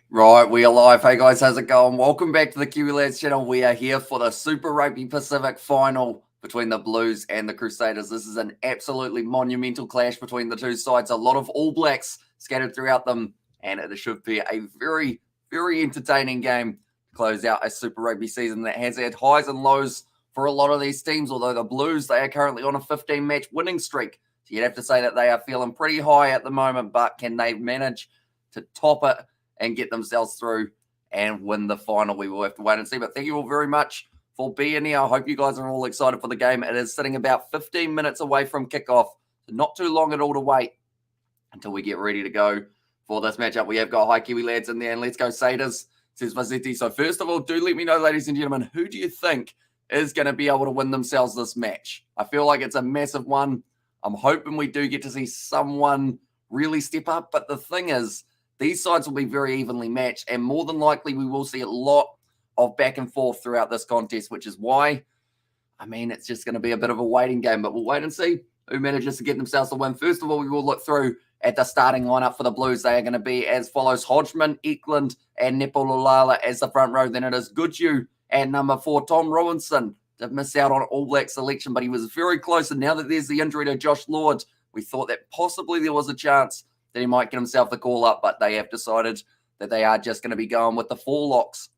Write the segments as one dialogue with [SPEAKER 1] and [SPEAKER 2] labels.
[SPEAKER 1] Right, we are live. Hey guys, how's it going? Welcome back to the Kiwi Lads channel. We are here for the Super Rugby Pacific final between the Blues and the Crusaders. This is an absolutely monumental clash between the two sides. A lot of All Blacks scattered throughout them, and it should be a very, very entertaining game to close out a Super Rugby season that has had highs and lows for a lot of these teams. Although the Blues, they are currently on a 15-match winning streak. So you'd have to say that they are feeling pretty high at the moment, but can they manage to top it and get themselves through and win the final? We will have to wait and see. But thank you all very much for being here. I hope you guys are all excited for the game. It is sitting about 15 minutes away from kickoff. So not too long at all to wait until we get ready to go for this matchup. We have got Hi Kiwi Lads in there, and let's go Saders, says Vazetti. So first of all, do let me know, ladies and gentlemen, who do you think is going to be able to win themselves this match? I feel like it's a massive one. I'm hoping we do get to see someone really step up. But the thing is, these sides will be very evenly matched, and more than likely we will see a lot of back and forth throughout this contest, which is why, it's just going to be a bit of a waiting game, but we'll wait and see who manages to get themselves the win. First of all, we will look through at the starting lineup for the Blues. They are going to be as follows: Hodgman, Eklund, and Nepololala as the front row. Then it is Goodhue at number 4. Tom Robinson did miss out on All Black selection, but he was very close, and now that there's the injury to Josh Lord, we thought that possibly there was a chance that he might get himself the call up, but they have decided that they are just going to be going with the 4 locks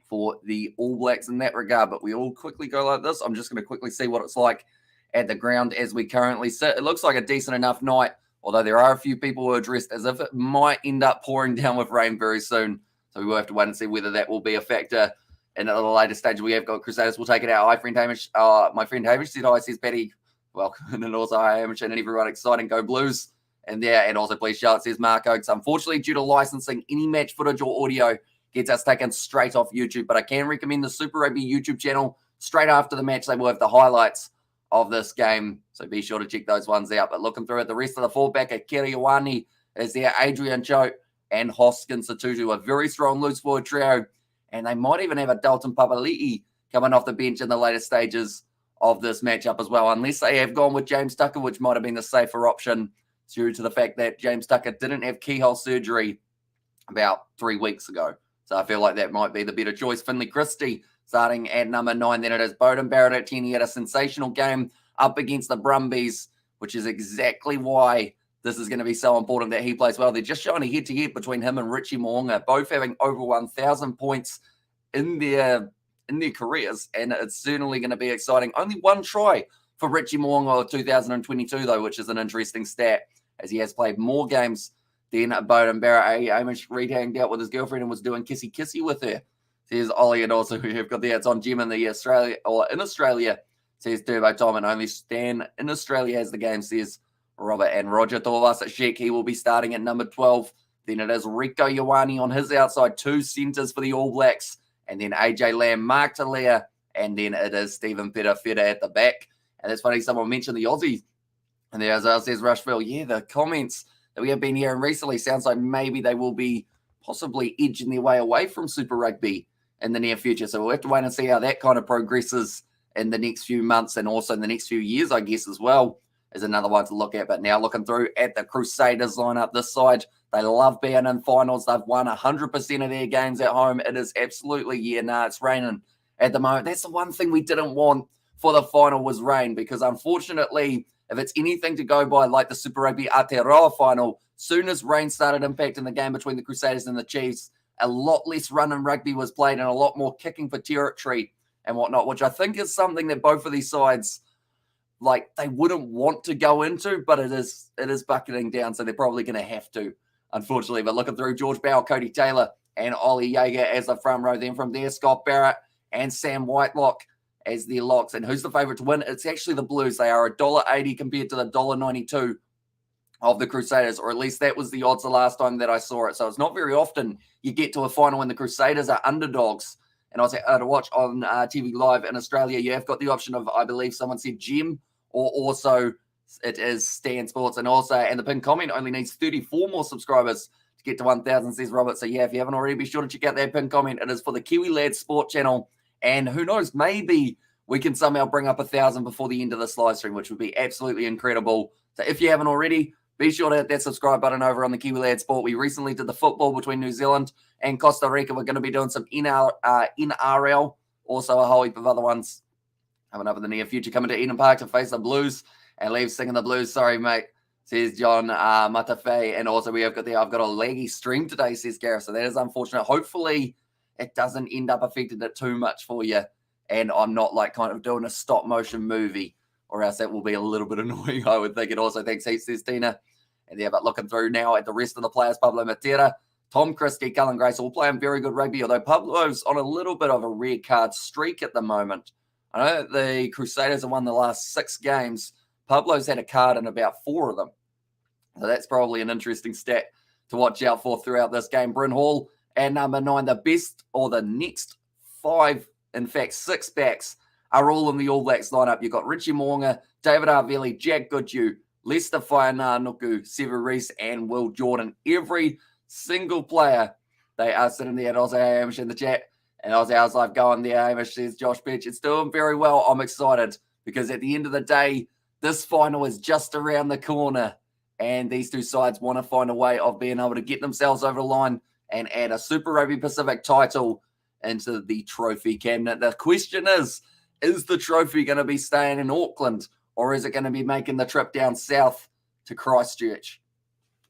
[SPEAKER 1] for the All Blacks in that regard. But we all quickly go like this. I'm just going to quickly see what it's like at the ground as we currently sit. It looks like a decent enough night, although there are a few people who are dressed as if it might end up pouring down with rain very soon. So we will have to wait and see whether that will be a factor. And at a later stage, we have got Crusaders. We'll take it out. Hi, friend Hamish. My friend Hamish said hi, says Betty. Welcome. And also hi, Hamish, and everyone exciting. Go Blues. And also please shout, it says Mark Oakes. Unfortunately, due to licensing, any match footage or audio gets us taken straight off YouTube. But I can recommend the Super Rugby YouTube channel. Straight after the match, they will have the highlights of this game. So be sure to check those ones out. But looking through at the rest of the fullback, Kiriwani is there. Adrian Choate and Hoskins Satutu, a very strong loose forward trio. And they might even have a Dalton Papali'i coming off the bench in the later stages of this matchup as well, unless they have gone with James Tucker, which might have been the safer option, due to the fact that James Tucker didn't have keyhole surgery about 3 weeks ago. So I feel like that might be the better choice. Finley Christie starting at number 9. Then it is Bowden Barrett at 10. He had a sensational game up against the Brumbies, which is exactly why this is going to be so important that he plays well. They're just showing a head-to-head between him and Richie Mo'unga, both having over 1,000 points in their careers, and it's certainly going to be exciting. Only one try for Richie Mo'unga of 2022, though, which is an interesting stat, as he has played more games than Bowden Barrett. Amish Reed hanged out with his girlfriend and was doing kissy-kissy with her, says Ollie. And also we've got it's on Jim in Australia, says Turbo Tom, and only Stan in Australia has the game, says Robert. And Roger Tuivasa-Sheck, he will be starting at number 12. Then it is Rieko Ioane on his outside, 2 centres for the All Blacks, and then AJ Lamb, Mark Talia, and then it is Stephen Feta at the back. And it's funny, someone mentioned the Aussies, and there says Rushville, yeah, the comments that we have been hearing recently sounds like maybe they will be possibly edging their way away from Super Rugby in the near future. So we'll have to wait and see how that kind of progresses in the next few months, and also in the next few years, I guess, as well, is another one to look at. But now looking through at the Crusaders lineup, this side, they love being in finals. They've won 100% of their games at home. It is absolutely, it's raining at the moment. That's the one thing we didn't want for the final, was rain, because unfortunately, if it's anything to go by, like the Super Rugby Aotearoa final, soon as rain started impacting the game between the Crusaders and the Chiefs, a lot less run and rugby was played and a lot more kicking for territory and whatnot, which I think is something that both of these sides, they wouldn't want to go into, but it is bucketing down, so they're probably going to have to, unfortunately. But looking through, George Bowell, Cody Taylor, and Ollie Jaeger as the front row. Then from there, Scott Barrett and Sam Whitelock as their locks. And who's the favourite to win? It's actually the Blues. They are $1.80 compared to the $1.92 of the Crusaders, or at least that was the odds the last time that I saw it. So it's not very often you get to a final when the Crusaders are underdogs. And I was to watch on TV Live in Australia, you have got the option of, I believe someone said Gem, or also it is Stan Sports. And the pinned comment only needs 34 more subscribers to get to 1,000, says Robert. So yeah, if you haven't already, be sure to check out that pinned comment. It is for the Kiwi Lads Sport channel. And who knows, maybe we can somehow bring up 1,000 before the end of this live stream, which would be absolutely incredible. So if you haven't already, Be sure to hit that subscribe button over on the Kiwi Lad Sport. We recently did the football between New Zealand and Costa Rica. We're going to be doing some NRL, also a whole heap of other ones coming up in the near future. Coming to Eden Park to face the Blues and leave singing the Blues. Sorry, mate, says John Matafe. And also I've got a laggy stream today, says Gareth. So that is unfortunate. Hopefully it doesn't end up affecting it too much for you. And I'm not like kind of doing a stop motion movie, or else that will be a little bit annoying, I would think. And also thanks heaps, says Tina. And yeah, but looking through now at the rest of the players, Pablo Matera, Tom Christie, Cullen Grace, all playing very good rugby, although Pablo's on a little bit of a red card streak at the moment. I know that the Crusaders have won the last 6 games. Pablo's had a card in about 4 of them. So that's probably an interesting stat to watch out for throughout this game. Bryn Hall and number 9, the best, or the next 5, in fact 6 backs are all in the All Blacks lineup. You've got Richie Mo'unga, David Arveli, Jack Goodhue, Lester Whaiananuku, Sever Reese, and Will Jordan. Every single player, they are sitting there. And also Hamish in the chat. And also how's life going there, Hamish, says Josh Pitch. It's doing very well. I'm excited because at the end of the day, this final is just around the corner. And these two sides want to find a way of being able to get themselves over the line and add a Super Rugby Pacific title into the trophy cabinet. The question is the trophy going to be staying in Auckland, or is it going to be making the trip down south to Christchurch?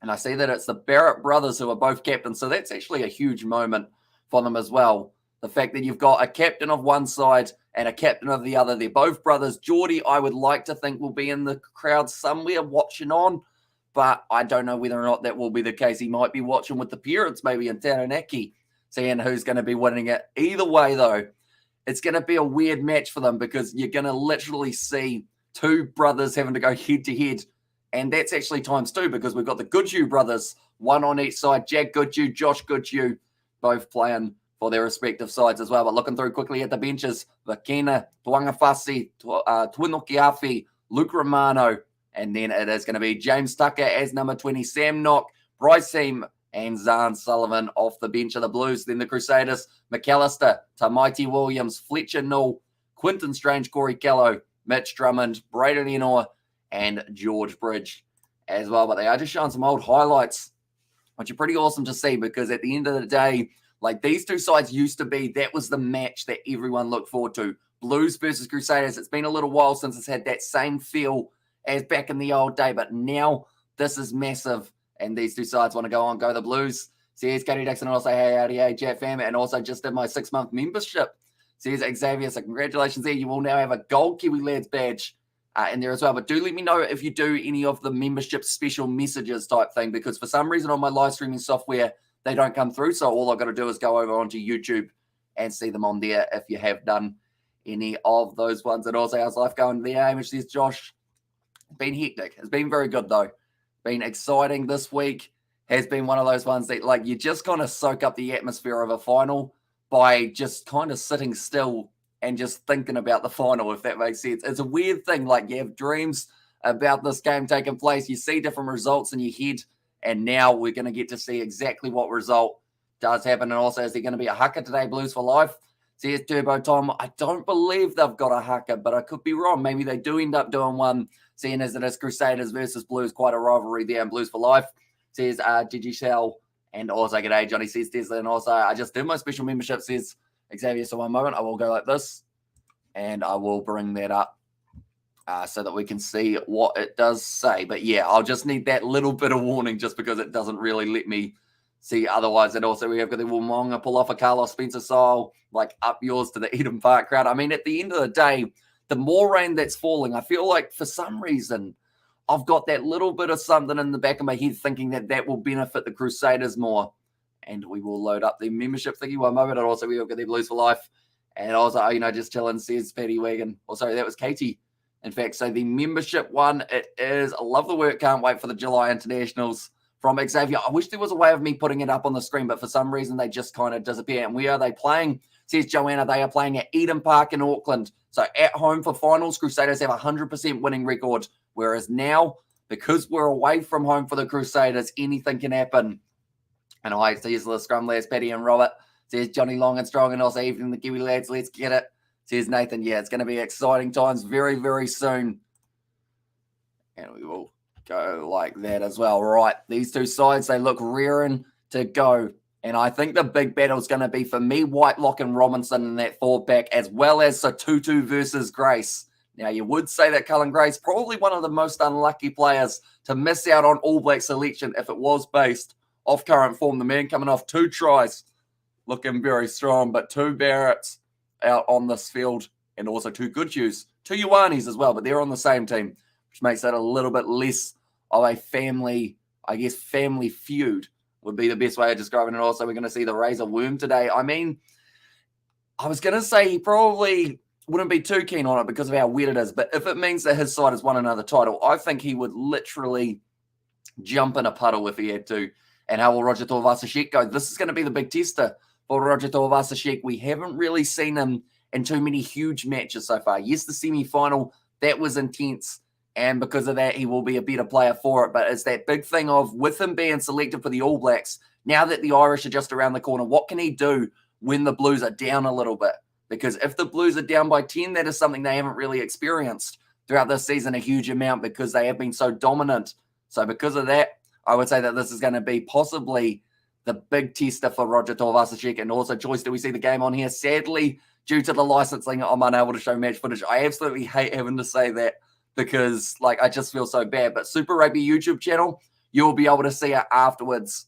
[SPEAKER 1] And I see that it's the Barrett brothers who are both captains, so that's actually a huge moment for them as well. The fact that you've got a captain of one side and a captain of the other. They're both brothers. Geordie, I would like to think, will be in the crowd somewhere watching on, but I don't know whether or not that will be the case. He might be watching with the parents maybe in Taranaki, seeing who's going to be winning it. Either way, though, it's going to be a weird match for them because you're going to literally see 2 brothers having to go head-to-head, and that's actually times 2 because we've got the Goodhue brothers, one on each side, Jack Goodhue, Josh Goodhue, both playing for their respective sides as well. But looking through quickly at the benches, Vakena, Tuangafasi, Tuinokiafi, Luke Romano, and then it is going to be James Tucker as number 20, Sam Knock, Bryce Seam, and Zahn Sullivan off the bench of the Blues. Then the Crusaders, McAllister, Tamaiti Williams, Fletcher Null, Quinton Strange, Corey Callow, Mitch Drummond, Braden Enoa, and George Bridge as well. But they are just showing some old highlights, which are pretty awesome to see because at the end of the day, like these two sides used to be, that was the match that everyone looked forward to. Blues versus Crusaders. It's been a little while since it's had that same feel as back in the old day, but now this is massive, and these two sides want to go the Blues. Says Cody Dixon, and also hey, howdy, hey, Jet fam, and also just did my 6-month membership. Says Xavier, so congratulations there. You will now have a gold Kiwi Lads badge in there as well. But do let me know if you do any of the membership special messages type thing, because for some reason on my live streaming software, they don't come through. So all I've got to do is go over onto YouTube and see them on there if you have done any of those ones. And also, how's life going there, which says Josh? It's been hectic. It's been very good, though. Been exciting this week. Has been one of those ones that, like, you just kind of soak up the atmosphere of a final by just kind of sitting still and just thinking about the final, if that makes sense. It's a weird thing. Like, you have dreams about this game taking place. You see different results in your head, and now we're going to get to see exactly what result does happen. And also, is there going to be a haka today, Blues for Life? Says Turbo Tom. I don't believe they've got a haka, but I could be wrong. Maybe they do end up doing one, seeing as it is Crusaders versus Blues, quite a rivalry there in Blues for Life. Says Gigi Shell. And also, g'day, Johnny says Tesla. And also, I just did my special membership, says Xavier. So one moment, I will go like this, and I will bring that up so that we can see what it does say. But yeah, I'll just need that little bit of warning just because it doesn't really let me see otherwise. And also, we have got the Womonga pull off a Carlos Spencer style, like up yours to the Eden Park crowd. I mean, at the end of the day, the more rain that's falling, I feel like for some reason, I've got that little bit of something in the back of my head thinking that that will benefit the Crusaders more. And we will load up the membership thingy one moment. And also, we have got the Blues for Life. And also, you know, just chilling, says Paddy Wagon. Oh, sorry, that was Katie. In fact, so the membership one, it is, I love the work, can't wait for the July Internationals from Xavier. I wish there was a way of me putting it up on the screen, but for some reason, they just kind of disappear. And where are they playing? Says Joanna, they are playing at Eden Park in Auckland. So at home for finals, Crusaders have a 100% winning record. Whereas now, because we're away from home for the Crusaders, anything can happen. And I see the Scrum lads, Paddy and Robert. Says Johnny Long and Strong, and also evening the Kiwi lads. Let's get it. Says Nathan, yeah, it's going to be exciting times very, very soon. And we will Go like that as well. Right, these two sides, they look rearing to go. And I think the big battle is going to be, for me, Whitelock and Robinson in that forward back, as well as Satutu versus Grace. Now, you would say that Cullen Grace, probably one of the most unlucky players to miss out on All Black selection if it was based off current form. The man coming off 2 tries, looking very strong, but 2 Barretts out on this field, and also 2 Goodhues, 2 Ioanis as well, but they're on the same team, which makes that a little bit less of a family, I guess, family feud would be the best way of describing it. Also, we're going to see the Razor Worm today. I mean, I was going to say he probably wouldn't be too keen on it because of how weird it is, but if it means that his side has won another title, I think he would literally jump in a puddle if he had to. And how will Roger Tuivasa-Sheck go? This is going to be the big tester for Roger Tuivasa-Sheck. We haven't really seen him in too many huge matches so far. Yes, the semi-final, that was intense, and because of that, he will be a better player for it. But it's that big thing of, with him being selected for the All Blacks, now that the Irish are just around the corner, what can he do when the Blues are down a little bit? Because if the Blues are down by 10, that is something they haven't really experienced throughout this season a huge amount, because they have been so dominant. So because of that, I would say that this is going to be possibly the big tester for Roger Tuivasa-Sheck. And also, Joyce, do we see the game on here? Sadly, due to the licensing, I'm unable to show match footage. I absolutely hate having to say that, because I just feel so bad. But Super Rugby YouTube channel, you'll be able to see it afterwards,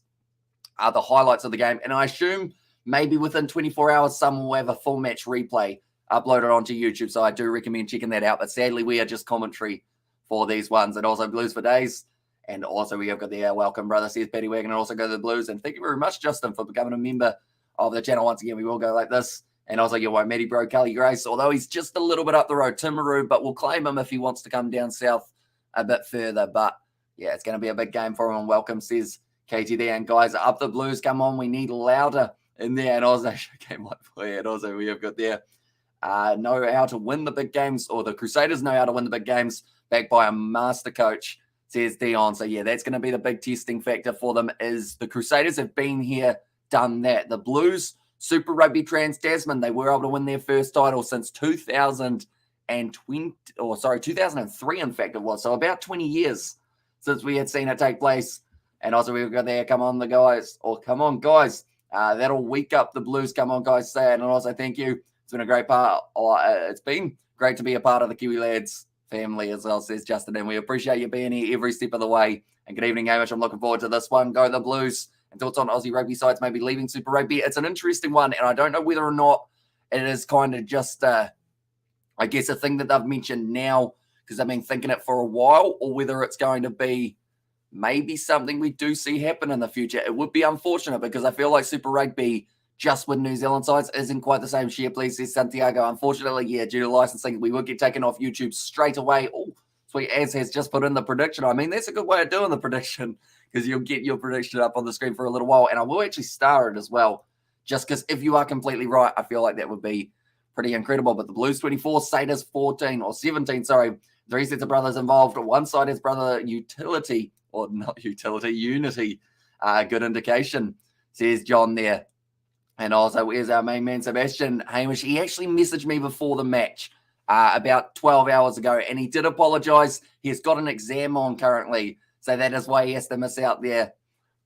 [SPEAKER 1] the highlights of the game. And I assume maybe within 24 hours, someone will have a full match replay uploaded onto YouTube. So I do recommend checking that out. But sadly, we are just commentary for these ones. And also Blues for Days. And also we have got the welcome brother, says Paddy Wagon, and also go to the Blues. And thank you very much, Justin, for becoming a member of the channel. Once again, we will go like this. And also your white Matty bro, Kelly Grace, although he's just a little bit up the road, Timaru, but we'll claim him if he wants to come down south a bit further. But yeah, it's going to be a big game for him. And welcome, says KTD. And guys, up the Blues, come on, we need louder in there. And also, came like for you. And also, we have got there, know how to win the big games, or the Crusaders know how to win the big games, backed by a master coach, says Dion. So yeah, that's going to be the big testing factor for them, is the Crusaders have been here, done that. The Blues, Super Rugby Trans-Tasman, they were able to win their first title since 2003, in fact it was. So about 20 years since we had seen it take place. And also we've got there, come on the guys, or come on guys. That'll weak up the Blues. Come on guys, say it. And also thank you. It's been a great part. It's been great to be a part of the Kiwi Lads family as well, says Justin. And we appreciate you being here every step of the way. And good evening, Hamish. I'm looking forward to this one. Go the Blues. And thoughts on Aussie rugby sides maybe leaving Super Rugby. It's an interesting one, and I don't know whether or not it is kind of just, I guess, a thing that they've mentioned now because I've been thinking it for a while, or whether it's going to be maybe something we do see happen in the future. It would be unfortunate, because I feel like Super Rugby, just with New Zealand sides, isn't quite the same. Share, please, says Santiago. Unfortunately, yeah, due to licensing, we would get taken off YouTube straight away. Oh, sweet, Az has just put in the prediction. I mean, that's a good way of doing the prediction, because you'll get your prediction up on the screen for a little while. And I will actually star it as well, just because if you are completely right, I feel like that would be pretty incredible. But the Blues 24, Crusaders 14, or 17, sorry. 3 sets of brothers involved. One side is brother Utility, or not Utility, Unity. Good indication, says John there. And also, where's our main man, Sebastian Hamish? He actually messaged me before the match about 12 hours ago, and he did apologise. He's got an exam on currently, so that is why he has to miss out there.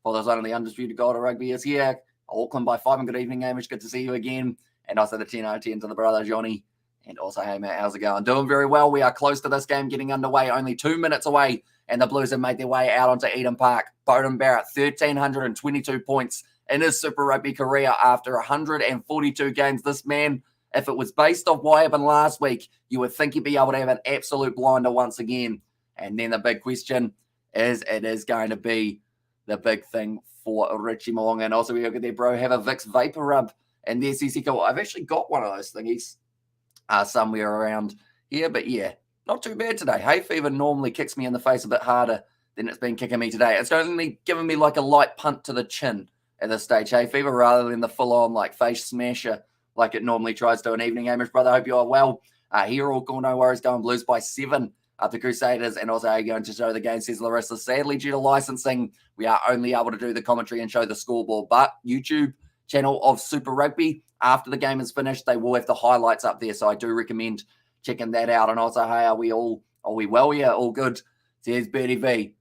[SPEAKER 1] For those one of the undisputed God of Rugby is here. Auckland by 5, and good evening, Hamish. Good to see you again. And also the 10-10 to the brother, Johnny. And also, hey, Matt, how's it going? Doing very well. We are close to this game getting underway, only 2 minutes away, and the Blues have made their way out onto Eden Park. Beauden Barrett, 1,322 points in his Super Rugby career after 142 games. This man, if it was based off what happened last week, you would think he'd be able to have an absolute blinder once again. And then the big question is, it is going to be the big thing for Richie Mo'unga. And also, we look at there, bro, have a Vicks Vapor Rub and the CC Cool. I've actually got one of those thingies somewhere around here, but yeah, not too bad today. Hay fever normally kicks me in the face a bit harder than it's been kicking me today. It's only giving me like a light punt to the chin at this stage, hay fever, rather than the full-on like face smasher like it normally tries to. An evening, Hamish, brother. Hope you are well. Here, all cool, no worries. Going Blues by 7 up the Crusaders. And also, how you going to show the game, says Larissa. Sadly, due to licensing, we are only able to do the commentary and show the scoreboard. But YouTube channel of Super Rugby, after the game is finished, they will have the highlights up there. So I do recommend checking that out. And also, hey, are we well? Yeah, all good. Says Bertie V.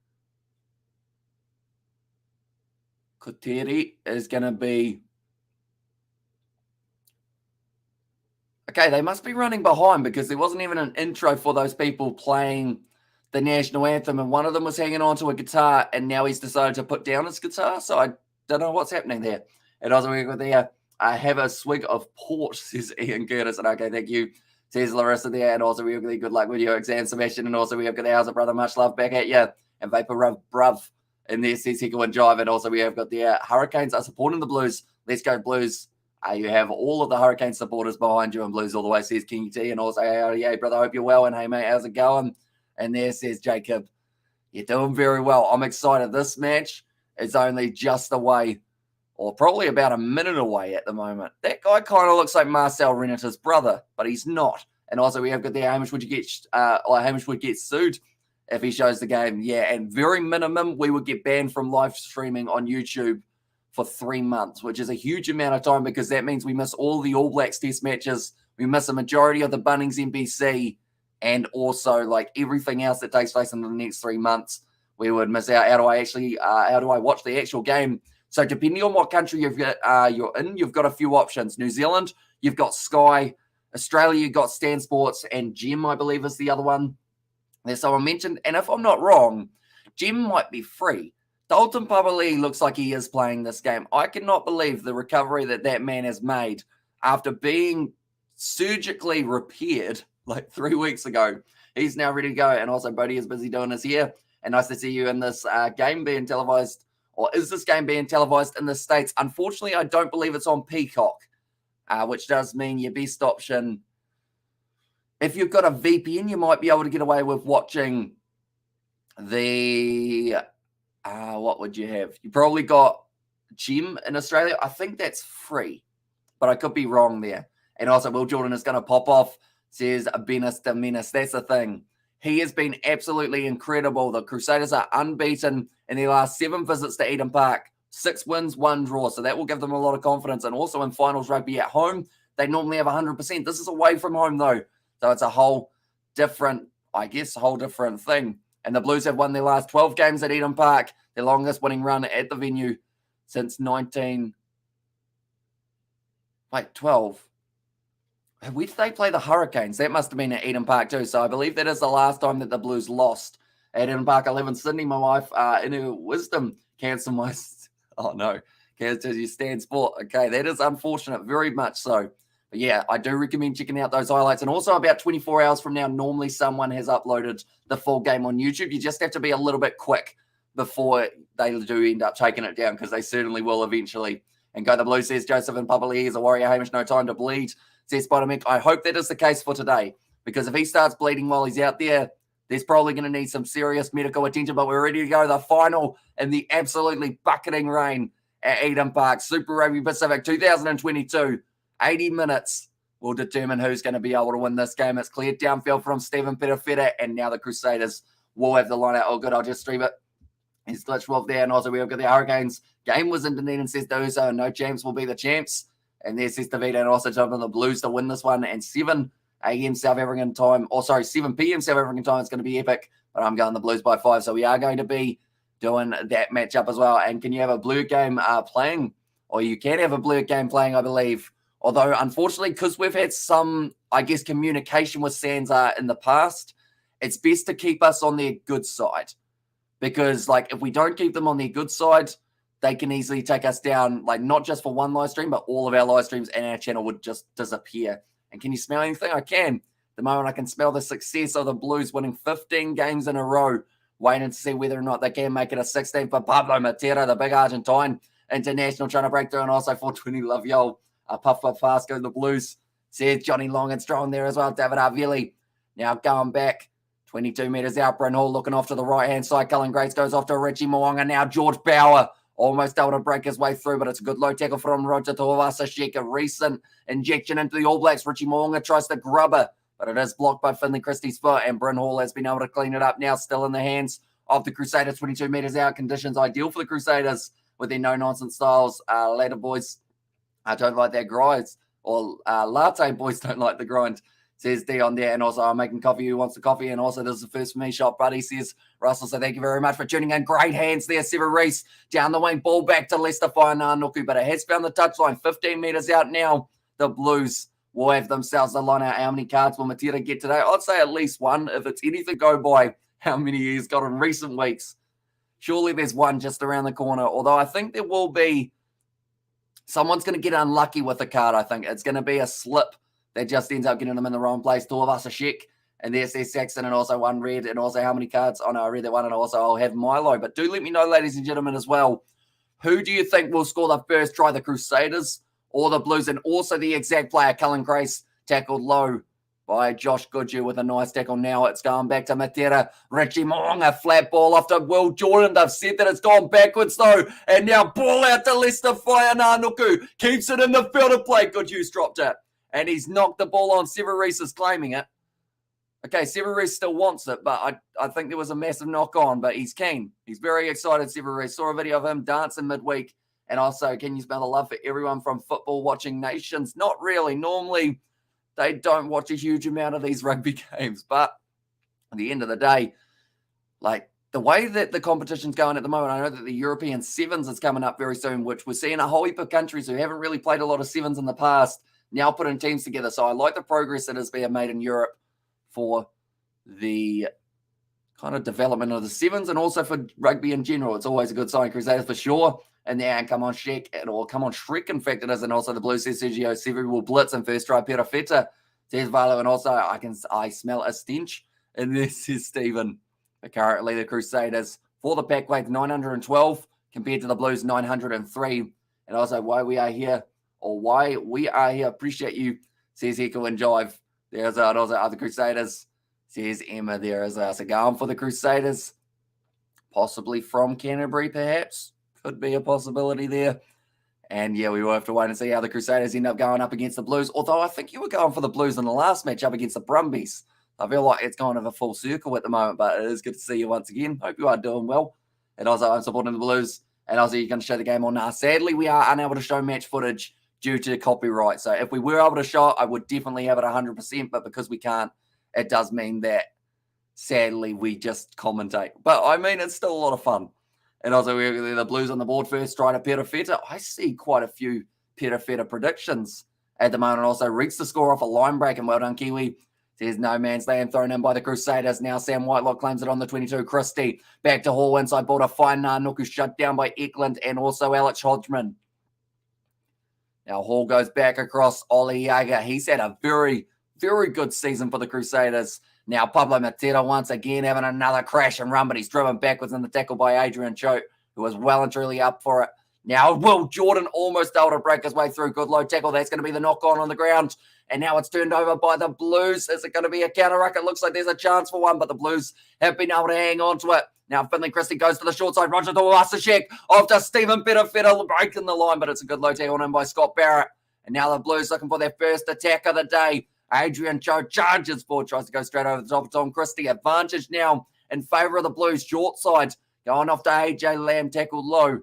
[SPEAKER 1] Koteri is going to be... Okay, they must be running behind because there wasn't even an intro for those people playing the national anthem, and one of them was hanging on to a guitar, and now he's decided to put down his guitar, so I don't know what's happening there. And also we've got there, I have a swig of port, says Ian Curtis, and okay, thank you, says Larissa there, and also we've got good luck with your exam, Sebastian, and also we have got the How's it, brother, much love back at you, and Vapor Rub Bruv in there says Heko and Jive, and also we have got the Hurricanes are supporting the Blues. Let's go Blues. You have all of the Hurricane supporters behind you and Blues all the way, says King T, and also, hey, brother, hope you're well, and hey, mate, how's it going? And there says Jacob, you're doing very well. I'm excited. This match is only just away, or probably about a minute away at the moment. That guy kind of looks like Marcel Renata's brother, but he's not. And also we have got there, Hamish would get sued if he shows the game. Yeah, and very minimum, we would get banned from live streaming on YouTube for 3 months, which is a huge amount of time because that means we miss all the All Blacks test matches. We miss a majority of the Bunnings NBC, and also like everything else that takes place in the next 3 months, we would miss out. How do I watch the actual game? So depending on what country you're in, you've got a few options. New Zealand, you've got Sky. Australia, you've got Stan Sports, and Gem, I believe, is the other one. There's someone mentioned, and if I'm not wrong, Gem might be free. Dalton Papali'i looks like he is playing this game. I cannot believe the recovery that man has made after being surgically repaired like 3 weeks ago. He's now ready to go, and also Bodie is busy doing his hair. And nice to see you in this game being televised, or is this game being televised in the States? Unfortunately, I don't believe it's on Peacock, which does mean your best option, if you've got a VPN, you might be able to get away with watching the... what would you have? You probably got Gem in Australia. I think that's free, but I could be wrong there. And also, Will Jordan is going to pop off, says Benis de Menace. That's the thing. He has been absolutely incredible. The Crusaders are unbeaten in their last 7 visits to Eden Park. 6 wins, 1 draw. So that will give them a lot of confidence. And also in finals rugby at home, they normally have 100%. This is away from home, though. So it's a whole different thing. And the Blues have won their last 12 games at Eden Park, their longest winning run at the venue since 12. Where did they play the Hurricanes? That must have been at Eden Park too. So I believe that is the last time that the Blues lost at Eden Park 11. Sydney, my wife, in her wisdom, cancel my... Oh, no. Cancel your stand sport. Okay, that is unfortunate, very much so. But yeah, I do recommend checking out those highlights. And also about 24 hours from now, normally someone has uploaded the full game on YouTube. You just have to be a little bit quick before they do end up taking it down, because they certainly will eventually. And Go the Blues, says Joseph, and Papali'i is a warrior. Hamish, no time to bleed, says Spider-Man. I hope that is the case for today, because if he starts bleeding while he's out there, there's probably going to need some serious medical attention. But we're ready to go. The final in the absolutely bucketing rain at Eden Park. Super Rugby Pacific 2022. 80 minutes will determine who's going to be able to win this game. It's cleared downfield from Stephen Petafeta, and now the Crusaders will have the line out. Oh, good, I'll just stream it. He's glitched Wolf there, and also we've got the Hurricanes. Game was in Dunedin, says Dozo, and no champs will be the champs. And there says Davida, and also jumping the Blues to win this one. And 7 a.m. South African time, 7 p.m. South African time, it's going to be epic. But I'm going the Blues by 5, so we are going to be doing that matchup as well. And can you have a blue game playing? Or you can have a blue game playing, I believe. Although, unfortunately, because we've had some, communication with Sansa in the past, it's best to keep us on their good side. Because, if we don't keep them on their good side, they can easily take us down, not just for one live stream, but all of our live streams and our channel would just disappear. And can you smell anything? I can. The moment I can smell the success of the Blues winning 15 games in a row, waiting to see whether or not they can make it a 16 for Pablo Matera, the big Argentine international, trying to break through. And also 420 love y'all. Puff fast go the Blues, says Johnny Long and Strong there as well. David Arvili now going back 22 metres out. Bryn Hall looking off to the right-hand side. Cullen Grace goes off to Richie Mo'unga. Now George Bauer almost able to break his way through, but it's a good low tackle from Roger Tuivasa-Sheck. A recent injection into the All Blacks. Richie Mo'unga tries to grub it, but it is blocked by Finley Christie's foot, and Bryn Hall has been able to clean it up now, still in the hands of the Crusaders. 22 metres out. Conditions ideal for the Crusaders with their no-nonsense styles. Later boys, I don't like that grind, or latte boys don't like the grind, says Dion there. And also, I'm making coffee. Who wants the coffee? And also, this is the first for me shot, buddy, says Russell. So thank you very much for tuning in. Great hands there, Severeese. Down the wing, ball back to Leicester Whaiananuku, but it has found the touchline. 15 metres out now. The Blues will have themselves a line out. How many cards will Matera get today? I'd say at least one. If it's anything go by how many he's got in recent weeks, surely there's one just around the corner. Although I think there will be someone's going to get unlucky with the card. I think it's going to be a slip that just ends up getting them in the wrong place. Tuivasa-Sheck, and there's Saxon, and also one red, and also how many cards? Oh no, I read that one, and also I'll have Milo. But do let me know, ladies and gentlemen, as well. Who do you think will score the first try, the Crusaders or the Blues? And also the exact player, Cullen Grace, tackled low by Josh Goodyear with a nice tackle. Now it's going back to Matera. Richie Mo'unga, flat ball off to Will Jordan. They've said that it's gone backwards though. And now ball out to Leicester Whaiananuku. Keeps it in the field of play. Goodyear's dropped it. And he's knocked the ball on. Severeese is claiming it. Okay, Severeese still wants it, but I think there was a massive knock on, but he's keen. He's very excited, Severeese. Saw a video of him dancing midweek. And also, can you smell the love for everyone from Football Watching Nations? Not really. Normally, they don't watch a huge amount of these rugby games. But at the end of the day, like the way that the competition's going at the moment, I know that the European Sevens is coming up very soon, which we're seeing a whole heap of countries who haven't really played a lot of Sevens in the past now putting teams together. So I like the progress that is being made in Europe for the kind of development of the Sevens and also for rugby in general. It's always a good sign. Crusaders for sure. And then come on, Sheck, or come on, Shrek, in fact, it is. And also the Blues says Sergio Severy will blitz and first try Pera Feta, says Valo. And also I smell a stench. And this is Stephen. But currently the Crusaders for the pack weight 912 compared to the Blues 903. And also why we are here, appreciate you, says Echo and Jive. There's also other Crusaders, says Emma. There is also going for the Crusaders, possibly from Canterbury, perhaps. Could be a possibility there. And yeah, we will have to wait and see how the Crusaders end up going up against the Blues. Although I think you were going for the Blues in the last match up against the Brumbies. I feel like it's kind of a full circle at the moment, but it is good to see you once again. Hope you are doing well. And also, I'm supporting the Blues. And also, you're going to show the game on now. Sadly, we are unable to show match footage due to copyright. So if we were able to show it, I would definitely have it 100%. But because we can't, it does mean that, sadly, we just commentate. But, I mean, it's still a lot of fun. And also, we're the Blues on the board first, try to Pera Feta. I see quite a few Pera Feta predictions at the moment. Also, reached the score off a line break, and well done, Kiwi. Says no man's land thrown in by the Crusaders. Now Sam Whitelock claims it on the 22. Christie back to Hall inside ball to Whaiananuku, shut down by Auckland and also Alex Hodgman. Now Hall goes back across Ollie Yaga. He's had a very, very good season for the Crusaders. Now Pablo Matera once again having another crash and run, but he's driven backwards in the tackle by Adrian Choate, who was well and truly up for it. Now Will Jordan almost able to break his way through. Good low tackle. That's going to be the knock on the ground. And now it's turned over by the Blues. Is it going to be a counter ruck? It looks like there's a chance for one, but the Blues have been able to hang on to it. Now Finley Christie goes to the short side. Roger Tuivasa-Sheck off to Stephen Petafeta breaking the line, but it's a good low tackle in by Scott Barrett. And now the Blues looking for their first attack of the day. Adrian Choate charges forward, tries to go straight over the top of Tom Christie. Advantage now in favour of the Blues. Short side going off to AJ Lamb, tackled low.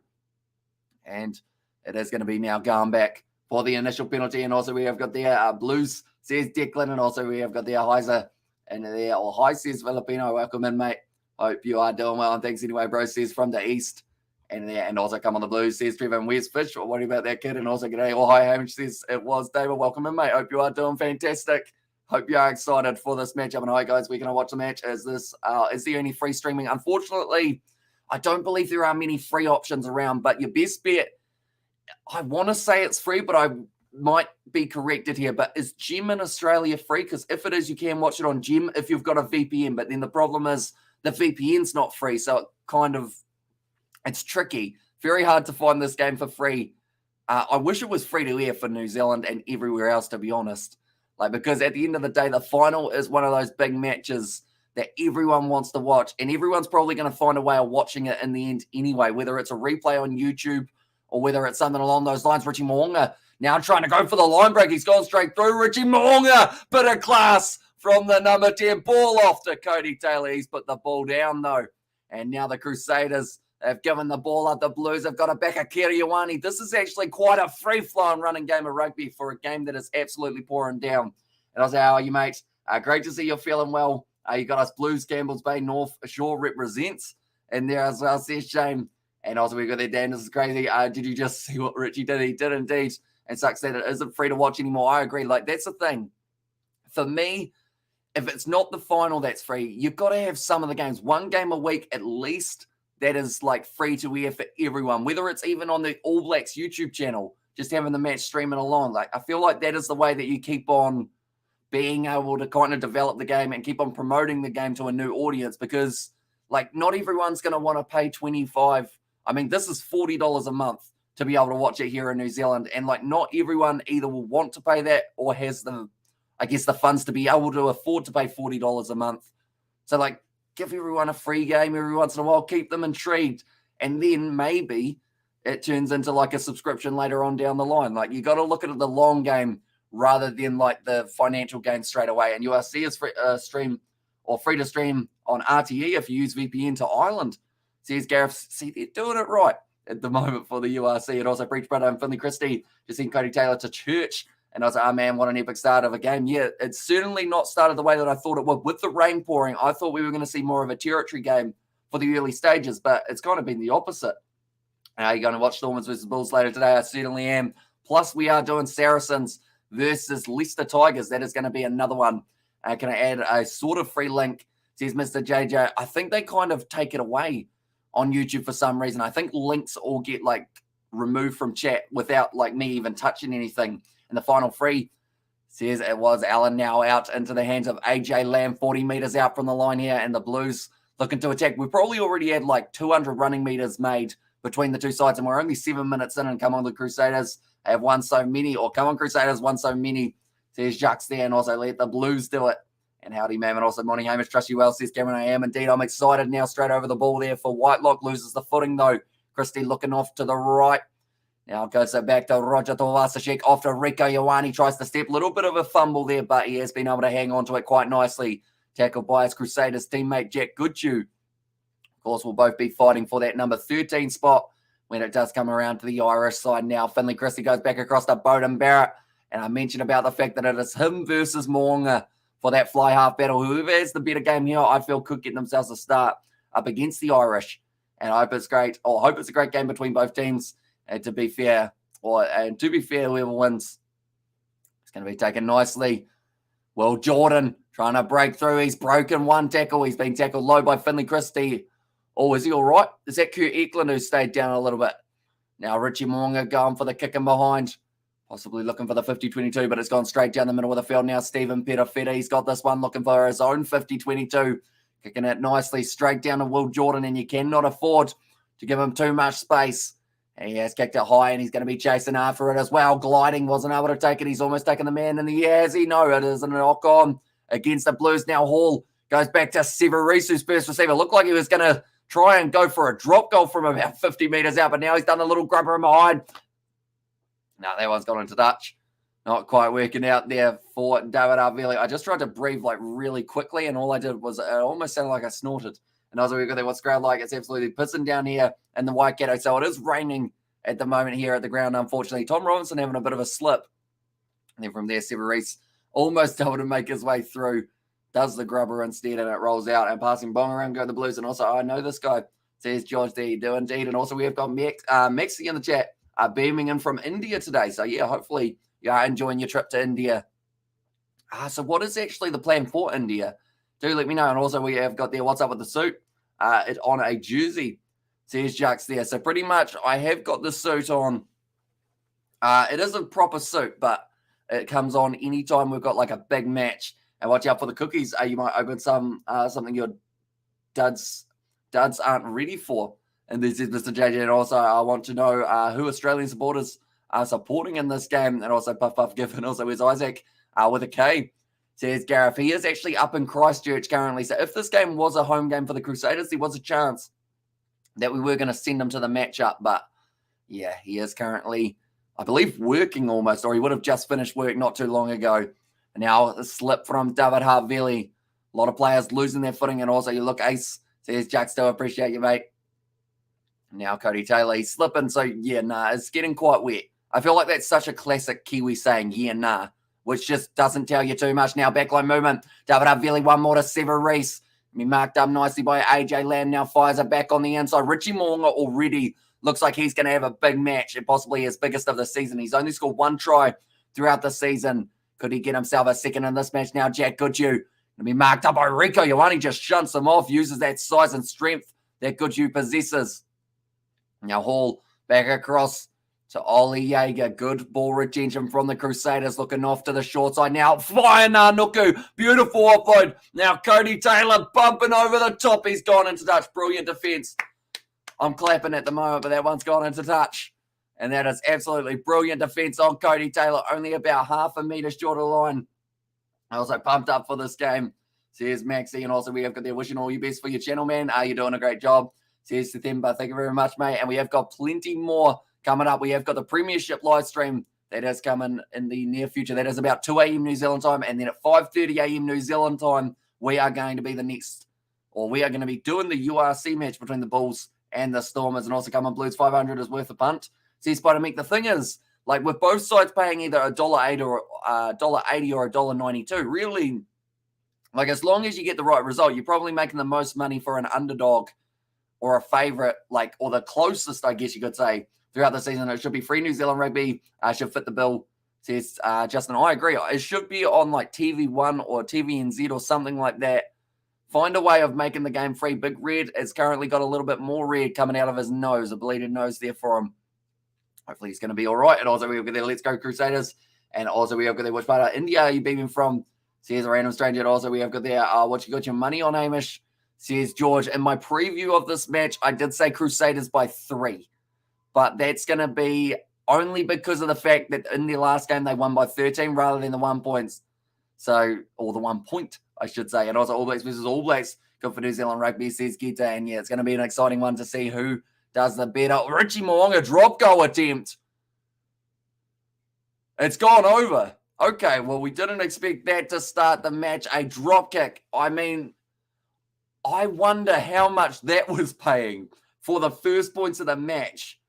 [SPEAKER 1] And it is going to be now going back for the initial penalty. And also we have got the Blues, says Declan. And also we have got the Heiser and there. Or hi, says Filipino. Welcome in, mate. Hope you are doing well. And thanks anyway, bro, says from the east. And there, and also come on the Blues, says Trevor. And where's Fish? What about that kid? And also g'day. Oh, hi, Hamish, says it was David. Welcome in, mate. Hope you are doing fantastic. Hope you are excited for this matchup. And hi, guys, we're going to watch the match. Is there any free streaming? Unfortunately, I don't believe there are many free options around, but your best bet, I want to say it's free, but I might be corrected here. But is Gem in Australia free? Because if it is, you can watch it on Gem if you've got a VPN. But then the problem is the VPN's not free. So it kind of, it's tricky. Very hard to find this game for free. I wish it was free to air for New Zealand and everywhere else, to be honest. Because at the end of the day, the final is one of those big matches that everyone wants to watch. And everyone's probably going to find a way of watching it in the end anyway, whether it's a replay on YouTube or whether it's something along those lines. Richie Mo'unga now trying to go for the line break. He's gone straight through. Richie Mo'unga, bit of class from the number 10. Ball off to Cody Taylor. He's put the ball down, though. And now the Crusaders have given the ball up. The Blues have got it back at Kiriwani. This is actually quite a free-flowing running game of rugby for a game that is absolutely pouring down. And I was like, how are you, mate? Great to see you're feeling well. You got us Blues, Campbell's Bay, North Shore represents. And there as well, says Shane. And also we got there, Dan, this is crazy. Did you just see what Richie did? He did indeed. And sucks that it isn't free to watch anymore. I agree. Like, that's the thing. For me, if it's not the final that's free, you've got to have some of the games. One game a week at least that is like free to air for everyone, whether it's even on the All Blacks YouTube channel, just having the match streaming along. Like, I feel like that is the way that you keep on being able to kind of develop the game and keep on promoting the game to a new audience, because like not everyone's going to want to pay 25. I mean, this is $40 a month to be able to watch it here in New Zealand. And like not everyone either will want to pay that or has the, I guess, the funds to be able to afford to pay $40 a month. So like give everyone a free game every once in a while, keep them intrigued. And then maybe it turns into like a subscription later on down the line. Like you got to look at the long game rather than like the financial gain straight away. And URC is free, free to stream on RTE if you use VPN to Ireland. Says Gareth, see, they're doing it right at the moment for the URC. And also Breach Brother and Finley Christie just sent Cody Taylor to church. And I was like, oh man, what an epic start of a game. Yeah, it's certainly not started the way that I thought it would. With the rain pouring, I thought we were going to see more of a territory game for the early stages, but it's kind of been the opposite. You're going to watch Stormers versus Bulls later today? I certainly am. Plus, we are doing Saracens versus Leicester Tigers. That is going to be another one. Can I add a sort of free link? Says Mr. JJ. I think they kind of take it away on YouTube for some reason. I think links all get like removed from chat without like me even touching anything. And the final free says it was Allen now out into the hands of AJ Lamb, 40 meters out from the line here, and the Blues looking to attack. We probably already had like 200 running meters made between the two sides, and we're only 7 minutes in, and come on the Crusaders have won so many, or come on Crusaders won so many, says Jacques there, and also let the Blues do it. And howdy, ma'am, and also morning, Hamish, trust you well, says Cameron. I am indeed. I'm excited now, straight over the ball there for Whitelock, loses the footing though. Christie looking off to the right. Now it goes back to Roger Tuivasa-Sheck off to Rico Ioane, tries to step, little bit of a fumble there, but he has been able to hang on to it quite nicely. Tackled by his Crusaders teammate Jack Goodchew. Of course, we'll both be fighting for that number 13 spot when it does come around to the Irish side now. Finley Christie goes back across to Bowden Barrett. And I mentioned about the fact that it is him versus Moonga for that fly half battle. Whoever has the better game here, I feel could get themselves a start up against the Irish. And I hope it's great, or hope it's a great game between both teams. And to be fair, whoever wins, it's going to be taken nicely. Well, Jordan trying to break through. He's broken one tackle. He's been tackled low by Finley Christie. Oh, is he all right? Is that Kurt Eklund who stayed down a little bit? Now Richie Moonga going for the kick in behind. Possibly looking for the 50-22, but it's gone straight down the middle of the field now. Stephen Petafetta, he's got this one looking for his own 50-22. Kicking it nicely straight down to Will Jordan, and you cannot afford to give him too much space. And he has kicked it high, and he's going to be chasing after it as well. Gliding, wasn't able to take it. He's almost taken the man in the air. Has he? No, it is a knock on against the Blues. Now Hall goes back to Severis, who's first receiver. Looked like he was going to try and go for a drop goal from about 50 meters out, but now he's done a little grubber in behind. Now that one's gone into Dutch. Not quite working out there for David Arvili. I just tried to breathe like really quickly, and all I did was it almost sounded like I snorted. And I was like, what's the ground like? It's absolutely pissing down here in the Waikato. So it is raining at the moment here at the ground, unfortunately. Tom Robinson having a bit of a slip. And then from there, Severis almost able to make his way through. Does the grubber instead, and it rolls out. And passing bong around go the Blues. And also, I know this guy, says George, there you do indeed. And also we have got Mexi in the chat. Beaming in from India today. So, yeah, hopefully you are enjoying your trip to India. So what is actually the plan for India? Do let me know. And also we have got there, what's up with the suit? It on a jersey. Says Jacques there. So pretty much I have got the suit on. It is a proper suit, but it comes on anytime we've got like a big match. And watch out for the cookies. You might open something your duds aren't ready for. And this is Mr. JJ. And also, I want to know who Australian supporters are supporting in this game. And also, Puff Giffen. Also, where's Isaac with a K? Says Gareth. He is actually up in Christchurch currently. So if this game was a home game for the Crusaders, there was a chance that we were going to send him to the matchup. But, yeah, he is currently, I believe, working almost. Or he would have just finished work not too long ago. And now a slip from David Harvili. A lot of players losing their footing. And also, you look ace. Says Jack, still appreciate you, mate. Now Cody Taylor, he's slipping. So, yeah, nah, it's getting quite wet. I feel like that's such a classic Kiwi saying, yeah, nah. which just doesn't tell you too much. Now, backline movement. David Havili, one more to Sever Reese. Marked up nicely by AJ Lamb. Now fires it back on the inside. Richie Moonga already looks like he's going to have a big match, and possibly his biggest of the season. He's only scored one try throughout the season. Could he get himself a second in this match? Now, Jack Goodhue going to be marked up by Rico Ioane. Just shunts him off, uses that size and strength that Goodhue possesses. Now Hall back across to Ollie Jaeger. Good ball retention from the Crusaders, looking off to the short side. Now fire Nuku. Beautiful offload. Now Cody Taylor bumping over the top. He's gone into touch. Brilliant defense. I'm clapping at the moment, but that one's gone into touch. And that is absolutely brilliant defense on Cody Taylor. Only about half a metre short of the line. I also pumped up for this game. So here's Maxie, and also we have got there wishing all you best for your channel, man. You're doing a great job. So here's September. Thank you very much, mate. And we have got plenty more coming up. We have got the Premiership live stream that is coming in the near future. That is about 2 a.m. New Zealand time. And then at 5:30 a.m. New Zealand time, we are going to be we are going to be doing the URC match between the Bulls and the Stormers. And also coming Blues 500 is worth a punt. See, Spider Meek, the thing is, like with both sides paying either $1.80 or $1.80 or $1.92, really, like as long as you get the right result, you're probably making the most money for an underdog or a favourite, like, or the closest, I guess you could say, throughout the season. It should be free New Zealand rugby. Should fit the bill. Says Justin, I agree. It should be on like TV1 or TVNZ or something like that. Find a way of making the game free. Big Red has currently got a little bit more red coming out of his nose, a bleeding nose there for him. Hopefully he's going to be all right. And also we've got there, Let's Go Crusaders. And also we have got there, which part of India are you beaming from? Says a random stranger. And also we have got there, what you got your money on, Hamish? Says George. In my preview of this match, I did say Crusaders by 3. But that's going to be only because of the fact that in their last game, they won by 13 rather than the 1 points. So, or the 1 point, I should say. And also All Blacks versus All Blacks. Good for New Zealand rugby, says Gita. And yeah, it's going to be an exciting one to see who does the better. Richie Moonga drop goal attempt. It's gone over. Okay, well, we didn't expect that to start the match. A drop kick. I mean, I wonder how much that was paying for the first points of the match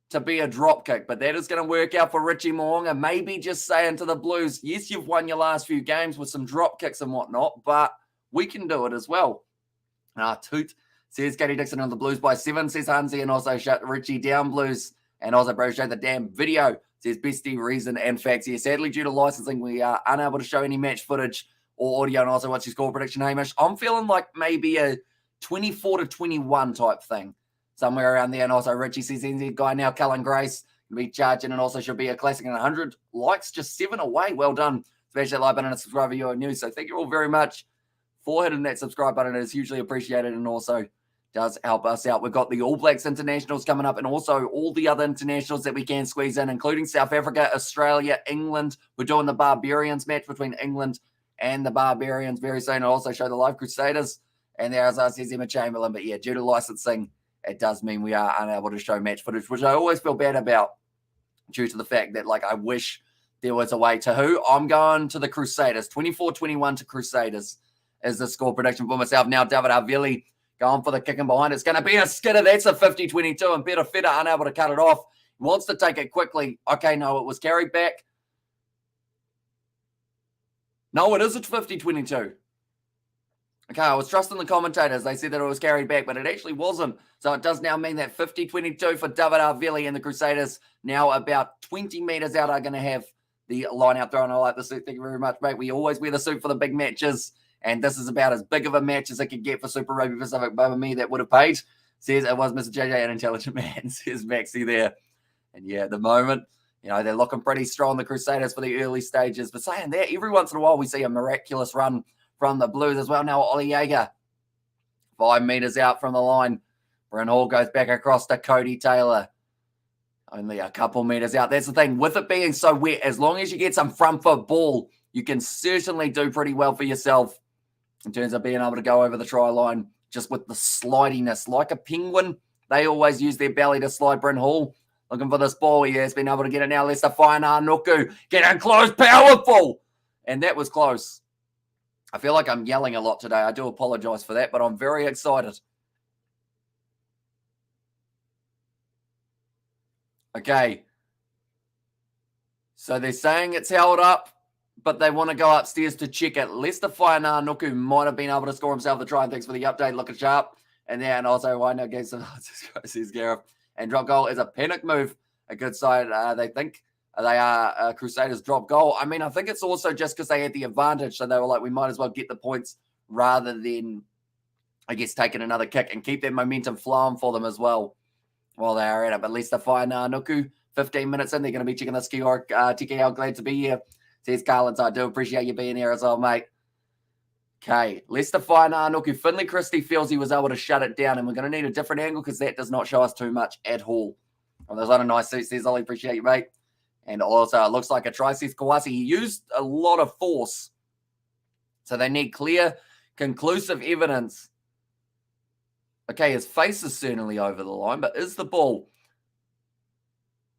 [SPEAKER 1] to be a drop kick. But that is going to work out for Richie Moonga. Maybe just saying to the Blues, yes, you've won your last few games with some drop kicks and whatnot, but we can do it as well. Toot. Says Katie Dixon on the Blues by 7, says Hansi, and also shut Richie down Blues. And also, bro, show the damn video. Says Bestie, reason, and facts here. Sadly, due to licensing, we are unable to show any match footage or audio. And also, what's your score prediction, Hamish? I'm feeling like maybe a 24-21 type thing, somewhere around there. And also, Richie says NZ guy now, Cullen Grace, will be charging, and also should be a classic and 100 likes, just 7 away. Well done. Smash that like button and subscribe if you're new. So thank you all very much for hitting that subscribe button. It is hugely appreciated and also does help us out. We've got the All Blacks internationals coming up and also all the other internationals that we can squeeze in, including South Africa, Australia, England. We're doing the Barbarians match between England and the Barbarians very soon. I'll also show the live Crusaders. And there's says Emma Chamberlain. But yeah, due to licensing, it does mean we are unable to show match footage, which I always feel bad about due to the fact that, like, I wish there was a way to who. I'm going to the Crusaders. 24-21 to Crusaders is the score prediction for myself. Now, David Havili going for the kick and behind. It's going to be a skidder. That's a 50-22, and Peter Feder unable to cut it off. He wants to take it quickly. Okay, no, it was carried back. No, it is a 50-22. Okay, I was trusting the commentators. They said that it was carried back, but it actually wasn't. So it does now mean that 50-22 for David Havili and the Crusaders. Now about 20 metres out are going to have the line out thrown. I like the suit. Thank you very much, mate. We always wear the suit for the big matches. And this is about as big of a match as it could get for Super Rugby Pacific. But me, that would have paid. Says it was Mr. JJ, an intelligent man. Says Maxie there. And yeah, at the moment, you know, they're looking pretty strong, the Crusaders, for the early stages. But saying that, every once in a while we see a miraculous run from the Blues as well. Now, Ollie Jaeger, 5 metres out from the line. Bryn Hall goes back across to Cody Taylor. Only a couple metres out. That's the thing. With it being so wet, as long as you get some front foot ball, you can certainly do pretty well for yourself in terms of being able to go over the try line just with the slidiness. Like a penguin, they always use their belly to slide. Bryn Hall looking for this ball. He has been able to get it now. Lester Faina Nuku getting close. Powerful. And that was close. I feel like I'm yelling a lot today. I do apologize for that, but I'm very excited. Okay. So they're saying it's held up. but they want to go upstairs to check it. Leicester Nuku might have been able to score himself the try. Thanks for the update. Looking sharp. And then also, why not against says Gareth. And drop goal is a panic move. A good side. They think they are Crusaders drop goal. I mean, I think it's also just because they had the advantage. So they were like, we might as well get the points rather than, I guess, taking another kick and keep that momentum flowing for them as well while they are at it. But Leicester Nuku, 15 minutes in, they're going to be checking this TKL. Glad to be here. Says Carlins, I do appreciate you being here as well, mate. Okay, Leicester Nuku. Finley Christie feels he was able to shut it down, and we're going to need a different angle because that does not show us too much at all. Oh, there's a lot of nice suits. Says Ollie, appreciate you, mate. And also, it looks like a try. Says Kawasi. He used a lot of force, so they need clear, conclusive evidence. Okay, his face is certainly over the line, but is the ball?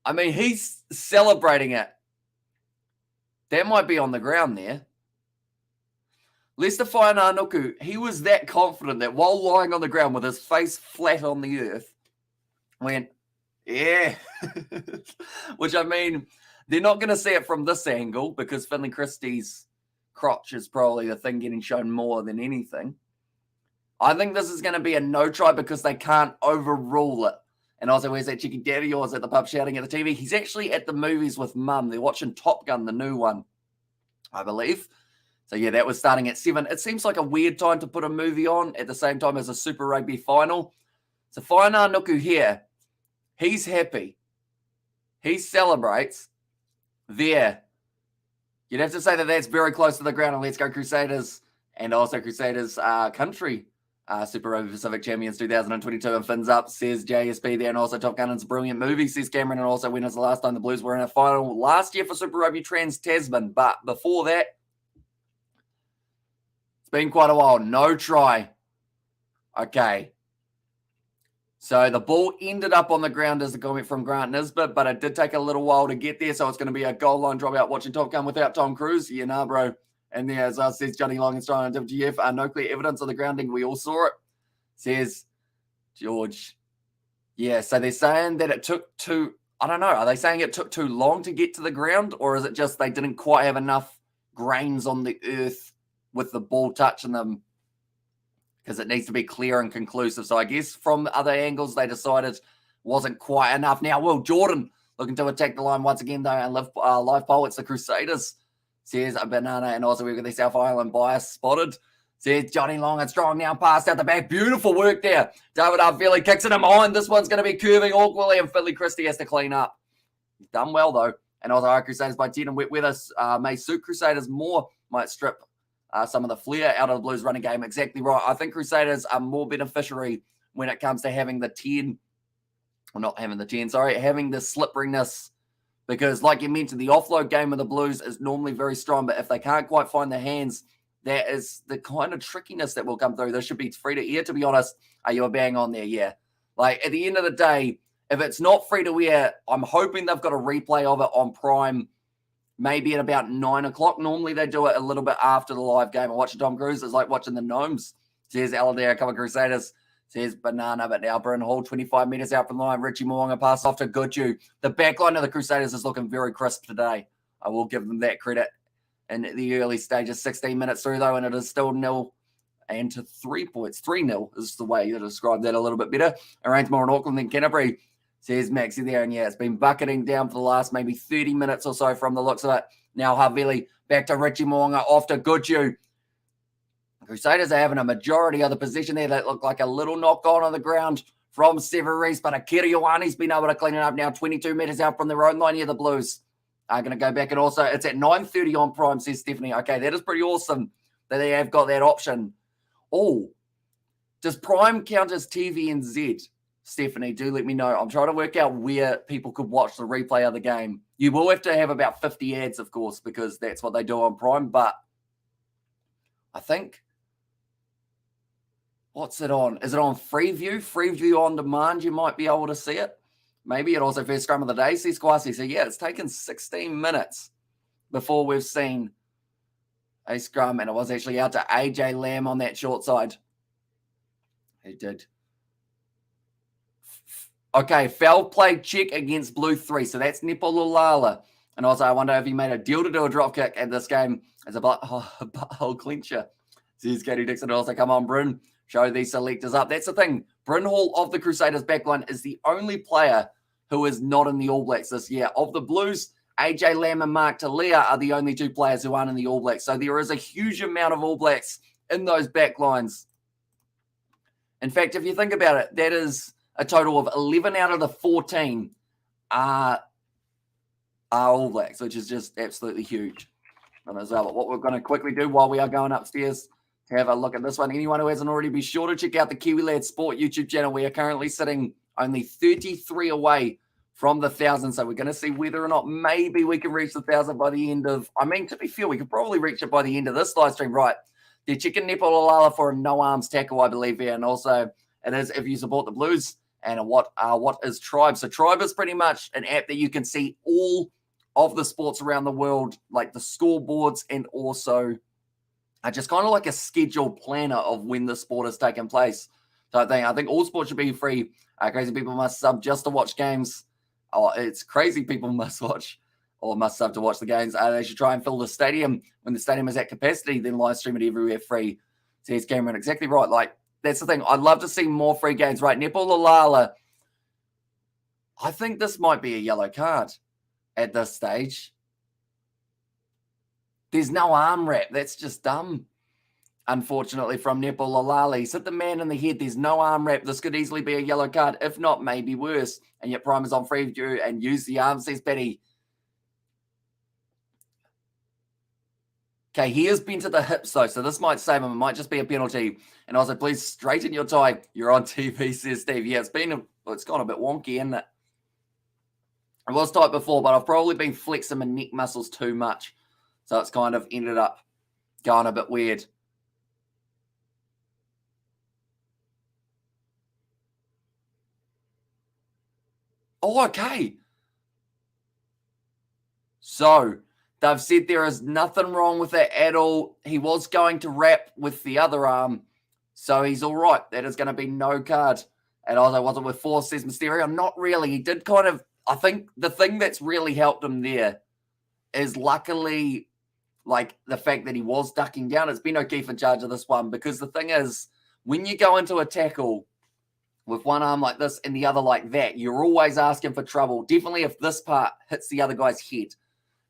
[SPEAKER 1] I mean, he's celebrating it. That might be on the ground there. Leicester Nuku, he was that confident that while lying on the ground with his face flat on the earth, went, yeah. Which, I mean, they're not going to see it from this angle because Finley Christie's crotch is probably the thing getting shown more than anything. I think this is going to be a no try because they can't overrule it. And also, where's that cheeky daddy yours at the pub shouting at the TV? He's actually at the movies with Mum. They're watching Top Gun, the new one, I believe. So, yeah, that was starting at 7. It seems like a weird time to put a movie on at the same time as a Super Rugby final. So, Nuku here, he's happy. He celebrates there. You'd have to say that that's very close to the ground. And let's go Crusaders. And also Crusaders country. Super Rugby Pacific Champions 2022 and fins up, says JSP there. And also Top Gun, it's a brilliant movie, says Cameron. And also, when was the last time the Blues were in a final? Last year for Super Rugby Trans-Tasman. But before that, it's been quite a while. No try. Okay. So the ball ended up on the ground as a comment from Grant Nisbet, but it did take a little while to get there. So it's going to be a goal line dropout watching Top Gun without Tom Cruise. Yeah, nah, bro. And there, as says Johnny Long and Strong on WGF, no clear evidence of the grounding. We all saw it, says George. Yeah, so they're saying that it took too, I don't know, are they saying it took too long to get to the ground? Or is it just they didn't quite have enough grains on the earth with the ball touching them? Because it needs to be clear and conclusive. So I guess from other angles, they decided wasn't quite enough. Now, Will Jordan looking to attack the line once again, though, and live poll. It's the Crusaders, says a banana. And also we've got the South Island bias spotted, says Johnny Long and Strong now passed out the back. Beautiful work there. David Arvili kicks it in behind. This one's going to be curving awkwardly, and Finley Christie has to clean up. He's done well, though. And also our Crusaders by 10 and wet weather may suit Crusaders more, might strip some of the flair out of the Blues running game. Exactly right. I think Crusaders are more beneficiary when it comes to having the 10, or not having the 10, sorry, having the slipperiness. Because like you mentioned, the offload game of the Blues is normally very strong, but if they can't quite find the hands, that is the kind of trickiness that will come through. This should be free to air, to be honest. You were bang on there, yeah. Like at the end of the day, if it's not free to air, I'm hoping they've got a replay of it on Prime, maybe at about 9 o'clock. Normally they do it a little bit after the live game. I watch Tom Cruise. It's like watching the Gnomes. Says Aladare, come on Crusaders. Says Banana, but now Bryn Hall, 25 metres out from the line. Richie Moonga pass off to Goodju. The back line of the Crusaders is looking very crisp today. I will give them that credit. In the early stages, 16 minutes through though, and it is still 0 and to 3 points. 3-0 is the way you describe that a little bit better. Arrange more in Auckland than Canterbury, says Maxie there. And yeah, it's been bucketing down for the last maybe 30 minutes or so from the looks of it. Now Havili back to Richie Moonga, off to Goodju. Crusaders are having a majority of the possession there. That looked like a little knock on the ground from Severis, but Akira Ioane's been able to clean it up now. 22 metres out from their own line here, the Blues are going to go back. And also, it's at 9:30 on Prime, says Stephanie. Okay, that is pretty awesome that they have got that option. Oh, does Prime count as TVNZ? Stephanie, do let me know. I'm trying to work out where people could watch the replay of the game. You will have to have about 50 ads, of course, because that's what they do on Prime. But I think, what's it on? Is it on Freeview? Freeview on demand, you might be able to see it. Maybe it also first scrum of the day, says Kwasi. So, yeah, it's taken 16 minutes before we've seen a scrum, and it was actually out to AJ Lamb on that short side. He did. Okay, foul play check against Blue 3. So that's Nepalulala. And also, I wonder if he made a deal to do a drop kick at this game as a butthole clincher. Says Katie Dixon. Also, come on, Bryn. Show these selectors up. That's the thing. Bryn Hall of the Crusaders backline is the only player who is not in the All Blacks this year. Of the Blues, AJ Lamb and Mark Talia are the only two players who aren't in the All Blacks. So there is a huge amount of All Blacks in those backlines. In fact, if you think about it, that is a total of 11 out of the 14 are All Blacks, which is just absolutely huge. And as well, but what we're going to quickly do while we are going upstairs to have a look at this one. Anyone who hasn't already, be sure to check out the Kiwi Lad Sport YouTube channel. We are currently sitting only 33 away from the 1,000. So we're going to see whether or not maybe we can reach the 1,000 by the end of, I mean, to be fair, we could probably reach it by the end of this live stream. Right. They're checking Nepal Alala for a no arms tackle, I believe here. And also it is if you support the Blues. And what is Tribe? So Tribe is pretty much an app that you can see all of the sports around the world, like the scoreboards, and also just kind of like a schedule planner of when the sport is taking place. So I think all sports should be free. Crazy people must sub just to watch games. Oh, it's crazy people must watch or must sub to watch the games. They should try and fill the stadium. When the stadium is at capacity, then live stream it everywhere free. Says Cameron, exactly right. Like, that's the thing. I'd love to see more free games. Right, Nepal Alala. I think this might be a yellow card at this stage. There's no arm wrap. That's just dumb. Unfortunately, from Nepal Alala. He's hit the man in the head. There's no arm wrap. This could easily be a yellow card. If not, maybe worse. And yet Prime is on free view and use the arm, says Betty. Okay, he has been to the hips, though, so this might save him. It might just be a penalty. And also, please straighten your tie. You're on TV, says Steve. Yeah, it's gone a bit wonky, isn't it? It was tight before, but I've probably been flexing my neck muscles too much. So it's kind of ended up going a bit weird. Oh, okay. So they've said there is nothing wrong with it at all. He was going to wrap with the other arm, so he's all right. That is going to be no card. And also, wasn't with force, says Mysterio. Not really. He did kind of, I think the thing that's really helped him there is luckily, like, the fact that he was ducking down. It's Ben O'Keefe in charge of this one, because the thing is, when you go into a tackle with one arm like this and the other like that, you're always asking for trouble. Definitely if this part hits the other guy's head.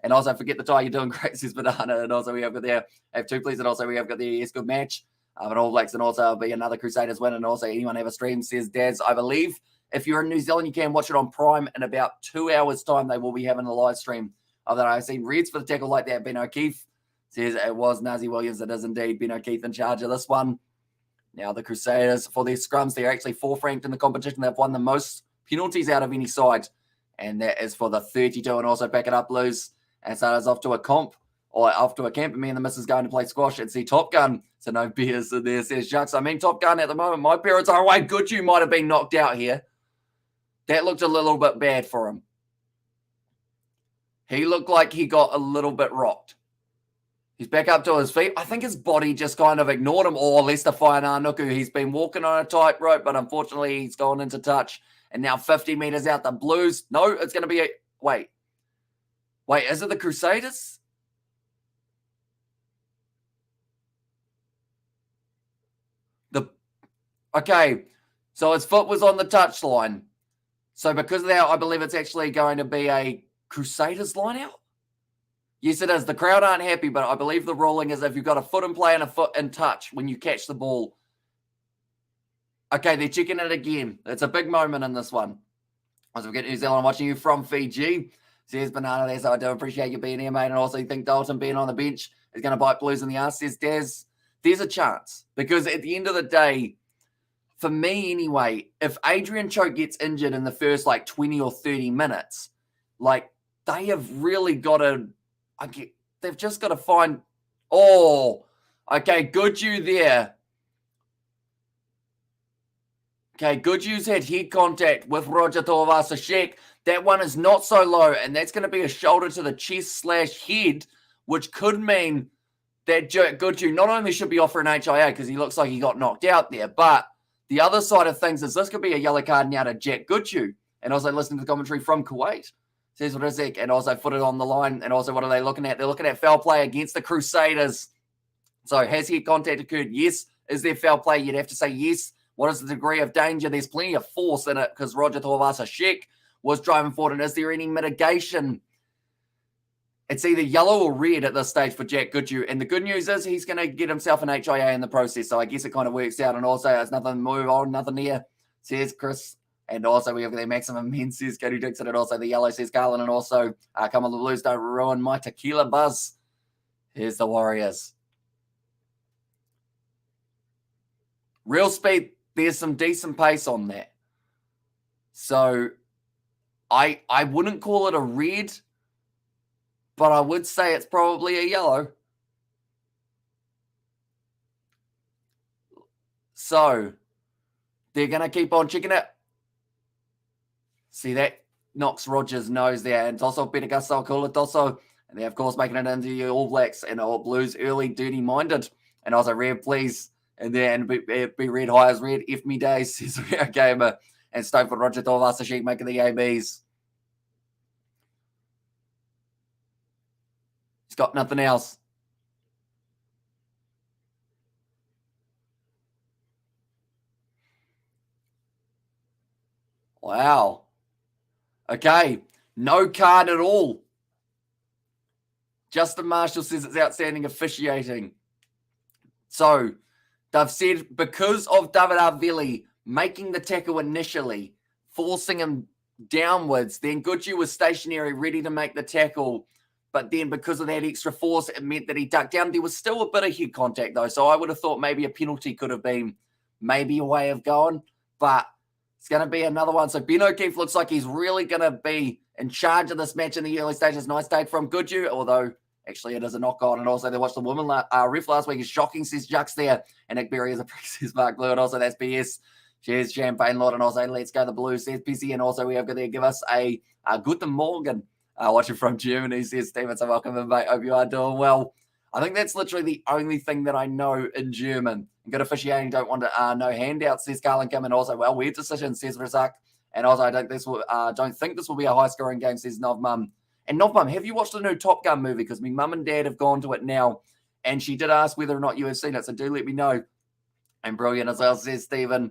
[SPEAKER 1] And also, forget the tie, you're doing great, says Banana. And also, we have got there, have two, please. And also, we have got the yes, good match. But All Blacks, and also be another Crusaders win. And also, anyone have a stream, says Daz. I believe if you're in New Zealand, you can watch it on Prime in about 2 hours' time. They will be having a live stream of that. I've seen Reds for the tackle like that. Ben O'Keefe says it was Nazi Williams. It is indeed Ben O'Keefe in charge of this one. Now, the Crusaders, for their scrums, they're actually fourth ranked in the competition. They've won the most penalties out of any side. And that is for the 32. And also, back it up, Blues. And so it's off to a camp. And me and the missus going to play squash and see Top Gun. So no beers in there, says Jux. I mean, Top Gun at the moment, my parents are away. Good, you might have been knocked out here. That looked a little bit bad for him. He looked like he got a little bit rocked. He's back up to his feet. I think his body just kind of ignored him. Or Lester Whaiananuku, he's been walking on a tightrope, but unfortunately he's gone into touch. And now 50 meters out, the Blues. No, it's going to be a... Wait, is it the Crusaders? Okay, so his foot was on the touchline. So because of that, I believe it's actually going to be a Crusaders line out. Yes, it is. The crowd aren't happy, but I believe the ruling is if you've got a foot in play and a foot in touch when you catch the ball. Okay, they're checking it again. It's a big moment in this one. As we get New Zealand, watching you from Fiji. Says Banana there, so I do appreciate you being here, mate. And also, you think Dalton being on the bench is going to bite Blues in the ass, says Daz. There's a chance. Because at the end of the day, for me anyway, if Adrian Choke gets injured in the first, 20 or 30 minutes, they have really got to... they've just got to find... Oh, okay, good you there. Okay, Goodhue's had head contact with Roger Tuivasa-Sheck. That one is not so low, and that's going to be a shoulder to the chest/head, which could mean that Goodhue not only should be off for an HIA because he looks like he got knocked out there, but the other side of things is this could be a yellow card now to Jack Goodhue. And also listening to the commentary from Kuwait. Tuivasa-Sheck, and also footed on the line. And also, what are they looking at? They're looking at foul play against the Crusaders. So has head contact occurred? Yes. Is there foul play? You'd have to say yes. What is the degree of danger? There's plenty of force in it because Roger Tuivasa-Sheck was driving forward. And is there any mitigation? It's either yellow or red at this stage for Jack Goodhue. And the good news is he's going to get himself an HIA in the process. So I guess it kind of works out. And also, there's nothing move on, nothing here, says Chris. And also, we have the maximum men, says Cody Dixon. And also, the yellow, says Garland. And also, come on, the Blues, don't ruin my tequila buzz. Here's the Warriors. Real speed, there's some decent pace on that. So I wouldn't call it a red, but I would say it's probably a yellow. So they're going to keep on checking it. See, that knocks Rogers' nose there. And Tosso, Peter Gusto, Kula Tosso. And they're, of course, making it into the All Blacks and All Blues early, dirty-minded. And also, red, please. And then be red high as red. F me days, says Rio Gamer. And Stoke for Roger Tuivasa-Sheck making the ABs. He's got nothing else. Wow. Okay. No card at all. Justin Marshall says it's outstanding officiating. So, they've said because of David Arveli making the tackle initially, forcing him downwards, then Goodhue was stationary, ready to make the tackle. But then because of that extra force, it meant that he ducked down. There was still a bit of head contact, though. So I would have thought maybe a penalty could have been maybe a way of going. But it's going to be another one. So Ben O'Keefe looks like he's really going to be in charge of this match in the early stages. Nice take from Goodhue, although actually it is a knock-on. And also they watched the woman ref last week. Is shocking, says Jux there. And Nick Berry is a prick, says Mark Blue. And also that's BS. Cheers, Champagne Lord. And also let's go the Blues, says Pissy. And also we have got there give us a Guten Morgen. Watching from Germany, says Steven. So welcome in, mate. Hope you are doing well. I think that's literally the only thing that I know in German. Good officiating, don't want to no handouts, says Garland Kim. And also, well, weird decision, says Razak. And also, I don't think this will be a high-scoring game, says Novmum. And Novmum, have you watched the new Top Gun movie? Because my mum and dad have gone to it now. And she did ask whether or not you have seen it. So do let me know. And brilliant as well, says Stephen.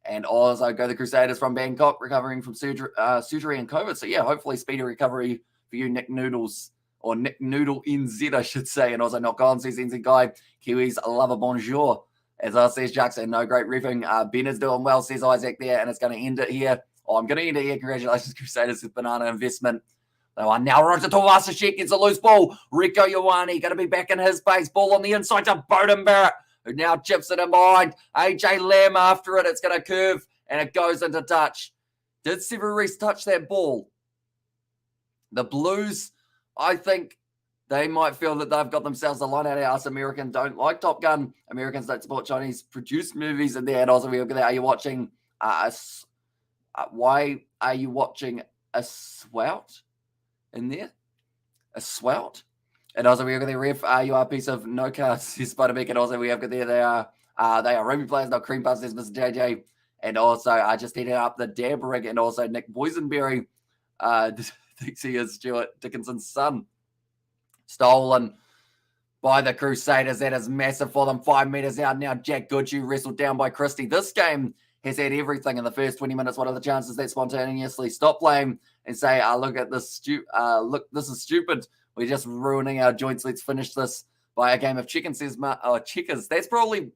[SPEAKER 1] And also go the Crusaders from Bangkok, recovering from surgery and COVID. So, yeah, hopefully speedy recovery for you, Nick Noodles. Or Nick Noodle NZ, I should say. And also knock on, says NZ Guy. Kiwis love a bonjour. As I says Jackson, no great riffing. Ben is doing well, says Isaac there. And it's going to end it here. Oh, I'm going to end it here. Congratulations, Crusaders, with banana investment. They are now Roger Tuivasa-Sheck gets a loose ball. Rico Ioane going to be back in his base. Ball on the inside to Bowden Barrett, who now chips it in behind. AJ Lamb after it. It's going to curve, and it goes into touch. Did Sever Reese touch that ball? The Blues, I think they might feel that they've got themselves a line out of us. Americans don't like Top Gun. Americans don't support Chinese-produced movies. And there, and also, are you watching why are you watching a swout in there? A swout? And also, we have got the ref. You are a piece of no cards, says Spider-Beck. And also, we have got there, they are rugby players, not cream puffs, says Mr. JJ. And also, I just headed up the Dab Rig. And also, Nick Boysenberry thinks he is Stuart Dickinson's son. Stolen by the Crusaders. That is massive for them. 5 meters out now. Jack Goodhue wrestled down by Christie. This game has had everything in the first 20 minutes. What are the chances that spontaneously stop playing and say, look at this, look, this is stupid. We're just ruining our joints. Let's finish this by a game of chicken, says checkers. That's probably,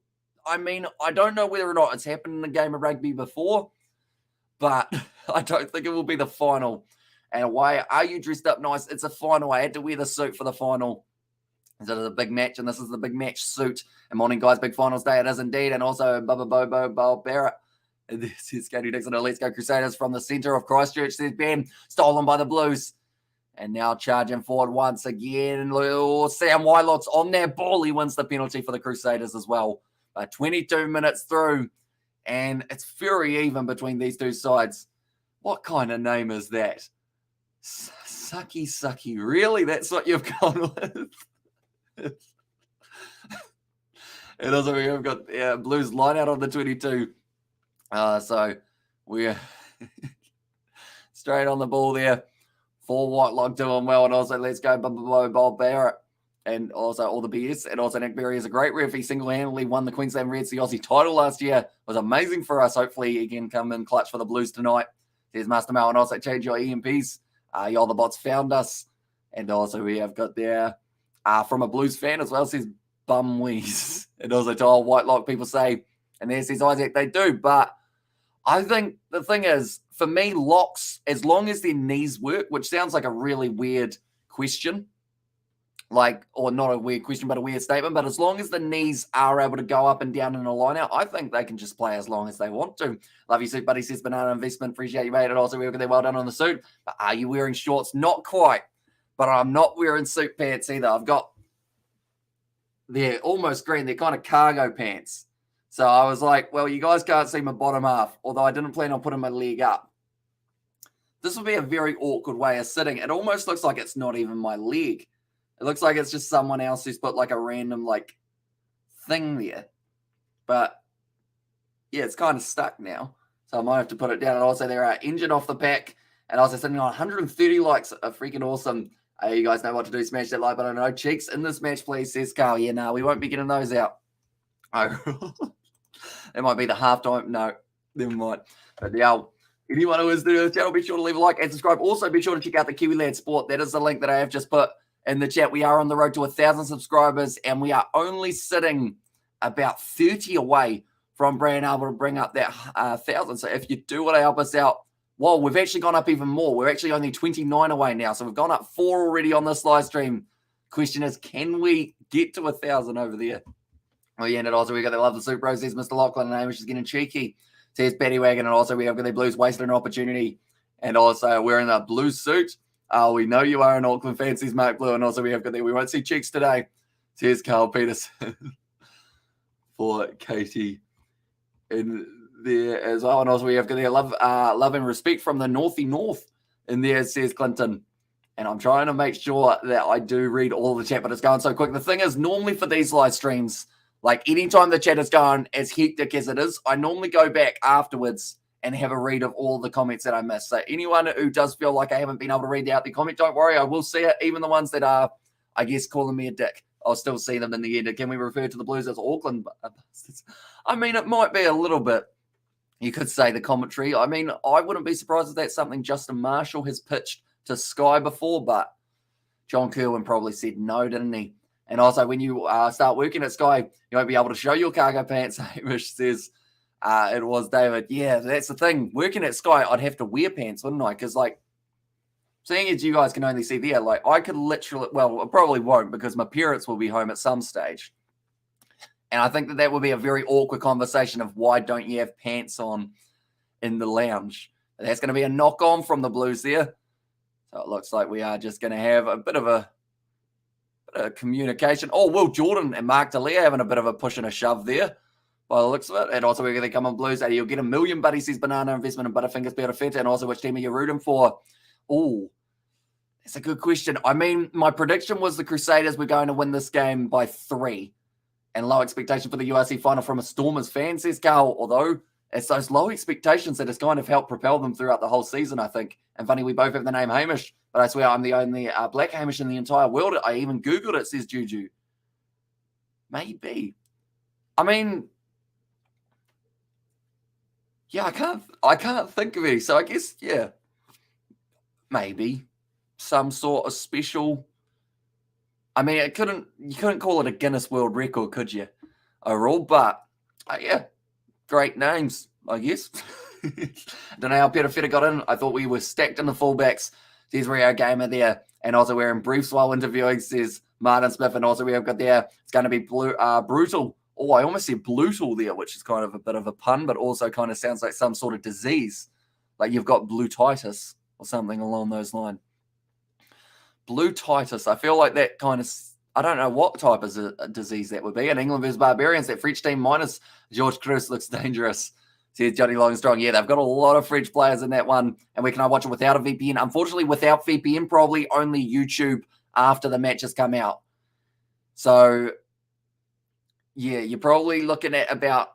[SPEAKER 1] I mean, I don't know whether or not it's happened in a game of rugby before, but I don't think it will be the final. And why are you dressed up nice? It's a final. I had to wear the suit for the final. It is a big match, and this is the big match suit. And morning, guys, big finals day. It is indeed. And also, Bobo Barrett. This is Cody Dixon. Let's go Crusaders from the centre of Christchurch. There's Ben, stolen by the Blues. And now charging forward once again. Sam Wylot's on that ball. He wins the penalty for the Crusaders as well. 22 minutes through, and it's very even between these two sides. What kind of name is that? Sucky. Really? That's what you've gone with? And also we've got Blues line out on the 22. So we're straight on the ball there For Whitelock doing well, and also let's go Bob Barrett, and also all the BS, and also Nick Berry is a great ref. He single-handedly won the Queensland Reds the Aussie title last year. It was amazing for us. Hopefully he can come in clutch for the Blues tonight. There's Master Mel, and also change your EMPs. Y'all the bots found us, and also we have got there from a Blues fan as well, says Bumwees, and also to all Whitelock people say, and there says Isaac, they do, but I think the thing is, for me, locks, as long as their knees work, which sounds like a really weird question, or not a weird question, but a weird statement, but as long as the knees are able to go up and down in a line out, I think they can just play as long as they want to. Love you, suit buddy, says Banana Investment. Appreciate you, mate. And also, we're well done on the suit. But are you wearing shorts? Not quite, but I'm not wearing suit pants either. They're almost green. They're kind of cargo pants. So I was like, well, you guys can't see my bottom half, although I didn't plan on putting my leg up. This would be a very awkward way of sitting. It almost looks like it's not even my leg. It looks like it's just someone else who's put like a random thing there. But yeah, it's kind of stuck now. So I might have to put it down. And also there are engine off the pack. And also sitting on 130 likes. Are freaking awesome. You guys know what to do. Smash that like button. No cheeks in this match, please, says Carl. Yeah, no, we won't be getting those out. Oh, it might be the halftime. No, never mind. But yeah, anyone who is new to the channel, be sure to leave a like and subscribe. Also, be sure to check out the Kiwi Lad Sport. That is the link that I have just put in the chat. We are on the road to 1,000 subscribers, and we are only sitting about 30 away from being able to bring up that 1,000. So if you do want to help us out, well, we've actually gone up even more. We're actually only 29 away now. So we've gone up 4 already on this live stream. Question is, can we get to 1,000 over there? Oh, yeah, and also we got the Love the Super Roses, Mr. Lachlan, and which is getting cheeky. Says Paddy Wagon, and also we have got the Blues wasted an opportunity. And also wearing a blue suit. We know you are an Auckland fan, says Mark Blue, and also we have got there. We won't see cheeks today. Says Carl Peterson for Katie in there as well. And also we have got there love and respect from the Northy North in there, says Clinton. And I'm trying to make sure that I do read all the chat, but it's going so quick. The thing is, normally for these live streams, anytime the chat is going as hectic as it is, I normally go back afterwards and have a read of all the comments that I missed. So anyone who does feel like I haven't been able to read out the comment, don't worry, I will see it. Even the ones that are, I guess, calling me a dick, I'll still see them in the end. Can we refer to the Blues as Auckland bastards? I mean, it might be a little bit, you could say, the commentary. I mean, I wouldn't be surprised if that's something Justin Marshall has pitched to Sky before, but John Kerwin probably said no, didn't he? And also, when you start working at Sky, you won't be able to show your cargo pants. Hamish says, it was David. Yeah, that's the thing. Working at Sky, I'd have to wear pants, wouldn't I? Because, seeing as you guys can only see there, I could literally, well, I probably won't because my parents will be home at some stage. And I think that would be a very awkward conversation of why don't you have pants on in the lounge. But that's going to be a knock-on from the Blues there. So it looks like we are just going to have a bit of a communication. Oh, Will Jordan and Mark D'Elia having a bit of a push and a shove there by the looks of it. And also we're going to come on Blues. You'll get $1 million, buddy, says Banana Investment and Butterfingers Better Fit. And also which team are you rooting for? Oh, that's a good question. I mean, my prediction was the Crusaders were going to win this game by 3. And low expectation for the URC final from a Stormers fan, says Carl. Although it's those low expectations that has kind of helped propel them throughout the whole season, I think. And funny, we both have the name Hamish. But I swear I'm the only black Hamish in the entire world. I even Googled it, says Juju. Maybe. I mean, yeah, I can't think of any. So I guess, yeah, maybe some sort of special. I mean, you couldn't call it a Guinness World Record, could you? Overall, but yeah, great names, I guess. Don't know how Peter Feta got in. I thought we were stacked in the fullbacks. There's Rio Gamer there. And also we're in briefs while interviewing, says Martin Smith. And also we have got there, it's going to be brutal. Oh, I almost said blutal there, which is kind of a bit of a pun, but also kind of sounds like some sort of disease. Like you've got blutitis or something along those lines. Blutitis. I feel like that kind of, I don't know what type of a disease that would be. In England versus Barbarians, that French team minus George Cruz looks dangerous. Says Johnny Longstrong. Yeah, they've got a lot of French players in that one. And we can watch it without a VPN. Unfortunately, without VPN, probably only YouTube after the matches come out. So, yeah, you're probably looking at about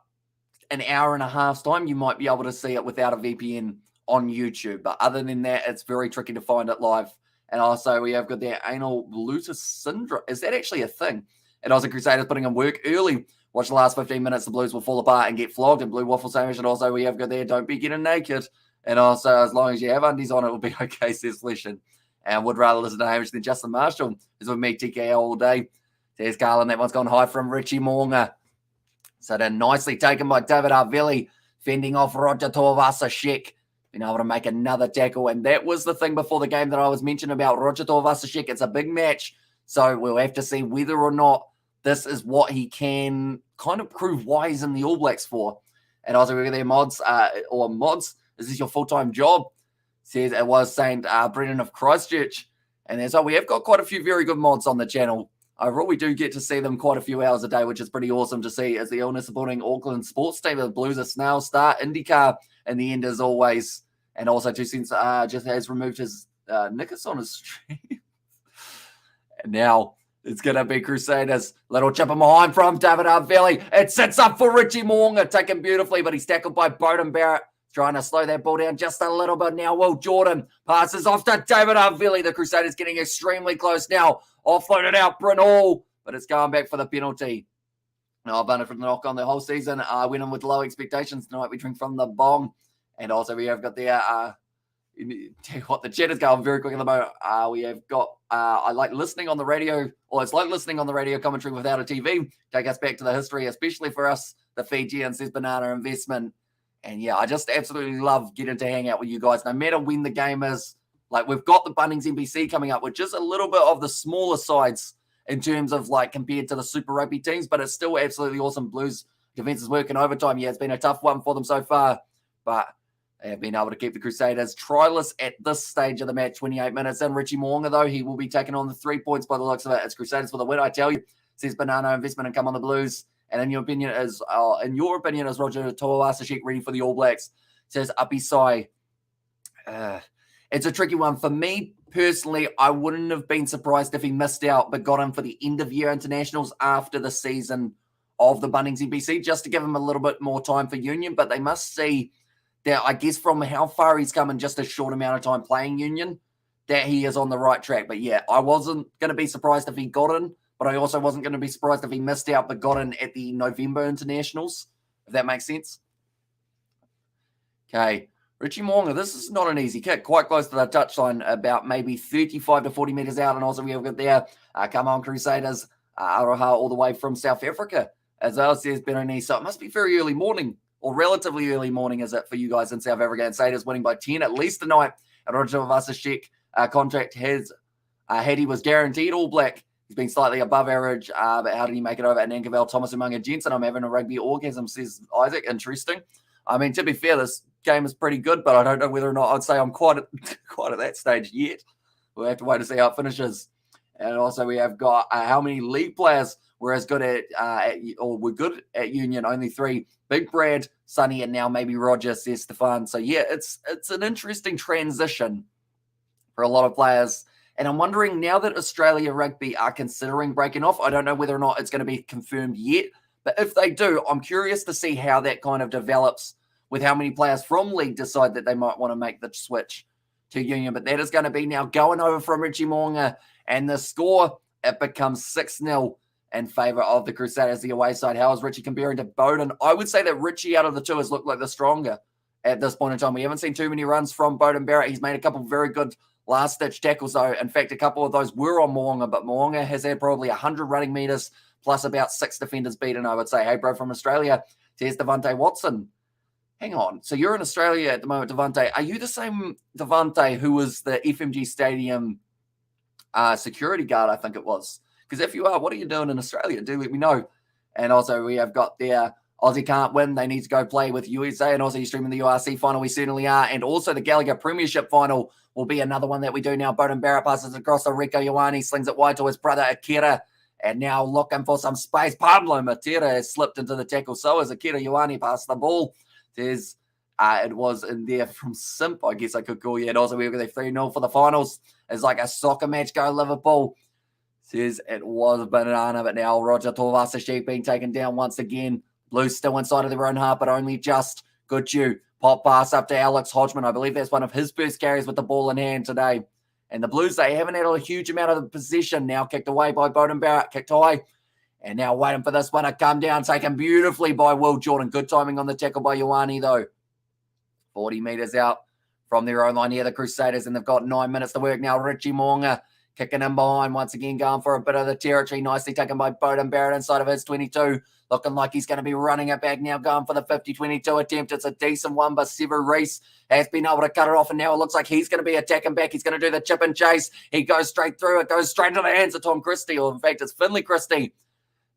[SPEAKER 1] an hour and a half's time. You might be able to see it without a VPN on YouTube. But other than that, it's very tricky to find it live And also we have got their anal gluteus syndrome. Is that actually a thing? And also Crusaders putting in work early. Watch the last 15 minutes, the Blues will fall apart and get flogged. And Blue Waffle sandwich. And also we have got there, don't be getting naked. And also, as long as you have undies on, it will be okay, says Fleshin. And would rather listen to Hamish than Justin Marshall. Is with me, TKO all day. There's Garland. That one's gone high from Richie Moonga. So then nicely taken by David Arvelli, fending off Roger Tuivasa-Sheck. Being able to make another tackle. And that was the thing before the game that I was mentioning about Roger Tuivasa-Sheck. It's a big match. So we'll have to see whether or not this is what he can kind of prove why he's in the All Blacks for. And also, we've got their mods, is this your full-time job? Says it was St. Brendan of Christchurch. And so we have got quite a few very good mods on the channel. Overall, we do get to see them quite a few hours a day, which is pretty awesome to see as the illness supporting Auckland sports team. The Blues are snail start, IndyCar in the end as always. And also 2 cents just has removed his knickers on his stream. And now it's going to be Crusaders. Little chip in behind from David Arvelli. It sits up for Richie Moonga, taken beautifully, but he's tackled by Bowden Barrett. Trying to slow that ball down just a little bit now. Will Jordan passes off to David Arvelli. The Crusaders getting extremely close now. Offloaded out Bryn Hall, but it's going back for the penalty. Now, I've done it for the knock on the whole season. I went in with low expectations tonight. We drink from the bong. And also we have got there, tell you what, the chat is going very quick at the moment. We have got, I like listening on the radio, or it's like listening on the radio commentary without a TV. Take us back to the history, especially for us, the Fijians, says Banana Investment. And yeah, I just absolutely love getting to hang out with you guys, no matter when the game is. Like, we've got the Bunnings NBC coming up, which is a little bit of the smaller sides in terms of, like, compared to the Super Rugby teams, but it's still absolutely awesome. Blues defense is working overtime. Yeah, it's been a tough one for them so far, but they have been able to keep the Crusaders tryless at this stage of the match, 28 minutes in. Richie Moonga, though, he will be taking on the 3 points by the looks of it. It's Crusaders for the win, I tell you, says Banana Investment, and come on the Blues. And in your opinion, is Roger Tuivasa-Sheck ready for the All Blacks? Says Uppy Sai. It's a tricky one. For me, personally, I wouldn't have been surprised if he missed out, but got him for the end-of-year internationals after the season of the Bunnings NBC, just to give him a little bit more time for Union. But they must see that, I guess, from how far he's come in just a short amount of time playing Union, that he is on the right track. But yeah, I wasn't going to be surprised if he got in, but I also wasn't going to be surprised if he missed out but got in at the November internationals, if that makes sense. Okay, Richie Moonga, this is not an easy kick. Quite close to the touchline, about maybe 35 to 40 metres out. And also we have got there, come on Crusaders, Aroha all the way from South Africa, as well, says Berenice. So it must be very early morning, or relatively early morning, is it, for you guys in South Africa? And Crusaders winning by 10 at least tonight. And Roger Tuivasa-Sheck contract has, had he was guaranteed All Black, he's been slightly above average, but how did he make it over at Nankerville? Thomas Umunga Jensen, I'm having a rugby orgasm, says Isaac. Interesting. I mean, to be fair, this game is pretty good, but I don't know whether or not I'd say I'm quite at that stage yet. We'll have to wait to see how it finishes. And also we have got how many league players were as good or were good at Union? Only 3. Big Brad, Sonny, and now maybe Roger, says Stefan. So yeah, it's an interesting transition for a lot of players. And I'm wondering, now that Australia Rugby are considering breaking off, I don't know whether or not it's going to be confirmed yet, but if they do, I'm curious to see how that kind of develops with how many players from league decide that they might want to make the switch to Union. But that is going to be now going over from Richie Moonga, and the score, it becomes 6-0 in favour of the Crusaders, the away side. How is Richie comparing to Bowden? I would say that Richie out of the two has looked like the stronger at this point in time. We haven't seen too many runs from Bowden Barrett. He's made a couple of very good last-ditch tackles, though. In fact, a couple of those were on Moonga, but Moonga has had probably 100 running metres plus about 6 defenders beaten, I would say. Hey, bro, from Australia, says Devante Watson. Hang on. So you're in Australia at the moment, Devante. Are you the same Devante who was the FMG Stadium security guard, I think it was? Because if you are, what are you doing in Australia? Do let me know. And also we have got there, Aussie can't win. They need to go play with USA. And also you're streaming the URC final. We certainly are. And also the Gallagher Premiership final will be another one that we do now. Bowden Barrett passes across to Rico Ioane, slings it wide to his brother Akira. And now looking for some space. Pablo Matera has slipped into the tackle. So as Akira Ioane passed the ball. There's, it was in there from Simp, I guess I could call you. And also we've got the 3-0 for the finals. It's like a soccer match. Go Liverpool. Says it was Banana, but now Roger Tuivasa-Sheck being taken down once again. Blues still inside of their own half, but only just. Good you. Pop pass up to Alex Hodgman. I believe that's one of his first carries with the ball in hand today. And the Blues, they haven't had a huge amount of the possession. Now kicked away by Beauden Barrett, kicked high. And now waiting for this one to come down, taken beautifully by Will Jordan. Good timing on the tackle by Ioane, though. 40 metres out from their own line here, the Crusaders, and they've got 9 minutes to work now. Richie Mo'unga kicking in behind, once again going for a bit of the territory. Nicely taken by Beauden Barrett inside of his 22. Looking like he's going to be running it back now, going for the 50-22 attempt. It's a decent one, but Sever Reese has been able to cut it off, and now it looks like he's going to be attacking back. He's going to do the chip and chase. He goes straight through. It goes straight into the hands of Tom Christie, or in fact, it's Finley Christie.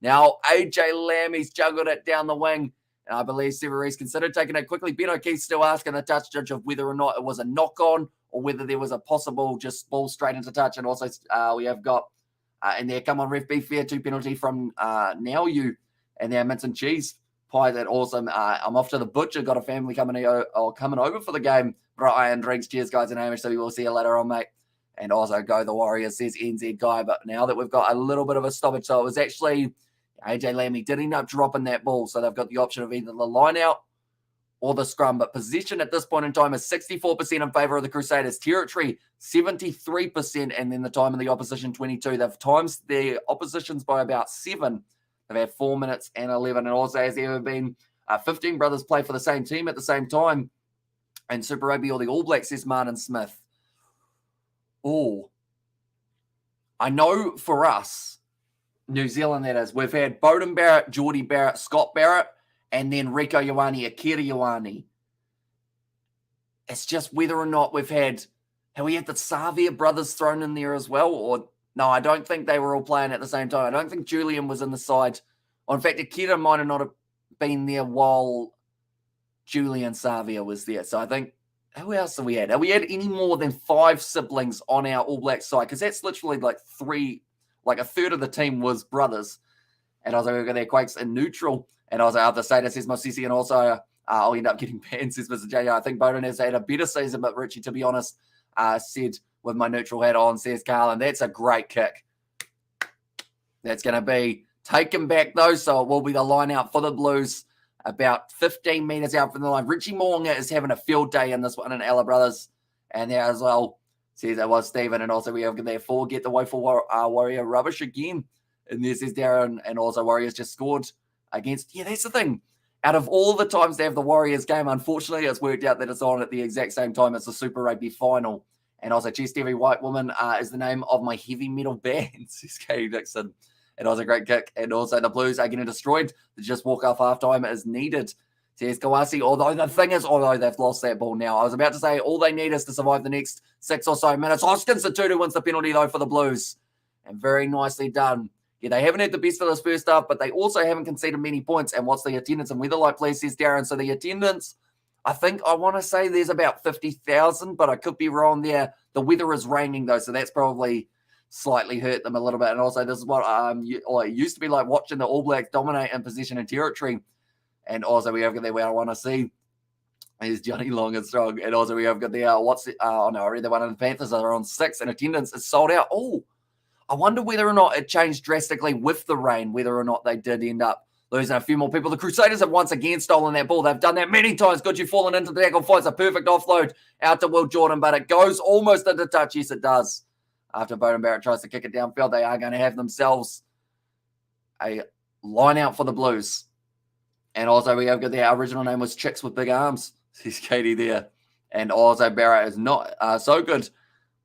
[SPEAKER 1] Now, AJ Lammy's juggled it down the wing, and I believe Sever Reese considered taking it quickly. Ben O'Keefe's still asking the touch judge of whether or not it was a knock-on or whether there was a possible just ball straight into touch. And also we have got in there, come on, ref, be fair, 2 penalty from Now You. And there, mince and cheese pie that awesome. I'm off to the butcher. Got a family coming over for the game. Brian drinks. Cheers, guys, and Hamish. So we will see you later on, mate. And also go the Warriors, says NZ guy. But now that we've got a little bit of a stoppage, so it was actually AJ Lammy did end up dropping that ball. So they've got the option of either the line out or the scrum. But possession at this point in time is 64% in favour of the Crusaders. Territory, 73%. And then the time of the opposition, 22. They've times their oppositions by about 7. They've had 4 minutes and 11. And also, has there ever been 15 brothers play for the same team at the same time? And Super Rugby or the All Blacks, says Martin Smith. Oh, I know for us, New Zealand, that is, we've had Beauden Barrett, Geordie Barrett, Scott Barrett, and then Rieko Ioane, Akira Ioane. It's just whether or not have we had the Savia brothers thrown in there as well? Or no, I don't think they were all playing at the same time. I don't think Julian was in the side. Or in fact, Akira might have not have been there while Julian Savia was there. So I think, who else have we had? Have we had any more than 5 siblings on our All Black side? Because that's literally like a third of the team was brothers. And I was like, we've got their Quakes in neutral. And I was like, after Sada, says Mosisi, and also I'll end up getting banned, says Mr. J. I think Beauden has had a better season, but Richie, to be honest, said with my neutral hat on, says Carl, and that's a great kick. That's going to be taken back, though, so it will be the line out for the Blues, about 15 metres out from the line. Richie Mo'unga is having a field day in this one, and Ella Brothers, and there as well, says that was Stephen, and also we have there 4, get the woeful Warrior rubbish again, and there says Darren, and also Warriors just scored against, that's the thing. Out of all the times they have the Warriors game, unfortunately, it's worked out that it's on at the exact same time as the Super Rugby final. And also, Chest Every White Woman is the name of my heavy metal band, says Katie Dixon. It was a great kick. And also, the Blues are getting destroyed. The just walk off halftime is needed, says Kawasi. Although the thing is, they've lost that ball now. I was about to say all they need is to survive the next 6 or so minutes. Hoskins, the 2-2 wins the penalty, though, for the Blues. And very nicely done. Yeah, they haven't had the best for this first half, but they also haven't conceded many points. And what's the attendance and weather like, please, says Darren. So the attendance, I want to say there's about 50,000, but I could be wrong there. The weather is raining, though, so that's probably slightly hurt them a little bit. And also, this is what it used to be like watching the All Blacks dominate in possession and territory. And also, we have got there where I want to see is Johnny Long and Strong. And also, we have got the, I read the one of the Panthers are on 6, and attendance is sold out. Oh, I wonder whether or not it changed drastically with the rain, whether or not they did end up losing a few more people. The Crusaders have once again stolen that ball. They've done that many times. Good, you've fallen into the tackle. Finds a perfect offload out to Will Jordan, but it goes almost into touch. Yes, it does. After Beauden Barrett tries to kick it downfield, they are going to have themselves a line out for the Blues. And also, we have got their original name was Chicks with Big Arms, says Katie there. And also, Barrett is not so good,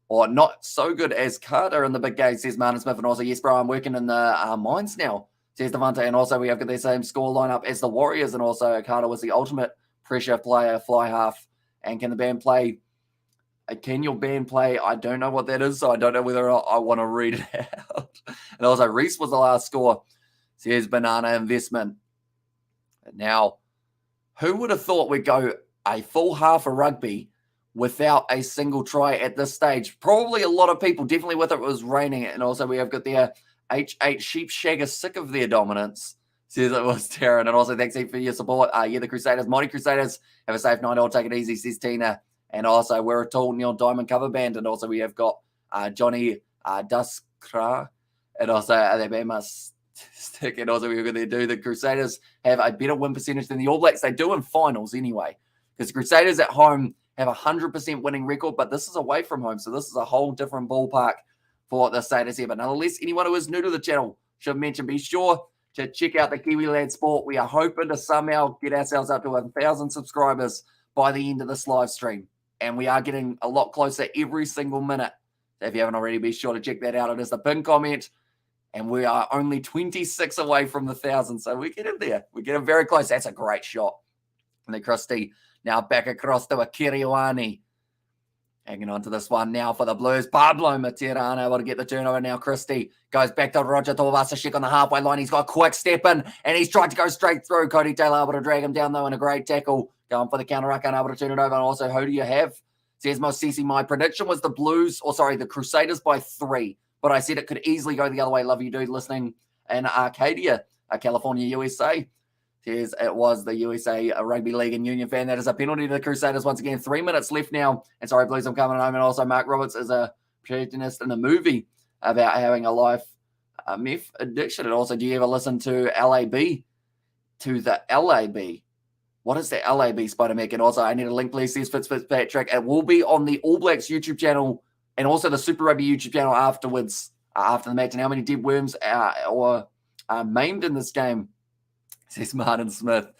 [SPEAKER 1] or not so good as Carter in the big game, says Martin Smith. And also, yes, bro, I'm working in the mines now, says Devante. And also, we have got the same score lineup as the Warriors. And also, Carter was the ultimate pressure player, fly half. And can the band play? Can your band play? I don't know what that is, so I don't know whether or not I want to read it out. And also, Reese was the last score, says Banana Investment. Now, who would have thought we'd go a full half of rugby without a single try at this stage? Probably a lot of people, definitely with it was raining. And also, we have got their H8 Sheep Shagger sick of their dominance, says it was Taryn. And also, thanks for your support. The Crusaders, Mighty Crusaders, have a safe night. I'll take it easy, says Tina. And also, we're a tall Neil Diamond cover band. And also, we have got Johnny Duskra. And also, they band must stick. And also, we're going to do the Crusaders have a better win percentage than the All Blacks. They do in finals anyway. Because the Crusaders at home have 100% winning record, but this is away from home, so this is a whole different ballpark for the Crusaders here. But nonetheless, anyone who is new to the channel should mention, be sure to check out the Kiwi Lad Sport. We are hoping to somehow get ourselves up to 1,000 subscribers by the end of this live stream, and we are getting a lot closer every single minute. So if you haven't already, be sure to check that out. It is the pinned comment, and we are only 26 away from the 1,000, so we're getting there. We're getting very close. That's a great shot. And then Christie now back across to a Kiriwani. Hanging on to this one now for the Blues. Pablo Matera unable to get the turnover now. Christie goes back to Roger Tuivasa-Sheck on the halfway line. He's got a quick step in, and he's tried to go straight through. Cody Taylor able to drag him down, though, in a great tackle. Going for the counter-ruck, unable to turn it over. And also, who do you have? Says Mosisi. My prediction was the Crusaders by 3. But I said it could easily go the other way. Love you, dude, listening in Arcadia, California, USA. Says it was the USA Rugby League and Union fan. That is a penalty to the Crusaders once again. 3 minutes left now. And sorry, Blues, I'm coming home. And also, Mark Roberts is a protagonist in a movie about having a life meth addiction. And also, do you ever listen to LAB? To the LAB? What is the LAB, Spider-Mac? And also, I need a link, please, says Fitzpatrick. It will be on the All Blacks YouTube channel and also the Super Rugby YouTube channel afterwards, after the match. And how many dead worms are maimed in this game? Says Martin Smith.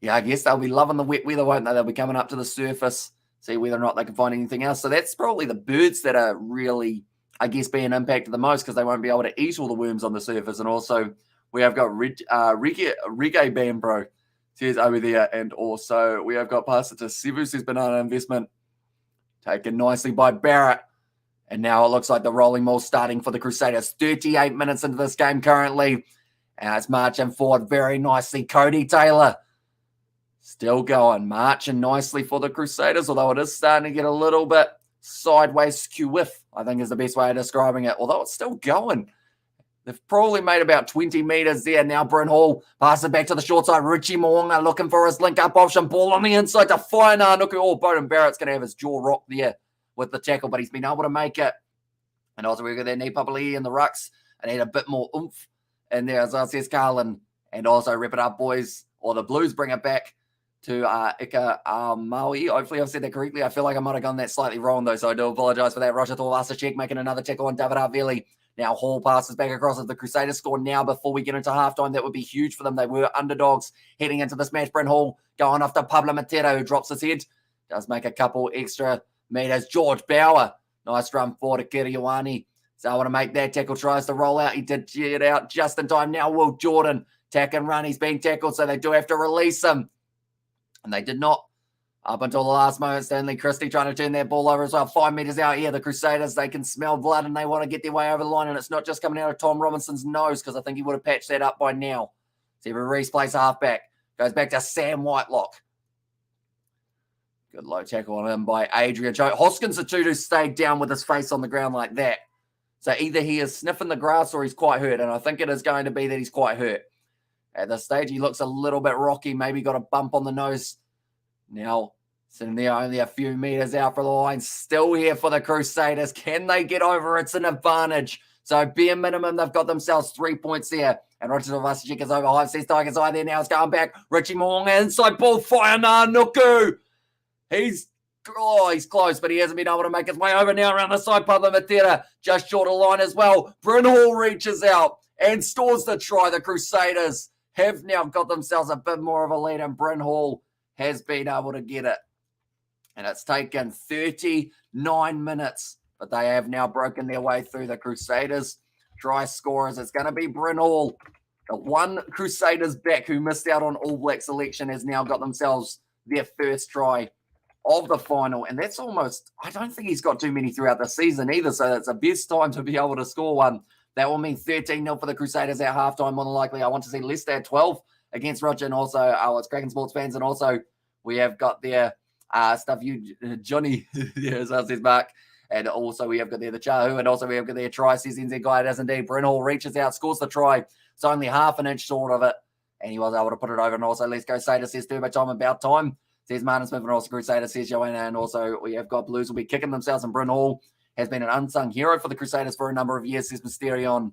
[SPEAKER 1] Yeah, I guess they'll be loving the wet weather, won't they? They'll be coming up to the surface, see whether or not they can find anything else. So that's probably the birds that are really, I guess, being impacted the most, because they won't be able to eat all the worms on the surface. And also, we have got Reggae Band Bro, says over there. And also, we have got Pastor to Sivu, says Banana Investment. Taken nicely by Barrett. And now it looks like the rolling ball starting for the Crusaders. 38 minutes into this game currently. And it's marching forward very nicely. Cody Taylor still going, marching nicely for the Crusaders, although it is starting to get a little bit sideways skew-whiff, I think is the best way of describing it, although it's still going. They've probably made about 20 meters there. Now Bryn Hall passes it back to the short side. Richie Moonga looking for his link-up option. Ball on the inside to Whainā Nuku. Oh, Bowden Barrett's going to have his jaw rocked there with the tackle, but he's been able to make it. And also we've got their knee Papali in the rucks and need a bit more oomph. And there, as I says, Carlin, and also rip it up, boys, or the Blues bring it back to Ika Maui. Hopefully I've said that correctly. I feel like I might have gone that slightly wrong, though, so I do apologize for that. Roger Tuivasa-Sheck making another tackle on David Arveli. Now Hall passes back across as the Crusaders score now before we get into halftime. That would be huge for them. They were underdogs heading into this match. Bryn Hall going off to Pablo Matera, who drops his head. Does make a couple extra meters. George Bauer, nice run forward to Kiriwani. So I want to make that tackle, tries to roll out. He did get out just in time. Now Will Jordan, tack and run. He's being tackled, so they do have to release him. And they did not up until the last moment. Stanley Christie trying to turn that ball over as well. 5 meters out here. The Crusaders, they can smell blood and they want to get their way over the line. And it's not just coming out of Tom Robinson's nose, because I think he would have patched that up by now. See, Reese plays halfback. Goes back to Sam Whitelock. Good low tackle on him by Adrian. Hoskins, the dude who stayed down with his face on the ground like that. So either he is sniffing the grass or he's quite hurt. And I think it is going to be that he's quite hurt. At this stage, he looks a little bit rocky. Maybe got a bump on the nose. Now, sitting there only a few meters out for the line. Still here for the Crusaders. Can they get over? It's an advantage. So bare minimum, they've got themselves 3 points there. And Roger Tuivasa-Sheck is over. Hive sees Tigers Eye there. Now it's going back. Richie Moonga inside ball. Whainā Nuku. He's close, but he hasn't been able to make his way over now around the side. Pablo Matera just short of line as well. Bryn Hall reaches out and stores the try. The Crusaders have now got themselves a bit more of a lead, and Bryn Hall has been able to get it. And it's taken 39 minutes, but they have now broken their way through. The Crusaders try scorers. It's going to be Bryn Hall. The one Crusaders back who missed out on All Black selection has now got themselves their first try of the final, and that's almost, I don't think he's got too many throughout the season either, so it's the best time to be able to score one. That will mean 13-0 for the Crusaders at halftime, more than likely. I want to see Leicester at 12 against Roger, and also, it's Kraken Sports fans, and also we have got their Johnny, as I says Mark, and also we have got there the Chahu, and also we have got their try, says NZ Guy, does indeed. Bryn Hall reaches out, scores the try. It's only half an inch short of it, and he was able to put it over, and also Let's Go Sader says Turbo Time about time. Says Martin Smith, and also Crusader says Joanna, and also we have got Blues will be kicking themselves, and Bryn Hall has been an unsung hero for the Crusaders for a number of years, says Mysterion.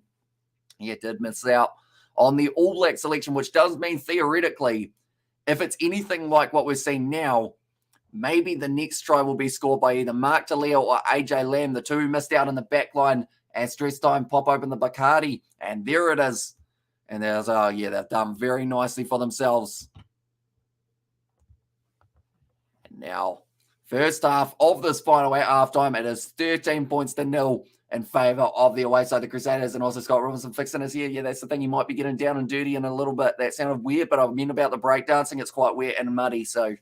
[SPEAKER 1] He did miss out on the All Black selection, which does mean theoretically, if it's anything like what we're seeing now, maybe the next try will be scored by either Mark DeLeo or AJ Lamb, the two who missed out in the back line as stress time pop open the Bacardi. And there it is. And there's, oh yeah, they've done very nicely for themselves. And now, first half of this final at halftime, it is 13 points to 0 in favour of the away side, the Crusaders. And also Scott Robinson fixing us here. Yeah, that's the thing. You might be getting down and dirty in a little bit. That sounded weird, but I mean about the breakdancing. It's quite wet and muddy, so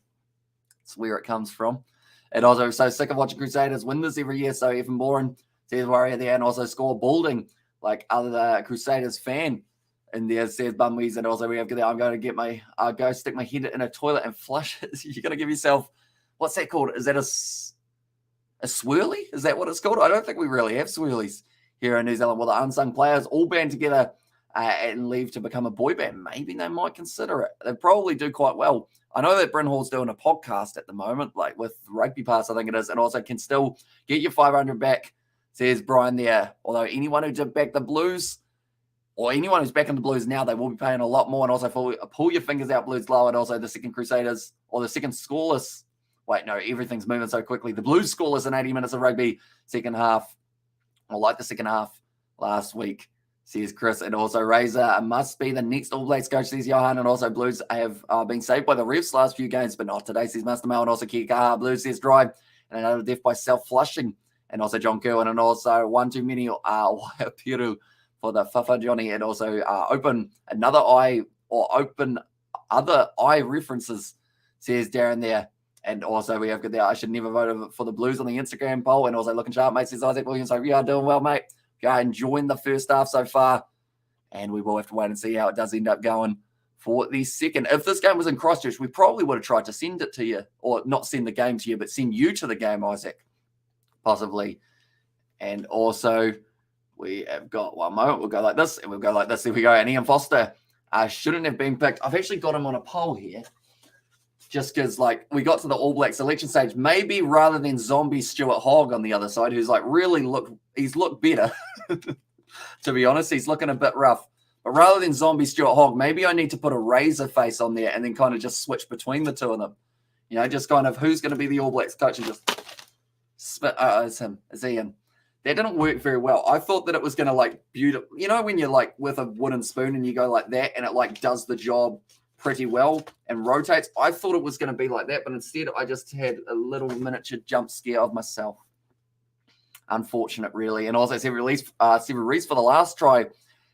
[SPEAKER 1] it's where it comes from. And also, so sick of watching Crusaders win this every year. So Evan Boren says Warrior there, and also Score Balding, like other Crusaders fan. And there says Bumwees, and also we have, I'm going to get my, go stick my head in a toilet and flush it. You're going to give yourself, what's that called? Is that a swirly? Is that what it's called? I don't think we really have swirlies here in New Zealand. Well, the unsung players all band together and leave to become a boy band. Maybe they might consider it. They probably do quite well. I know that Bryn Hall's doing a podcast at the moment, like with Rugby Pass, I think it is, and also can still get your 500 back, says Brian there. Although anyone who did back the Blues, or anyone who's back in the Blues now, they will be paying a lot more. And also pull your fingers out, Blues Glow, and also the second Crusaders, or the second scoreless. Wait, no, everything's moving so quickly. The Blues scoreless in 80 minutes of rugby, second half, or like the second half last week, says Chris. And also Razor must be the next All Blacks coach, says Johan. And also Blues have been saved by the refs last few games, but not today, says Master Mel. And also Kikaha, Blues says Dry, and another death by self-flushing. And also John Kerwin, and also one too many Waiapiru for the Fafa Johnny. And also open other eye references, says Darren there. And also we have got there, I should never vote for the Blues on the Instagram poll. And also looking sharp, mate, says Isaac Williams. So yeah, doing well, mate. Yeah, enjoying the first half so far. And we will have to wait and see how it does end up going for the second. If this game was in Christchurch, we probably would have tried to send it to you. Or not send the game to you, but send you to the game, Isaac. Possibly. And also, we have got one moment. We'll go like this, and we'll go like this. There we go. And Ian Foster shouldn't have been picked. I've actually got him on a poll here. Just because, like, we got to the All Black selection stage, maybe rather than zombie Stuart Hogg on the other side, who's like really he's looked better. To be honest, he's looking a bit rough. But rather than zombie Stuart Hogg, maybe I need to put a Razor face on there and then kind of just switch between the two of them. You know, just kind of who's going to be the All Blacks coach and just spit. It's him. It's Ian. That didn't work very well. I thought that it was going to like beautiful. You know, when you're like with a wooden spoon and you go like that and it like does the job pretty well and rotates. I thought it was going to be like that, but instead I just had a little miniature jump scare of myself. Unfortunate, really. And also Steve Reese for the last try.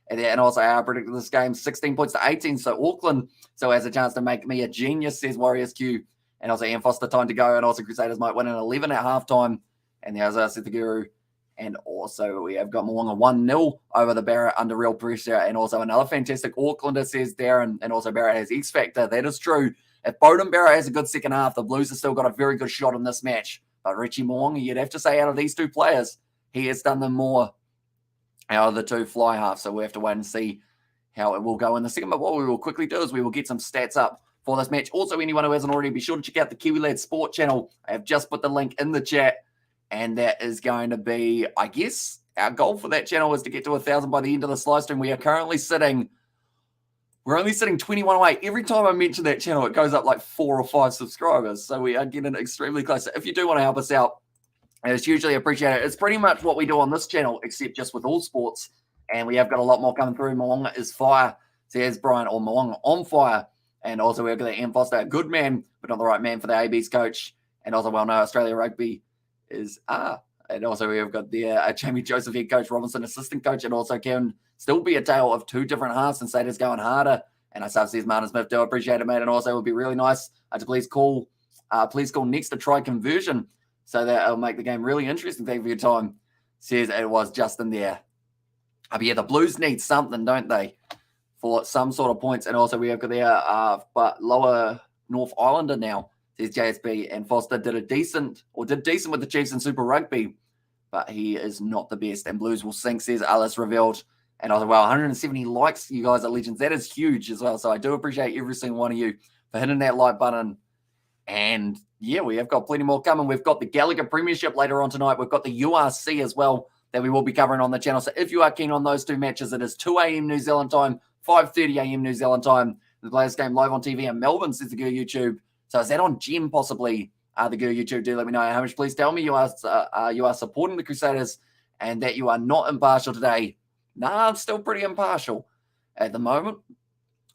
[SPEAKER 1] And also I predicted this game 16 points to 18. So Auckland has a chance to make me a genius, says Warriors Q. And also Ian Foster, time to go. And also Crusaders might win an 11 at halftime. And there's said the Guru. And also we have got Moonga 1-0 over the Barrett under real pressure. And also another fantastic Aucklander, says Darren. And also Barrett has X Factor. That is true. If Bowden Barrett has a good second half, the Blues have still got a very good shot in this match. But Richie Moonga, you'd have to say out of these two players, he has done them more out of the two fly halves. So we have to wait and see how it will go in the second. But what we will quickly do is we will get some stats up for this match. Also, anyone who hasn't already, be sure to check out the Kiwi Lad Sport channel. I have just put the link in the chat. And that is going to be, I guess, our goal for that channel is to get to 1,000 by the end of this live stream. We are currently we're only sitting 21 away. Every time I mention that channel, it goes up like 4 or 5 subscribers. So we are getting extremely close. So if you do want to help us out, it's hugely appreciated. It's pretty much what we do on this channel, except just with all sports. And we have got a lot more coming through. Moonga is fire, says Brian, or Moonga on fire. And also we've got the Ian Foster, a good man, but not the right man for the AB's coach. And also, well, no, Australia Rugby is and also we have got the Jamie Joseph head coach, Robinson assistant coach, and also can still be a tale of two different halves and Saders going harder. And I says Martin Smith, do appreciate it, mate. And also it would be really nice to please call next to try conversion so that it'll make the game really interesting. Thank you for your time. Says it was Justin there. But yeah, the Blues need something, don't they, for some sort of points. And also we have got the but lower North Islander now. Says JSB, and Foster did decent with the Chiefs in Super Rugby, but he is not the best. And Blues will sink, says Alice revealed. And I was like, wow, 170 likes, you guys are legends. That is huge as well. So I do appreciate every single one of you for hitting that like button. And yeah, we have got plenty more coming. We've got the Gallagher Premiership later on tonight. We've got the URC as well that we will be covering on the channel. So if you are keen on those two matches, it is 2 a.m. New Zealand time, 5:30 a.m. New Zealand time. The Players game live on TV in Melbourne, says the good YouTube. So is that on Gem possibly the Go YouTube, do let me know. Hamish, please tell me you are supporting the Crusaders and that you are not impartial today. Nah, I'm still pretty impartial at the moment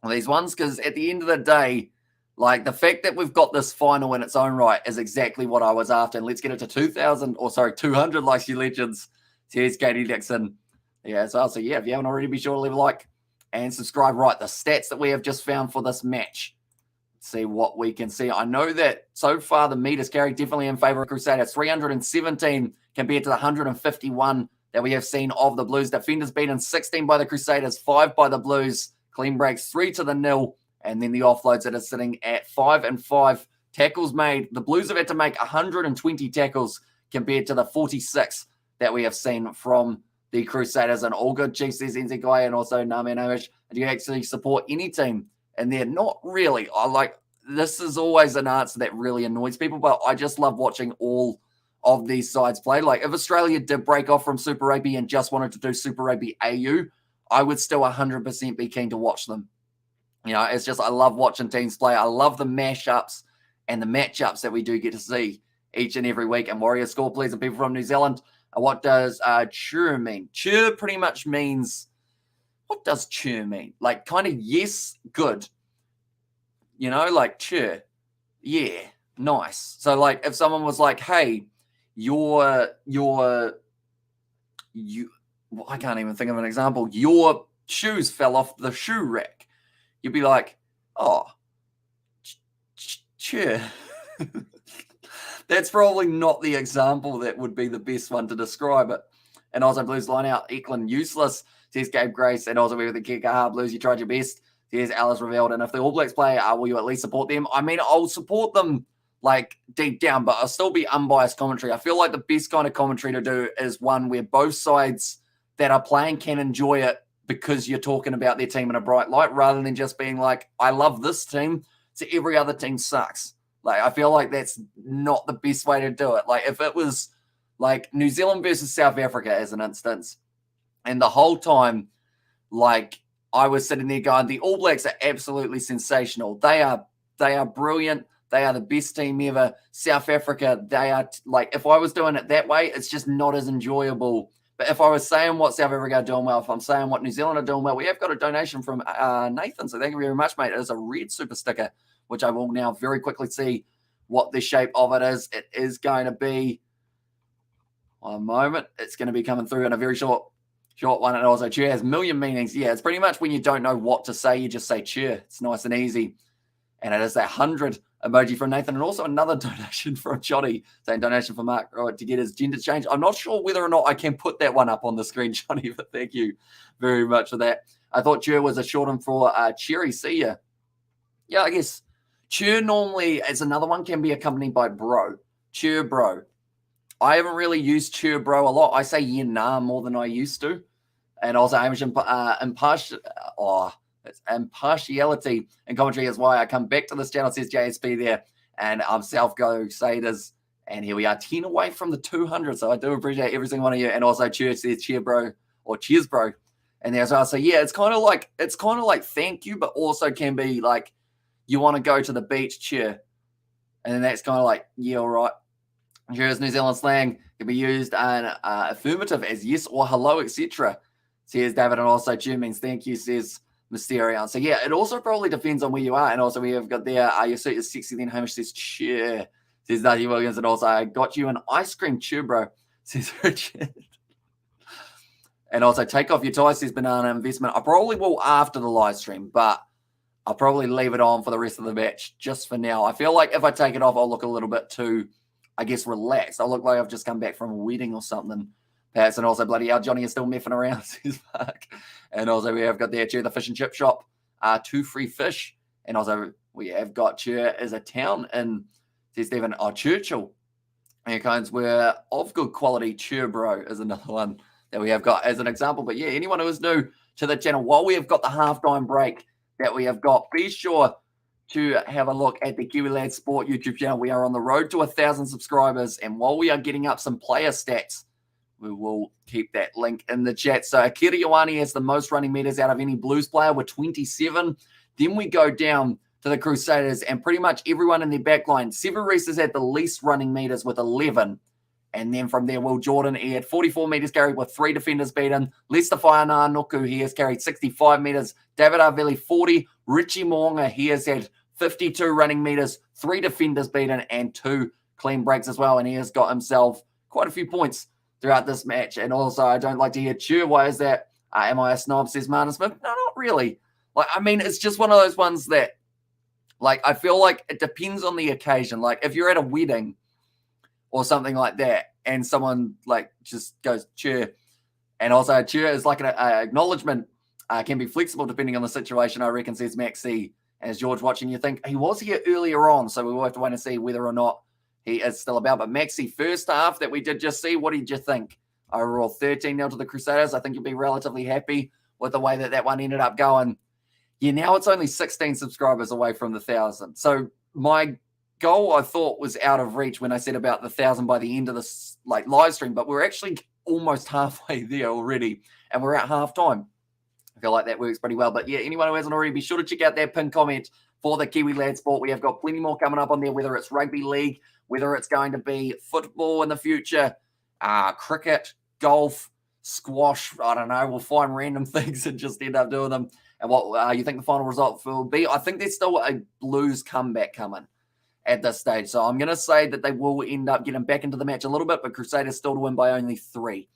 [SPEAKER 1] on these ones, because at the end of the day, like, the fact that we've got this final in its own right is exactly what I was after. And let's get it to 200 likes, you legends. Here's Katie Dixon. Yeah, so if you haven't already, be sure to leave a like and subscribe. Right, the stats that we have just found for this match. Let's see what we can see. I know that so far the meters carried definitely in favor of Crusaders. 317 compared to the 151 that we have seen of the Blues. Defenders beaten 16 by the Crusaders, 5 by the Blues. Clean breaks 3-0. And then the offloads that are sitting at 5 and 5. Tackles made. The Blues have had to make 120 tackles compared to the 46 that we have seen from the Crusaders. And all good, Chief, says NZ and also Naman Hamish. Do you actually support any team? And they're not really. This is always an answer that really annoys people, but I just love watching all of these sides play. Like, if Australia did break off from Super Rugby and just wanted to do Super Rugby AU, I would still 100% be keen to watch them. You know, it's just, I love watching teams play. I love the mashups and the matchups that we do get to see each and every week. And Warrior Score, please, and people from New Zealand. What does chur mean? Chur pretty much means, what does chur mean? Like, kind of yes, good. You know, like chur, yeah, nice. So, like, if someone was like, hey, I can't even think of an example. Your shoes fell off the shoe rack. You'd be like, oh, chur. That's probably not the example that would be the best one to describe it. And also, Blues line out, Auckland useless, says Gabe Grace. And also, with the Kickoff, Blues, you tried your best. Here's Alice revealed. And if the All Blacks play, will you at least support them? I mean, I'll support them, like, deep down, but I'll still be unbiased commentary. I feel like the best kind of commentary to do is one where both sides that are playing can enjoy it because you're talking about their team in a bright light, rather than just being like, I love this team, so every other team sucks. Like, I feel like that's not the best way to do it. Like, if it was like New Zealand versus South Africa as an instance, and the whole time, like, I was sitting there going, the All Blacks are absolutely sensational. They are brilliant. They are the best team ever. South Africa, they are, like, if I was doing it that way, it's just not as enjoyable. But if I was saying what South Africa are doing well, if I'm saying what New Zealand are doing well, we have got a donation from Nathan. So thank you very much, mate. It is a red super sticker, which I will now very quickly see what the shape of it is. It is going to be, one moment, it's going to be coming through in a very short one. And also, cheer has a million meanings. Yeah, it's pretty much when you don't know what to say, you just say cheer. It's nice and easy. And it is that 100 emoji from Nathan, and also another donation from Johnny, saying donation for Mark to get his gender changed. I'm not sure whether or not I can put that one up on the screen, Johnny, but thank you very much for that. I thought cheer was a shorten for Cherry. See ya. Yeah, I guess cheer normally, as another one, can be accompanied by bro. Cheer bro. I haven't really used cheer bro a lot. I say yeah, nah more than I used to. And also, Hamish impartiality and commentary is why I come back to this channel, says JSP there. And I'm Crusaders. And here we are, 10 away from the 200. So I do appreciate every single one of you. And also, Cheers says cheer bro or cheers bro. And there's also, yeah, it's kind of like thank you, but also can be like, you want to go to the beach, cheer. And then that's kind of like, yeah, all right. Cheers, New Zealand slang can be used in affirmative as yes or hello, etc. Says David. And also, cheer means thank you, says Mysterion. So yeah, it also probably depends on where you are. And also, we have got there, your suit is sexy, then Hamish says cheer, says Dudley Williams. And also, I got you an ice cream, cheer bro, says Richard. And also, take off your tie, says Banana Investment. I probably will after the live stream, but I'll probably leave it on for the rest of the match just for now. I feel like if I take it off, I'll look a little bit too, I guess, relaxed. I'll look like I've just come back from a wedding or something. Perhaps. And also, bloody hell, Johnny is still meffing around, says Mark. And also, we have got there, Cheer, the fish and chip shop, 2 free fish. And also, we have got Cheer is a town in, says Stephen, Churchill. And kinds were of good quality. Cheer bro is another one that we have got as an example. But yeah, anyone who is new to the channel, while we have got the halftime break that we have got, be sure to have a look at the Kiwi Lad Sport YouTube channel. We are on the road to 1,000 subscribers. And while we are getting up some player stats, we will keep that link in the chat. So Akira Ioane has the most running meters out of any Blues player with 27. Then we go down to the Crusaders, and pretty much everyone in their backline. Seven Reeses had the least running meters with 11. And then from there, Will Jordan, he had 44 meters carried with 3 defenders beaten. Lester Whaiananuku, he has carried 65 meters. David Arveli, 40. Richie Moonga, he has had 52 running meters, 3 defenders beaten, and 2 clean breaks as well. And he has got himself quite a few points throughout this match. And also, I don't like to hear cheer. Why is that? Am I a snob, says Martin Smith? No, not really. Like, I mean, it's just one of those ones that, like, I feel like it depends on the occasion. Like, if you're at a wedding or something like that, and someone like just goes cheer, and also cheer is like an acknowledgement, can be flexible depending on the situation, I reckon, says Maxi. As George watching, you think he was here earlier on, so we will have to wait and see whether or not he is still about. But Maxi, first half that we did just see, what did you think? Overall, 13-0 to the Crusaders. I think you'll be relatively happy with the way that that one ended up going. Yeah, now it's only 16 subscribers away from the 1,000. So my goal, I thought, was out of reach when I said about the 1,000 by the end of this live stream, but we're actually almost halfway there already, and we're at halftime. I feel like that works pretty well. But yeah, anyone who hasn't already, be sure to check out that pinned comment for the Kiwi Lad Sport. We have got plenty more coming up on there, whether it's rugby league, whether it's going to be football in the future, cricket, golf, squash. I don't know. We'll find random things and just end up doing them. And what you think the final result will be? I think there's still a Blues comeback coming at this stage. So I'm going to say that they will end up getting back into the match a little bit, but Crusaders still to win by only 3.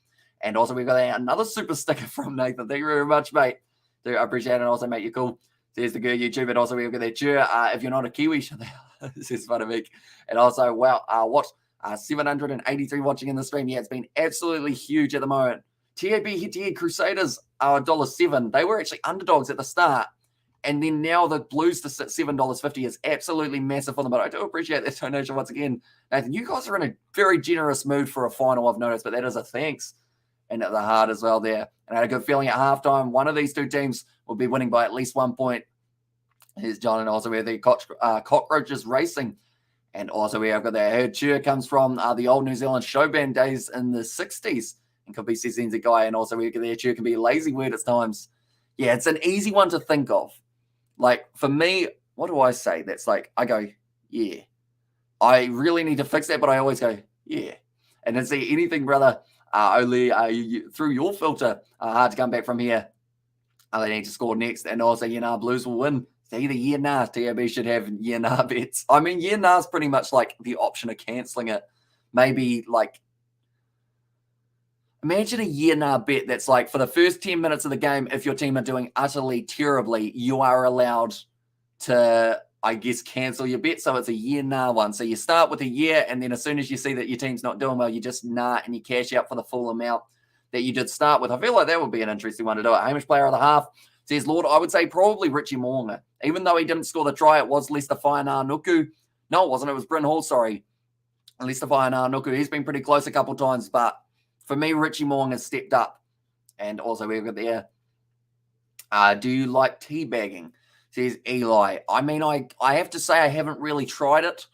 [SPEAKER 1] And also we've got another super sticker from Nathan. Thank you very much, mate. I appreciate it. Also, mate, you're cool. There's the good YouTube. And also we've got that cheer. If you're not a Kiwi, this is fun to make. And also, wow, what? 783 watching in the stream. Yeah, it's been absolutely huge at the moment. TAB head-to-head Crusaders are $1.07. They were actually underdogs at the start. And then now the Blues to sit $7.50 is absolutely massive for them. But I do appreciate that donation once again. Nathan, you guys are in a very generous mood for a final, I've noticed, but that is a thanks. And at the heart as well there. And I had a good feeling at halftime, one of these two teams will be winning by at least 1 point. Here's John, and also we have the Cockroaches Racing. And also we have got that herd cheer comes from the old New Zealand show band days in the 60s. And could be Sessen's a guy. And also we get their cheer can be a lazy word at times. Yeah, it's an easy one to think of. Like, for me, what do I say? That's like, I go, yeah. I really need to fix that, but I always go, yeah. And then see anything, brother, only through your filter, hard to come back from here. They need to score next. And also, Blues will win. It's either yeah, nah. TAB should have yeah, nah bets. I mean, yeah, nah's pretty much like the option of cancelling it. Maybe like, imagine a yeah, nah bet that's like for the first 10 minutes of the game, if your team are doing utterly terribly, you are allowed to, I guess, cancel your bet. So it's a yeah, nah one. So you start with a yeah, and then as soon as you see that your team's not doing well, you just nah, and you cash out for the full amount that you did start with. I feel like that would be an interesting one to do it. Hamish player of the half says, Lord, I would say probably Richie Moonga. Even though he didn't score the try, it was Lester Whaiananuku. No, it wasn't. It was Bryn Hall, sorry. Lester Whaiananuku. He's been pretty close a couple times, but for me, Richie Moonga has stepped up. And also we've got there, do you like teabagging? Says Eli. I mean, I have to say I haven't really tried it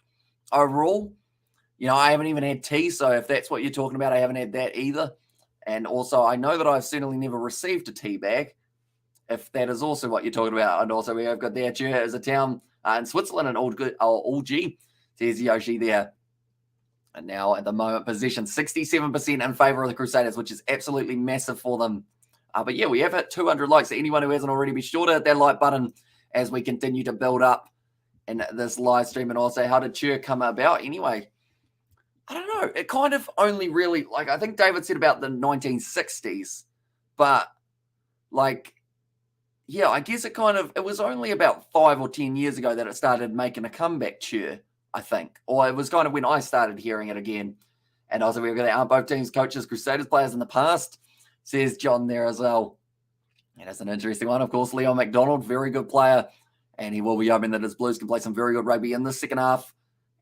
[SPEAKER 1] overall. I haven't even had tea, so if that's what you're talking about, I haven't had that either. And also, I know that I've certainly never received a tea bag, if that is also what you're talking about. And also, we have got there, Chur is a town in Switzerland, and all G, says Yoshi there. And now, at the moment, position 67% in favour of the Crusaders, which is absolutely massive for them. But yeah, we have hit 200 likes. So anyone who hasn't already, be sure to hit that like button as we continue to build up in this live stream. And also, how did Chur come about anyway? I don't know. It kind of only really, like, I think David said about the 1960s, but like, yeah, I guess it was only about 5 or 10 years ago that it started making a comeback, Chur, I think. Or it was kind of when I started hearing it again. And also, we've got both teams, coaches, Crusaders players in the past, says John there as well. And that's an interesting one. Of course, Leon McDonald, very good player. And he will be hoping that his Blues can play some very good rugby in the second half.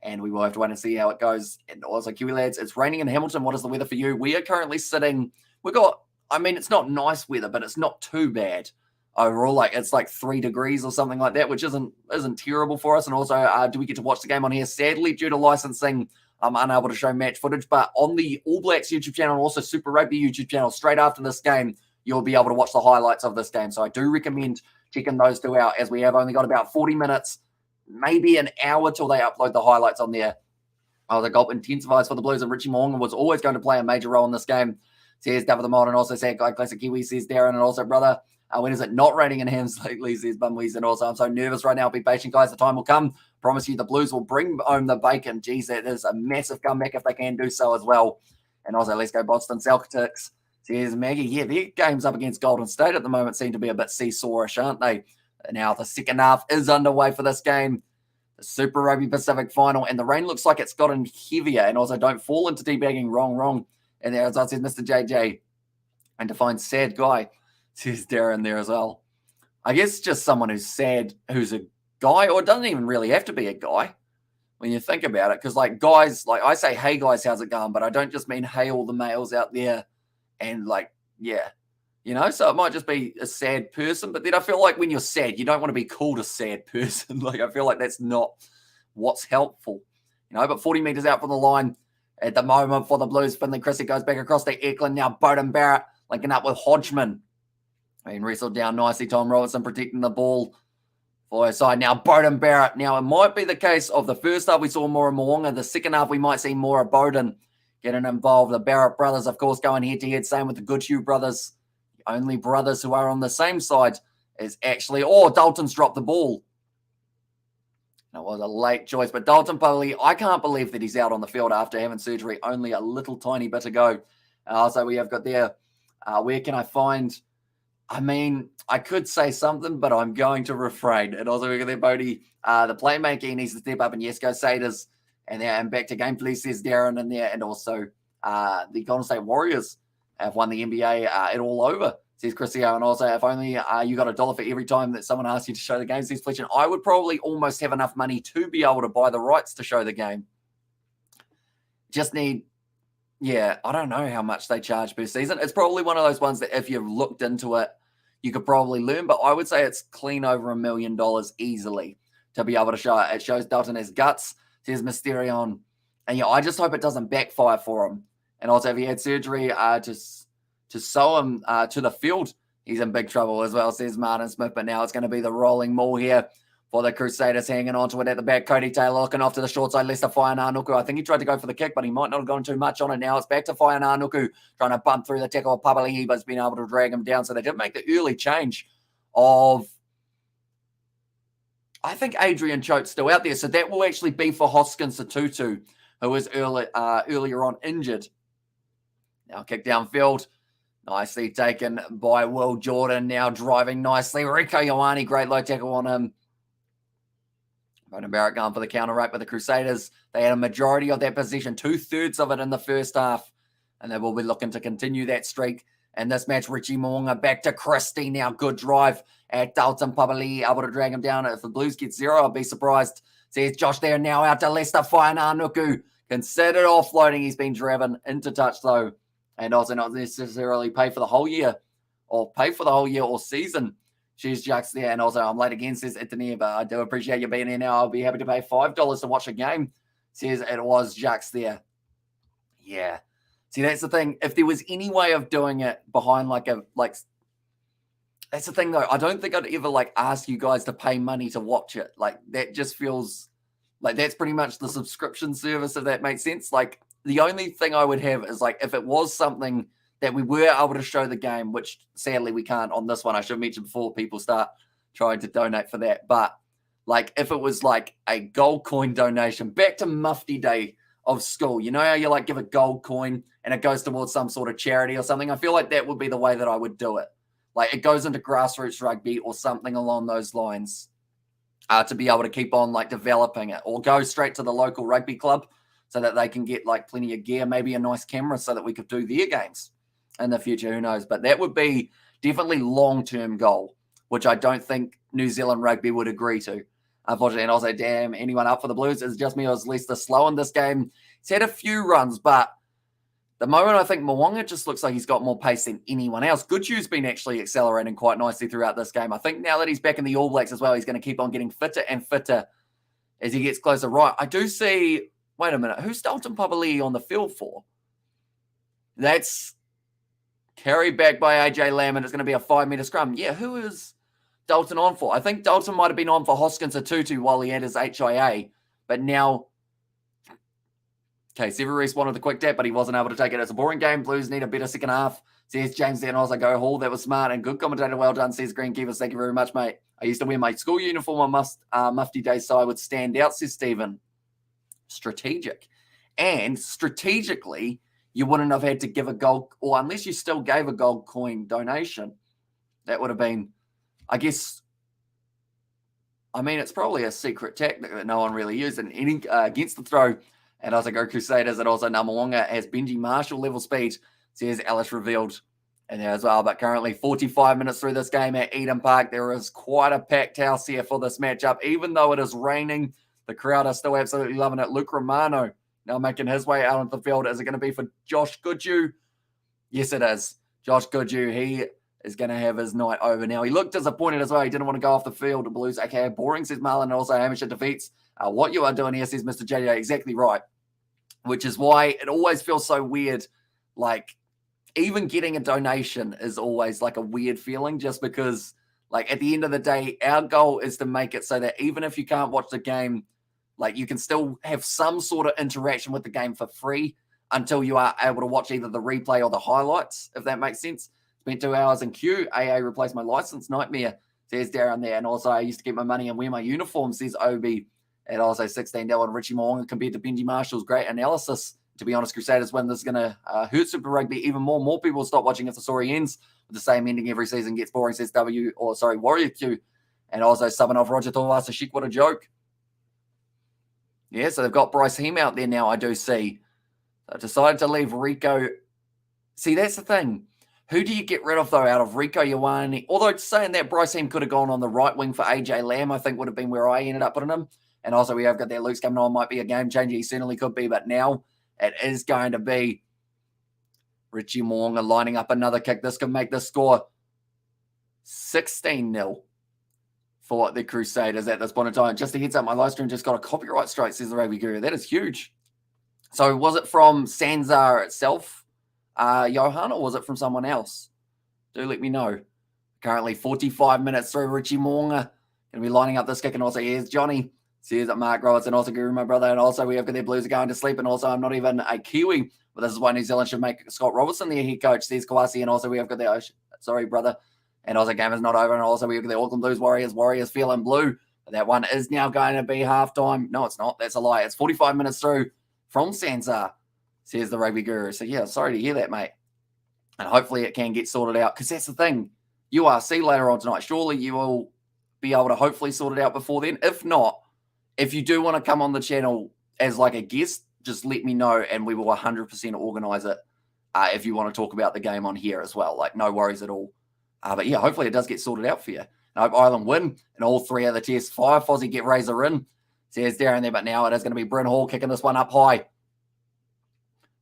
[SPEAKER 1] And we will have to wait and see how it goes. And also, Kiwi lads, it's raining in Hamilton. What is the weather for you? We are currently sitting, it's not nice weather, but it's not too bad overall. Like, it's like 3 degrees or something like that, which isn't terrible for us. And also, do we get to watch the game on here? Sadly, due to licensing, I'm unable to show match footage. But on the All Blacks YouTube channel and also Super Rugby YouTube channel, straight after this game, you'll be able to watch the highlights of this game. So I do recommend checking those two out, as we have only got about 40 minutes maybe an hour till they upload the highlights on there. The goal intensifies for the Blues, and Richie Mo'unga was always going to play a major role in this game. Says David the Mod, and also said Guy Classic Kiwi, says Darren, and also brother, when is it not raining in Hams lately, says Bumwees, and also I'm so nervous right now. Be patient, guys. The time will come. Promise you the Blues will bring home the bacon. Geez, that is a massive comeback if they can do so as well. And also, let's go Boston Celtics. Says Maggie, yeah, their games up against Golden State at the moment seem to be a bit seesawish, aren't they? Now the second half is underway for this game. The Super Rugby Pacific final, and the rain looks like it's gotten heavier. And also, don't fall into debagging wrong. And there, as I said, Mr. JJ, and to find sad guy, says Darren there as well. I guess just someone who's sad, who's a guy, or it doesn't even really have to be a guy when you think about it. Because like guys, like I say, hey guys, how's it going? But I don't just mean hey all the males out there, and like yeah. So it might just be a sad person, but then I feel like when you're sad, you don't want to be called a sad person. Like, I feel like that's not what's helpful, but 40 meters out from the line at the moment for the Blues. Finley Chrissy goes back across to Auckland. Now Bowden Barrett linking up with Hodgman. And wrestled down nicely. Tom Robertson protecting the ball for his side. Now Bowden Barrett. Now it might be the case of the first half we saw more of Mo'unga. The second half we might see more of Bowden getting involved. The Barrett brothers, of course, going head-to-head. Same with the Goodhue brothers. Only brothers who are on the same side is actually, Dalton's dropped the ball. That was a late choice, but Dalton probably, I can't believe that he's out on the field after having surgery only a little tiny bit ago. So we have got there, where can I find, I could say something, but I'm going to refrain. And also we got there, Bodie, the playmaker, he needs to step up, and yes, go Crusaders. And back to game, please, says Darren in there. And also the Golden State Warriors have won the NBA it all over, says Chrisio. And also, if only you got $1 for every time that someone asks you to show the game, says Fletcher. I would probably almost have enough money to be able to buy the rights to show the game. Just need, I don't know how much they charge per season. It's probably one of those ones that if you've looked into it, you could probably learn, but I would say it's clean over $1 million easily to be able to show it. It shows Dalton has guts, says Mysterion. And I just hope it doesn't backfire for him. And also, if he had surgery to sew him to the field, he's in big trouble as well, says Martin Smith. But now it's going to be the rolling maul here for the Crusaders, hanging on to it at the back. Cody Taylor looking off to the short side. Lester Whaiananuku. I think he tried to go for the kick, but he might not have gone too much on it. Now it's back to Whaiananuku, trying to bump through the tackle of Papali'i, but it's been able to drag him down. So they did make the early change of, I think, Adrian Choate still out there. So that will actually be for Hoskins Satutu, who was earlier on injured. Now kick downfield. Nicely taken by Will Jordan. Now driving nicely. Rico Ioane, great low tackle on him. Bowden Barrett going for the counter right by the Crusaders. They had a majority of that possession, 2/3 of it in the first half. And they will be looking to continue that streak. And this match, Richie Mo'unga back to Christie. Now good drive at Dalton Papali'i, able to drag him down. If the Blues get 0, I'll be surprised. Says Josh there now out to Lester Whaiananuku. Considered offloading. He's been driven into touch though. And also not necessarily pay for the whole year or season. She's Jacks there. And also, I'm late again, says Anthony, but I do appreciate you being here now. I'll be happy to pay $5 to watch a game, says it was Jacks there. Yeah. See, that's the thing. If there was any way of doing it behind that's the thing though. I don't think I'd ever ask you guys to pay money to watch it. That just feels like that's pretty much the subscription service, if that makes sense. The only thing I would have is if it was something that we were able to show the game, which sadly we can't on this one. I should mention before people start trying to donate for that. But if it was a gold coin donation back to Mufti Day of school, you know how you give a gold coin and it goes towards some sort of charity or something? I feel like that would be the way that I would do it. It goes into grassroots rugby or something along those lines to be able to keep on developing it, or go straight to the local rugby club so that they can get plenty of gear, maybe a nice camera so that we could do their games in the future. Who knows? But that would be definitely long-term goal, which I don't think New Zealand rugby would agree to, unfortunately. And I'll say, damn, anyone up for the Blues? It's just me or is Leicester slow in this game? He's had a few runs, but the moment I think Mo'unga just looks like he's got more pace than anyone else. Goodhue's been actually accelerating quite nicely throughout this game. I think now that he's back in the All Blacks as well, he's going to keep on getting fitter and fitter as he gets closer. Right, I do see... Wait a minute. Who's Dalton Papali'i on the field for? That's carried back by AJ Lamb, and it's going to be a 5-meter scrum. Yeah, who is Dalton on for? I think Dalton might have been on for Hoskins or Tutu while he had his HIA, but now... Okay, Sever Reese wanted the quick tap, but he wasn't able to take it. It's a boring game. Blues need a better second half. Says James there, and also go Hall. That was smart and good commentator. Well done, says Greenkeepers. Thank you very much, mate. I used to wear my school uniform on Mufti Day, so I would stand out, says Stephen. Strategic. And strategically, you wouldn't have had to give a gold, or unless you still gave a gold coin donation, that would have been, I guess, I mean, it's probably a secret tactic that no one really used. And against the throw, and also go Crusaders, and also Namawonga has Benji Marshall level speed, says Alice revealed. And there as well, but currently 45 minutes through this game at Eden Park. There is quite a packed house here for this matchup. Even though it is raining, the crowd are still absolutely loving it. Luke Romano now making his way out onto the field. Is it going to be for Josh Goodhue? Yes, it is. Josh Goodhue, he is going to have his night over now. He looked disappointed as well. He didn't want to go off the field. The Blues, okay, boring, says Marlon, and also Hamish defeats. What you are doing here, says Mr. JJ, exactly right. Which is why it always feels so weird. Like, even getting a donation is always like a weird feeling, just because, like, at the end of the day, our goal is to make it so that even if you can't watch the game, like, you can still have some sort of interaction with the game for free until you are able to watch either the replay or the highlights, if that makes sense. Spent 2 hours in queue. AA replaced my license. Nightmare, says Darren there. And also, I used to get my money and wear my uniform, says Obi. And also, $16 and Richie Moonga compared to Benji Marshall's great analysis. To be honest, Crusaders win. This is going to hurt Super Rugby even more. More people will stop watching if the story ends with the same ending every season. Gets boring, says Warrior Q. And also, subbing off Roger Tuivasa-Sheck. What a joke. Yeah, so they've got Bryce Heem out there now, I do see. So decided to leave Rico. See, that's the thing. Who do you get rid of, though, out of Rico Ioane? Although saying that, Bryce Heem could have gone on the right wing for AJ Lamb, I think would have been where I ended up putting him. And also, we have got that Luke's coming on, might be a game changer. He certainly could be, but now it is going to be Richie Moonga lining up another kick. This could make the score 16-0 for the Crusaders at this point in time. Just a heads up, my live stream just got a copyright strike, says the Rugby Guru. That is huge. So was it from Sanzar itself, Johan, or was it from someone else? Do let me know. Currently 45 minutes through. Richie Moonga going to be lining up this kick. And also, here's Johnny. Says Mark Roberts, and also Guru, my brother. And also, we have got their Blues are going to sleep. And also, I'm not even a Kiwi, but this is why New Zealand should make Scott Robertson their head coach, says Kawasi. And also, we have got their, sorry, brother. And also, game is not over. And also, we have got the Auckland Blues Warriors feeling blue. But that one is now going to be halftime. No, it's not. That's a lie. It's 45 minutes through from Sansa, says the Rugby Guru. So, yeah, sorry to hear that, mate. And hopefully it can get sorted out, because that's the thing. URC later on tonight. Surely you will be able to hopefully sort it out before then. If not, if you do want to come on the channel as like a guest, just let me know and we will 100% organize it if you want to talk about the game on here as well. Like, no worries at all. But yeah, hopefully it does get sorted out for you. And I hope Ireland win in all three of the tests. 5, Fozzie get Razor in. Says Darren there, but now it is going to be Bryn Hall kicking this one up high.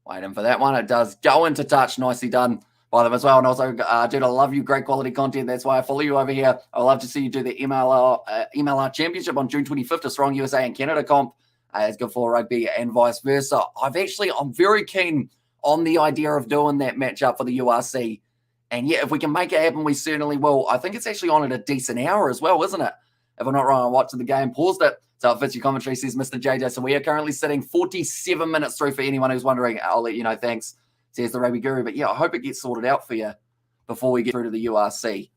[SPEAKER 1] Waiting for that one. It does go into touch. Nicely done by them as well. And also, dude, I love you. Great quality content. That's why I follow you over here. I would love to see you do the MLR Championship on June 25th, a Strong USA and Canada comp. It's good for rugby and vice versa. I'm very keen on the idea of doing that matchup for the URC. And yeah, if we can make it happen, we certainly will. I think it's actually on at a decent hour as well, isn't it? If I'm not wrong, I'm watching the game, paused it. So it fits your commentary, says Mr. JJ. So we are currently sitting 47 minutes through for anyone who's wondering. I'll let you know. Thanks, says the Rugby Guru. But yeah, I hope it gets sorted out for you before we get through to the URC.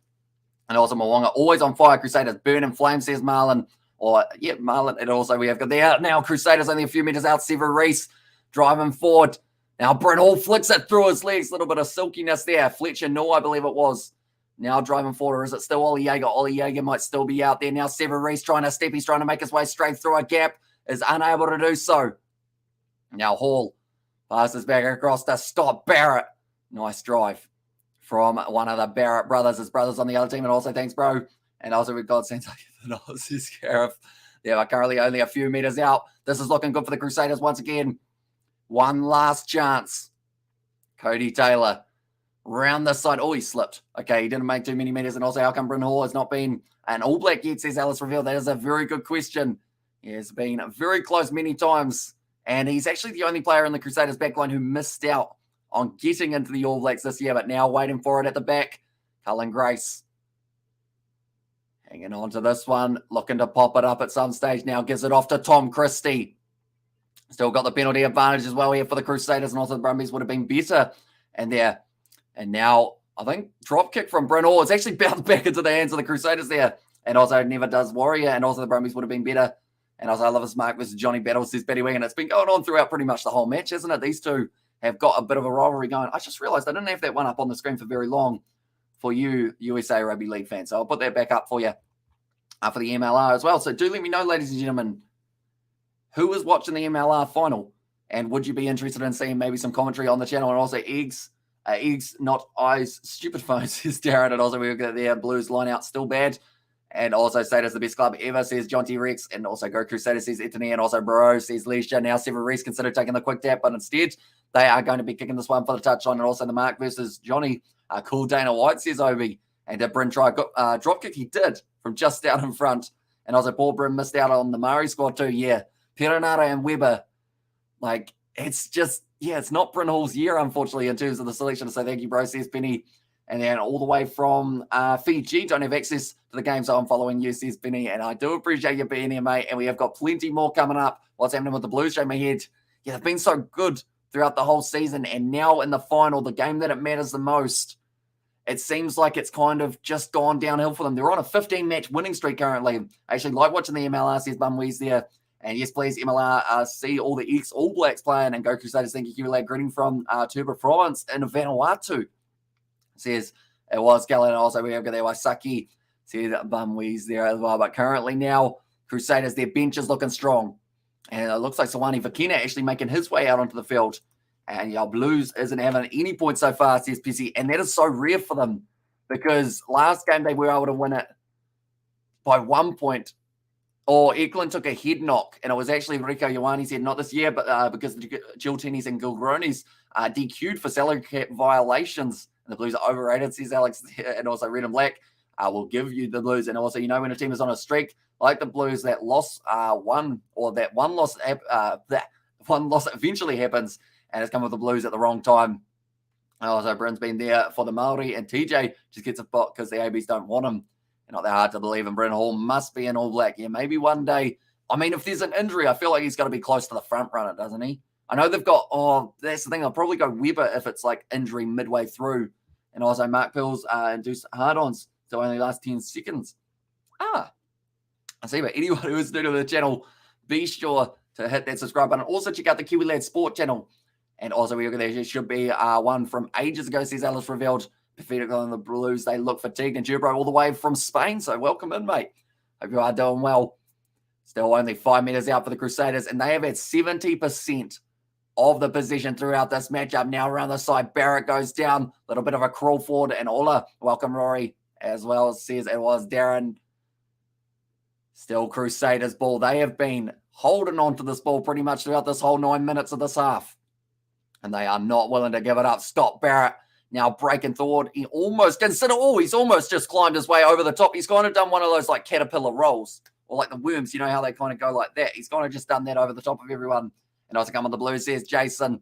[SPEAKER 1] And also Mwanga, always on fire. Crusaders burn and flame, says Marlon. Or yeah, Marlon. And also we have got the out now. Crusaders only a few meters out. Sever Reese driving forward. Now Bryn Hall flicks it through his legs. A little bit of silkiness there. Fletcher, no, I believe it was. Now driving forward, or is it still Ollie Jaeger? Ollie Jaeger might still be out there. Now Sever Reese trying to step. He's trying to make his way straight through a gap. Is unable to do so. Now Hall passes back across to stop Barrett. Nice drive from one of the Barrett brothers. His brother's on the other team. And also thanks, bro. And also we've got Sensei the Aussie Scarif. They are currently only a few meters out. This is looking good for the Crusaders once again. One last chance. Cody Taylor. Round the side. Oh, he slipped. Okay, he didn't make too many meters. And also, how come Bryn Hall has not been an All Black yet, says Alice Reveal? That is a very good question. He has been very close many times. And he's actually the only player in the Crusaders backline who missed out on getting into the All Blacks this year, but now waiting for it at the back. Cullen Grace. Hanging on to this one, looking to pop it up at some stage now. Gives it off to Tom Christie. Still got the penalty advantage as well here for the Crusaders, and also the Brumbies would have been better. And now I think drop kick from Bryn Hall. It's actually bounced back into the hands of the Crusaders there. And also never does Warrior, and also the Brumbies would have been better. And also I love this Mark versus Johnny battle, says Betty Wing, and it's been going on throughout pretty much the whole match, hasn't it? These two have got a bit of a rivalry going. I just realized I didn't have that one up on the screen for very long for you USA Rugby League fans. So I'll put that back up for you for the MLR as well. So do let me know, ladies and gentlemen, who was watching the MLR final, and would you be interested in seeing maybe some commentary on the channel? And also eggs, not eyes, stupid phones, says Darren. And also we've got their Blues line out still bad. And also Status the best club ever, says John T. Rex. And also Go Crusaders, says Anthony. And also Bro, says Leisha. Now Seven Reese consider taking the quick tap, but instead they are going to be kicking this one for the touchline. And also the Mark versus Johnny. Cool Dana White, says Obi. And did Bryn try a drop kick? He did, from just out in front. And also Paul Bryn missed out on the Murray squad too. Yeah. Perenara and Weber. Like, it's just, yeah, it's not Bryn Hall's year, unfortunately, in terms of the selection. So thank you, bro, says Penny. And then all the way from Fiji, don't have access to the game, so I'm following you, says Benny. And I do appreciate you being here, mate. And we have got plenty more coming up. What's happening with the Blues? Shake my head. Yeah, they've been so good throughout the whole season. And now in the final, the game that it matters the most, it seems like it's kind of just gone downhill for them. They're on a 15-match winning streak currently. I actually like watching the MLR, says Bumwees there. And yes, please, MLR, see all the ex-All Blacks playing. And Go Crusaders, thank you, lad. Greeting from Tuba Province in Vanuatu. Says it was Gallon. Also, we have got there Waisaki. See that Bumwees there as well. But currently now, Crusaders, their bench is looking strong. And it looks like Sawani Vakina actually making his way out onto the field. And your Blues isn't having any points so far, says Pissy. And that is so rare for them, because last game they were able to win it by 1 point. Or Auckland took a head knock, and it was actually Rico Ioane's head, not this year, but because the Giltinis and Gilgronis DQ'd for salary cap violations. And the Blues are overrated, says Alex, and also Red and Black. Will give you the Blues. And also, you know, when a team is on a streak, like the Blues, that loss one loss eventually happens, and it's come with the Blues at the wrong time. Also, Bryn's been there for the Māori, and TJ just gets a spot because the ABs don't want him. Not that hard to believe, and Bryn Hall must be an All Black. Yeah, maybe one day. I mean, if there's an injury, I feel like he's got to be close to the front runner, doesn't he? I know they've got, that's the thing, I'll probably go Weber if it's like injury midway through. And also Mark Pills and do hard-ons, so only last 10 seconds. I see, but anyone who is new to the channel, be sure to hit that subscribe button. Also, check out the Kiwi Lad Sport channel. And also, there should be one from ages ago, says Alice revealed. Defeated on the Blues, they look fatigued, and Jubro all the way from Spain. So welcome in, mate. Hope you are doing well. Still only 5 meters out for the Crusaders, and they have had 70% of the possession throughout this matchup. Now around the side, Barrett goes down, a little bit of a crawl forward, and Ola, welcome Rory, as well as says it was Darren. Still Crusaders ball. They have been holding on to this ball pretty much throughout this whole 9 minutes of this half, and they are not willing to give it up. Stop Barrett. Now breaking forward, he's almost just climbed his way over the top. He's kind of done one of those like caterpillar rolls, or like the worms, you know how they kind of go like that. He's kind of just done that over the top of everyone. And also come on the Blues, says Jason.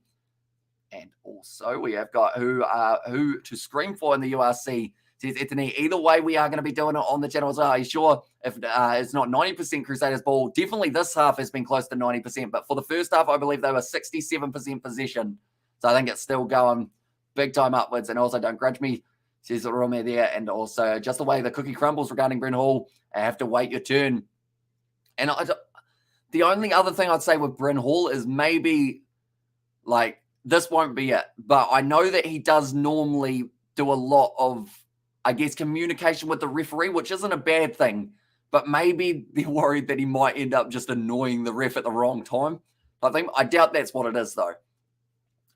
[SPEAKER 1] And also we have got who to scream for in the URC, says Anthony. Either way, we are going to be doing it on the channel as well. Are you sure if it's not 90% Crusaders ball? Definitely this half has been close to 90%, but for the first half, I believe they were 67% possession. So I think it's still going big time upwards. And also, don't grudge me, says Rome there. And also, just the way the cookie crumbles regarding Bryn Hall, I have to wait your turn. And the only other thing I'd say with Bryn Hall is maybe, like, this won't be it. But I know that he does normally do a lot of, I guess, communication with the referee, which isn't a bad thing. But maybe they're worried that he might end up just annoying the ref at the wrong time. I doubt that's what it is, though.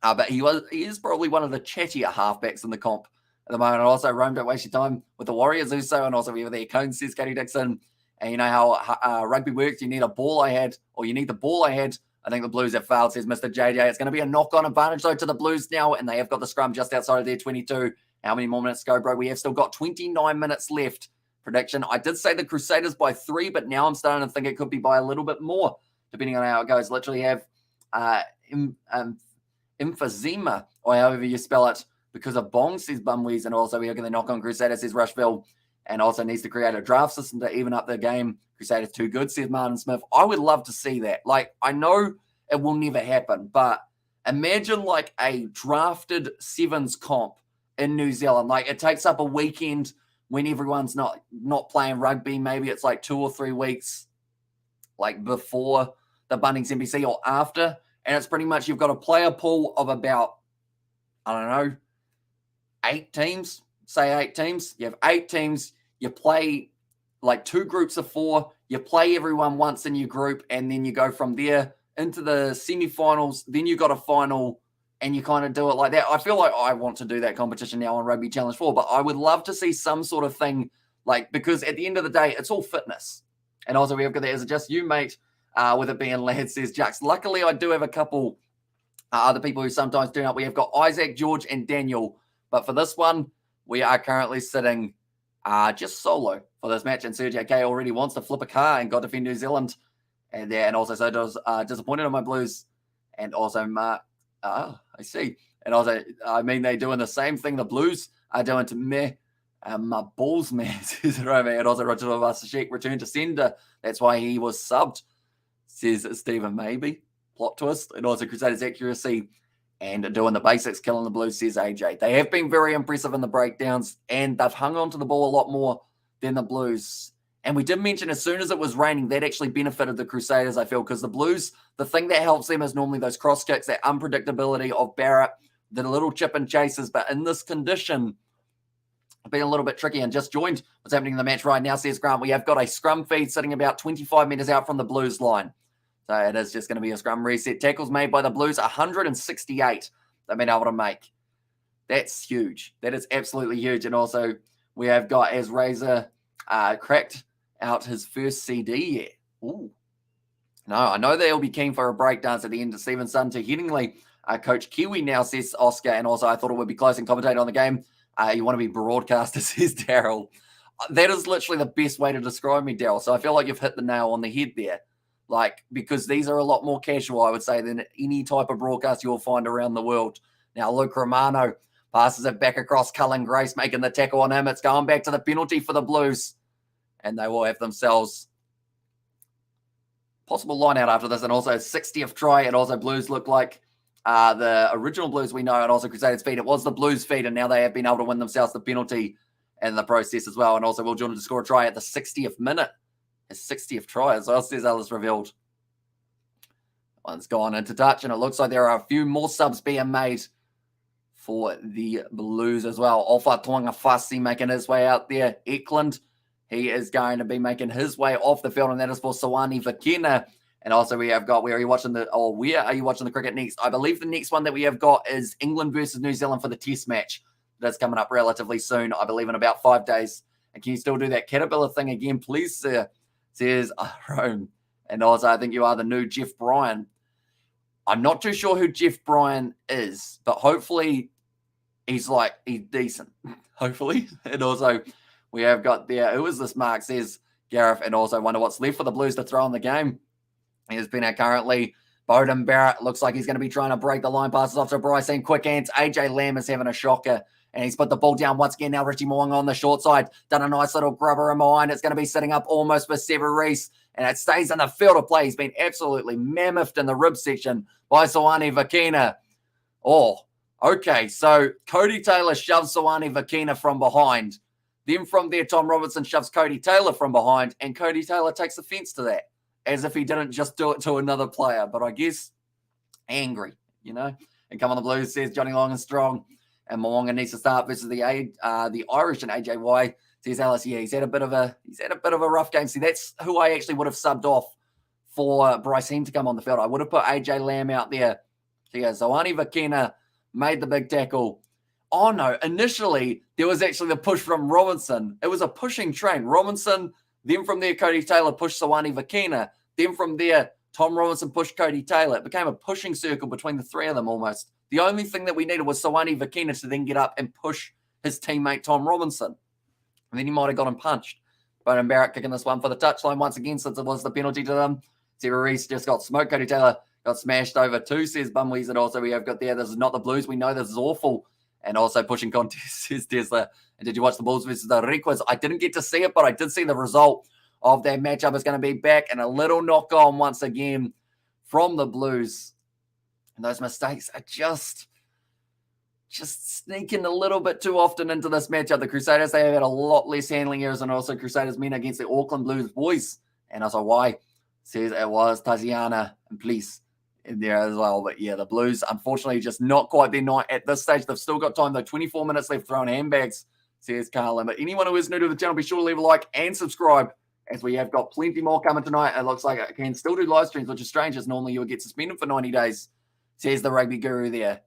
[SPEAKER 1] But he is probably one of the chattier halfbacks in the comp at the moment. And also, Rome, don't waste your time with the Warriors also. And also, we have the Cone, says Katie Dixon. And you know how rugby works. You need a ball I had, or you need the ball I had. I think the Blues have failed, says Mr. JJ. It's going to be a knock-on advantage, though, to the Blues now. And they have got the scrum just outside of their 22. How many more minutes to go, bro? We have still got 29 minutes left. Prediction. I did say the Crusaders by 3, but now I'm starting to think it could be by a little bit more, depending on how it goes. Literally have emphysema, or however you spell it, because of Bong, says Bumwees. And also we are going to knock on Crusaders, says Rushville. and also needs to create a draft system to even up the game. Crusaders too good, says Martin Smith. I would love to see that. Like, I know it will never happen, but imagine like a drafted sevens comp in New Zealand. Like, it takes up a weekend when everyone's not playing rugby. Maybe it's like 2 or 3 weeks, like before the Bunnings NBC or after. And it's pretty much, you've got a player pool of about, I don't know, 8 teams. Say 8 teams. You have 8 teams. You play like 2 groups of 4. You play everyone once in your group, and then you go from there into the semi-finals. Then you got a final, and you kind of do it like that. I feel like I want to do that competition now on Rugby Challenge 4, but I would love to see some sort of thing, like, because at the end of the day, it's all fitness. And also, we have got that, is it just you, mate? With it being lads, says Jux. Luckily, I do have a couple other people who sometimes do not. We have got Isaac, George, and Daniel. But for this one, we are currently sitting just solo for this match. And Sergio K already wants to flip a car and got to defend New Zealand. And also, so does disappointed on my Blues. And also, Mark. I see. And also, I mean, they're doing the same thing the Blues are doing to me. My balls, man, says Rome. And also, Roger Tuivasa-Sheck returned to sender. That's why he was subbed, says Stephen Maybe. Plot twist. And also, Crusaders accuracy and doing the basics, killing the Blues, says AJ. They have been very impressive in the breakdowns, and they've hung on to the ball a lot more than the Blues. And we did mention as soon as it was raining, that actually benefited the Crusaders, I feel, because the Blues, the thing that helps them is normally those cross kicks, that unpredictability of Barrett, the little chip and chases. But in this condition, been a little bit tricky. And just joined what's happening in the match right now, says Grant. We have got a scrum feed sitting about 25 meters out from the Blues line. So it is just going to be a scrum reset. Tackles made by the Blues, 168 they've been able to make. That's huge. That is absolutely huge. And also, we have got, as Razor cracked out his first CD yet. Ooh. No, I know they'll be keen for a breakdance at the end of Stephen Sun to Headingley. Coach Kiwi now, says Oscar. And also, I thought it would be close and commentate on the game. You want to be broadcaster, says Daryl. That is literally the best way to describe me, Daryl. So I feel like you've hit the nail on the head there. Like, because these are a lot more casual, I would say, than any type of broadcast you'll find around the world. Now, Luke Romano passes it back across Cullen Grace, making the tackle on him. It's going back to the penalty for the Blues. And they will have themselves possible line out after this. And also 60th try. And also Blues look like the original Blues we know. And also Crusaders feed. It was the Blues feed. And now they have been able to win themselves the penalty in the process as well. And also Will Jordan to score a try at the 60th minute. His 60th try as well, says Ellis revealed. One's gone into touch, and it looks like there are a few more subs being made for the Blues as well. Ofa Tuivasa making his way out there. Auckland, he is going to be making his way off the field, and that is for Sawani Vakena. And also we have got, where are you watching the cricket next? I believe the next one that we have got is England versus New Zealand for the test match. That's coming up relatively soon, I believe in about 5 days. And can you still do that Caterpillar thing again, please, sir? Says Rome. And also, I think you are the new Jeff Bryan. I'm not too sure who Jeff Bryan is, but hopefully he's decent. Hopefully. And also, we have got there, who is this, Mark? Says Gareth. And also, wonder what's left for the Blues to throw in the game. He has been out currently. Bowden Barrett looks like he's going to be trying to break the line passes off to Bryce and quick hands. AJ Lamb is having a shocker. And he's put the ball down once again. Now Richie Mo'unga on the short side. Done a nice little grubber in behind. It's going to be sitting up almost for Sever Reese. And it stays in the field of play. He's been absolutely mammoth in the rib section by Sawani Vakena. Oh, okay. So Cody Taylor shoves Sawani Vakena from behind. Then from there, Tom Robertson shoves Cody Taylor from behind. And Cody Taylor takes offense to that. As if he didn't just do it to another player. But I guess angry, you know. And come on the Blues, says Johnny Long and Strong. And Mo'unga needs to start versus the Irish and AJY. Says Alice, yeah, he's had a bit of a rough game. See, that's who I actually would have subbed off for Bryce Heem to come on the field. I would have put AJ Lamb out there. So yeah, Sawani Vakena made the big tackle. Oh no, initially there was actually the push from Robinson. It was a pushing train. Robinson, then from there Cody Taylor pushed Sawani Vakena. Then from there, Tom Robinson pushed Cody Taylor. It became a pushing circle between the three of them almost. The only thing that we needed was Sawani Vakena to then get up and push his teammate Tom Robinson. And then he might have got him punched. Bowden Barrett kicking this one for the touchline once again since it was the penalty to them. Sever Reese just got smoked. Cody Taylor got smashed over too, says Bumwees. And also we have got there, this is not the Blues. We know this is awful. And also pushing contest, says Tesla. And did you watch the Bulls versus the Requas? I didn't get to see it, but I did see the result of that matchup. Is going to be back, and a little knock on once again from the Blues. And those mistakes are just sneaking a little bit too often into this matchup. The Crusaders, they have had a lot less handling errors, and also Crusaders men against the Auckland Blues boys. And also why? Says it was Taziana and Police in there as well. But yeah, the Blues, unfortunately, just not quite their night at this stage. They've still got time, though. 24 minutes left throwing handbags, says Carlin. But anyone who is new to the channel, be sure to leave a like and subscribe, as we have got plenty more coming tonight. It looks like I can still do live streams, which is strange, as normally you would get suspended for 90 days, says the rugby guru there.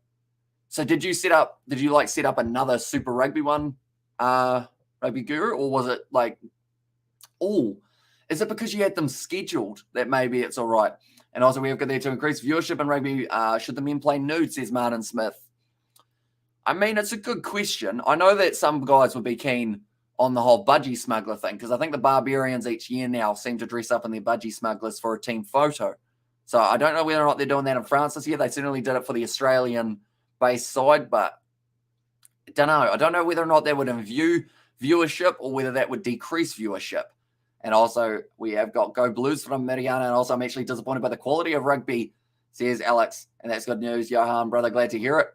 [SPEAKER 1] So did you set up another Super Rugby one, Rugby Guru, or was it like, is it because you had them scheduled that maybe it's all right? And also we have got there to increase viewership in rugby. Should the men play nude, says Martin Smith. I mean, it's a good question. I know that some guys would be keen on the whole budgie smuggler thing, because I think the Barbarians each year now seem to dress up in their budgie smugglers for a team photo. So I don't know whether or not they're doing that in France this year. They certainly did it for the Australian-based side, but I don't know. I don't know whether or not that would improve viewership or whether that would decrease viewership. And also, we have got Go Blues from Mariana. And also, I'm actually disappointed by the quality of rugby, says Alex. And that's good news, Johan, brother. Glad to hear it,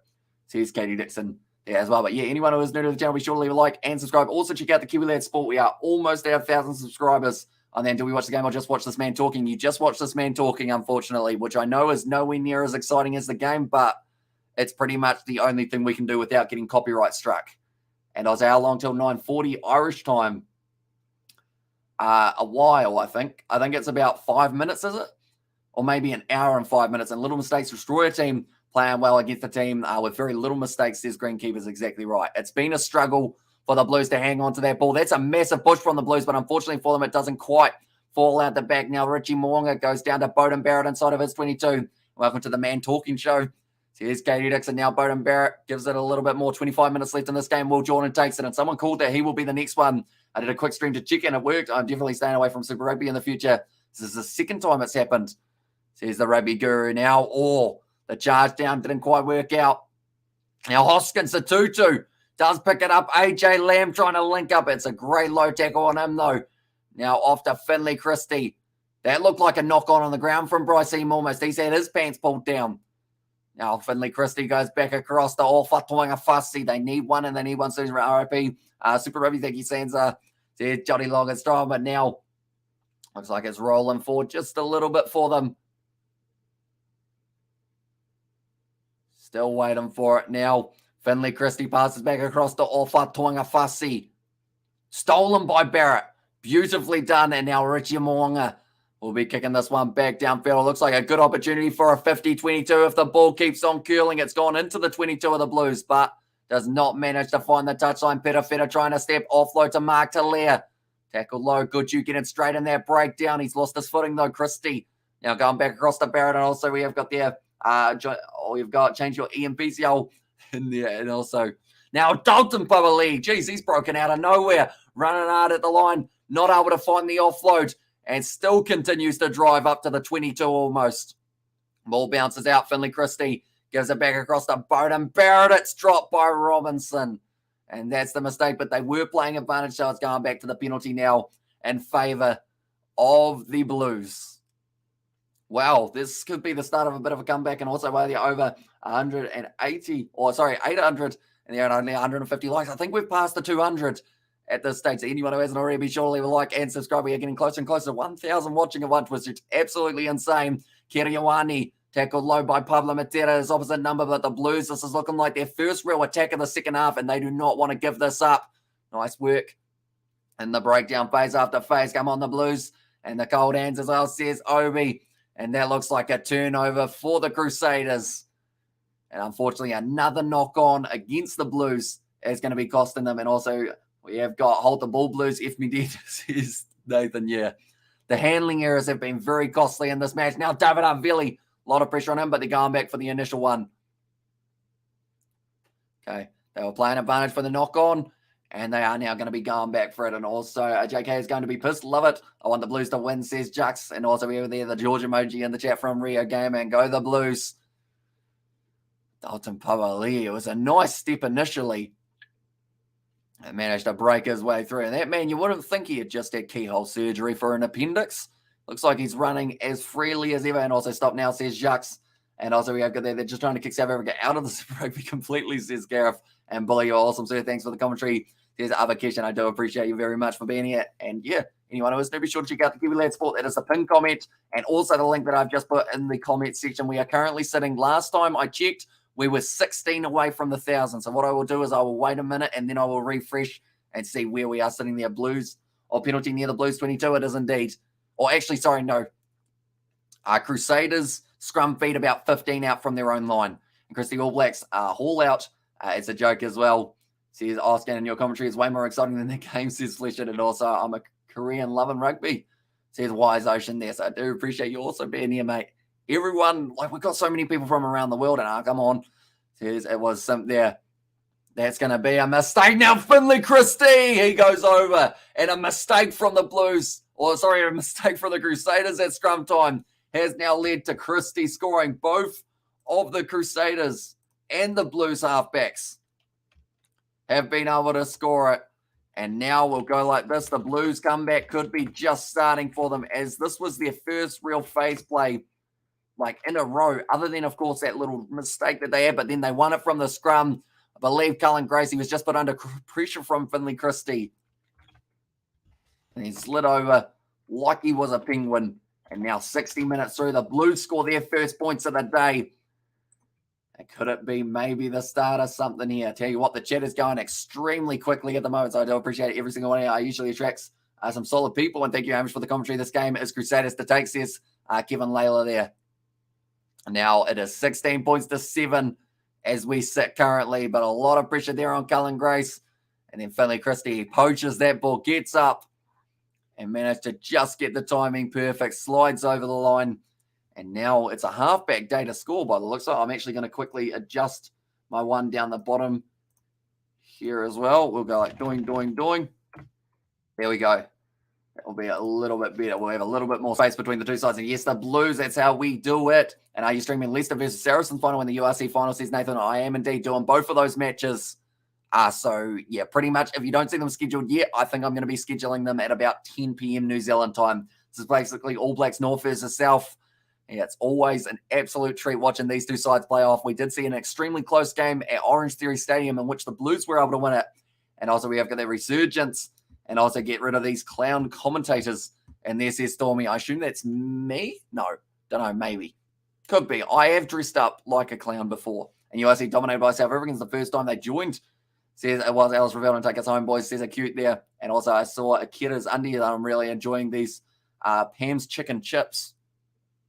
[SPEAKER 1] says Katie Dixon there as well. But yeah, anyone who is new to the channel, be sure to leave a like and subscribe. Also, check out the Kiwi Lad Sport. We are almost at 1,000 subscribers. And then, do we watch the game or just watch this man talking? You just watch this man talking, unfortunately, which I know is nowhere near as exciting as the game, but it's pretty much the only thing we can do without getting copyright struck. And I was how long till 9:40 Irish time? A while, I think. I think it's about 5 minutes, is it? Or maybe an hour and 5 minutes. And little mistakes destroy a team playing well against the team with very little mistakes, says Greenkeeper's exactly right. It's been a struggle for the Blues to hang on to that ball. That's a massive push from the Blues, but unfortunately for them, it doesn't quite fall out the back. Now, Richie Moonga goes down to Bowden Barrett inside of his 22. Welcome to the Man Talking Show. So here's Katie Dixon. Now Bowden Barrett gives it a little bit more. 25 minutes left in this game. Will Jordan takes it, and someone called that he will be the next one. I did a quick stream to check, and it worked. I'm definitely staying away from Super Rugby in the future. This is the second time it's happened, says the Rugby Guru now. Or the charge down didn't quite work out. Now Hoskins, the 2-2, does pick it up. AJ Lamb trying to link up. It's a great low tackle on him, though. Now off to Finley Christie. That looked like a knock-on the ground from Bryce Eam almost. He's had his pants pulled down. Now Finley Christie goes back across the Ofa Tuivasa-Sheck. They need one, and they need one soon for RIP. Super Rugby, thank you, Sansa. Says Johnny Long and strong, but now looks like it's rolling forward just a little bit for them. Still waiting for it now. Finley Christie passes back across the Ofa Tuivasa-Sheck. Stolen by Barrett. Beautifully done, and now Richie Moonga will be kicking this one back downfield. It looks like a good opportunity for a 50-22 if the ball keeps on curling. It's gone into the 22 of the Blues, but does not manage to find the touchline. Feta trying to step offload to Mark Talia. Tackle low. Good, you getting straight in that breakdown. He's lost his footing, though, Christie. Now going back across to Barrett, and also we have got there, we've got change your EMPCL in there, and also now Dalton Powell. Geez, he's broken out of nowhere. Running hard at the line, not able to find the offload, and still continues to drive up to the 22 almost. Ball bounces out. Finley Christie gives it back across to Bowden Barrett. It's dropped by Robinson. And that's the mistake, but they were playing advantage, so it's going back to the penalty now in favour of the Blues. Wow, this could be the start of a bit of a comeback, and also while they're over 800, and they're at only 150 likes. I think we've passed the 200 at this stage. So anyone who hasn't already, be sure to leave a like and subscribe. We are getting closer and closer to 1,000 watching at once, which is absolutely insane. Kiriawani tackled low by Pablo Matera, his opposite number, but the Blues, this is looking like their first real attack in the second half, and they do not want to give this up. Nice work in the breakdown phase after phase. Come on, the Blues, and the cold hands as well, says Obi, and that looks like a turnover for the Crusaders. And unfortunately, another knock-on against the Blues is going to be costing them, and also we have got hold the ball Blues, if me did, says Nathan, yeah. The handling errors have been very costly in this match. Now David Arveli, a lot of pressure on him, but they're going back for the initial one. Okay, they were playing advantage for the knock-on, and they are now going to be going back for it. And also, JK is going to be pissed. Love it. I want the Blues to win, says Jux. And also, we have there the George emoji in the chat from Rio Gaming. Go the Blues. Dalton Pawali. It was a nice step initially. And managed to break his way through. And that man, you wouldn't think he had just had keyhole surgery for an appendix. Looks like he's running as freely as ever. And also, stop now, says Jacques. And also, we have got there. They're just trying to kick South Africa out of the Super Rugby completely, says Gareth. And Billy, you're awesome. So thanks for the commentary. There's Avakesh, and I do appreciate you very much for being here. And yeah, anyone who is new, be sure to check out the Kiwi Lad Sport. That is a pinned comment. And also the link that I've just put in the comment section. We are currently sitting, last time I checked, we were 16 away from the 1,000. So what I will do is I will wait a minute and then I will refresh and see where we are sitting there. Blues, or penalty near the Blues 22. It is indeed. Or actually, sorry, no. Crusaders scrum feed about 15 out from their own line. And Chris, the All Blacks haul out. It's a joke as well. Says Oscar, and your commentary is way more exciting than the game, says Fletcher. And also, I'm a Korean loving rugby, says Wise Ocean there. So I do appreciate you also being here, mate. Everyone, like, we've got so many people from around the world, and come on. Says it was something there. That's going to be a mistake. Now, Finley Christie, he goes over. And a mistake from the Blues, or sorry, a mistake from the Crusaders at scrum time has now led to Christie scoring. Both of the Crusaders and the Blues halfbacks have been able to score it. And now we'll go like this. The Blues comeback could be just starting for them, as this was their first real phase play like in a row, other than, of course, that little mistake that they had, but then they won it from the scrum. I believe Cullen Gracie was just put under pressure from Finley Christie. And he slid over like he was a penguin. And now 60 minutes through, the Blues score their first points of the day. And could it be maybe the start of something here? I tell you what, the chat is going extremely quickly at the moment, so I do appreciate every single one here. I usually attracts some solid people, and thank you, Hamish, for the commentary. This game is Crusaders to take, says Kevin Layla there. Now it is 16 points to 7 as we sit currently, but a lot of pressure there on Cullen Grace. And then Finley Christie poaches that ball, gets up, and managed to just get the timing perfect, slides over the line. And now it's a halfback day to score by the looks of it. I'm actually going to quickly adjust my one down the bottom here as well. We'll go like doing, doing, doing. There we go. That will be a little bit better. We'll have a little bit more space between the two sides. And yes, the Blues, that's how we do it. And are you streaming Leicester versus Saracens final in the URC final, says Nathan? I am indeed doing both of those matches. So, yeah, pretty much if you don't see them scheduled yet, I think I'm going to be scheduling them at about 10 p.m. New Zealand time. This is basically All Blacks North versus South. Yeah, it's always an absolute treat watching these two sides play off. We did see an extremely close game at Orange Theory Stadium in which the Blues were able to win it. And also we have got that resurgence and also get rid of these clown commentators. And there says Stormy, I assume that's me? No, don't know, maybe. Could be. I have dressed up like a clown before. And you see dominated by South Africans the first time they joined. Says it was Alice Ravel and take us home, boys. Says a cute there. And also I saw Akira's under here that I'm really enjoying these Pam's chicken chips.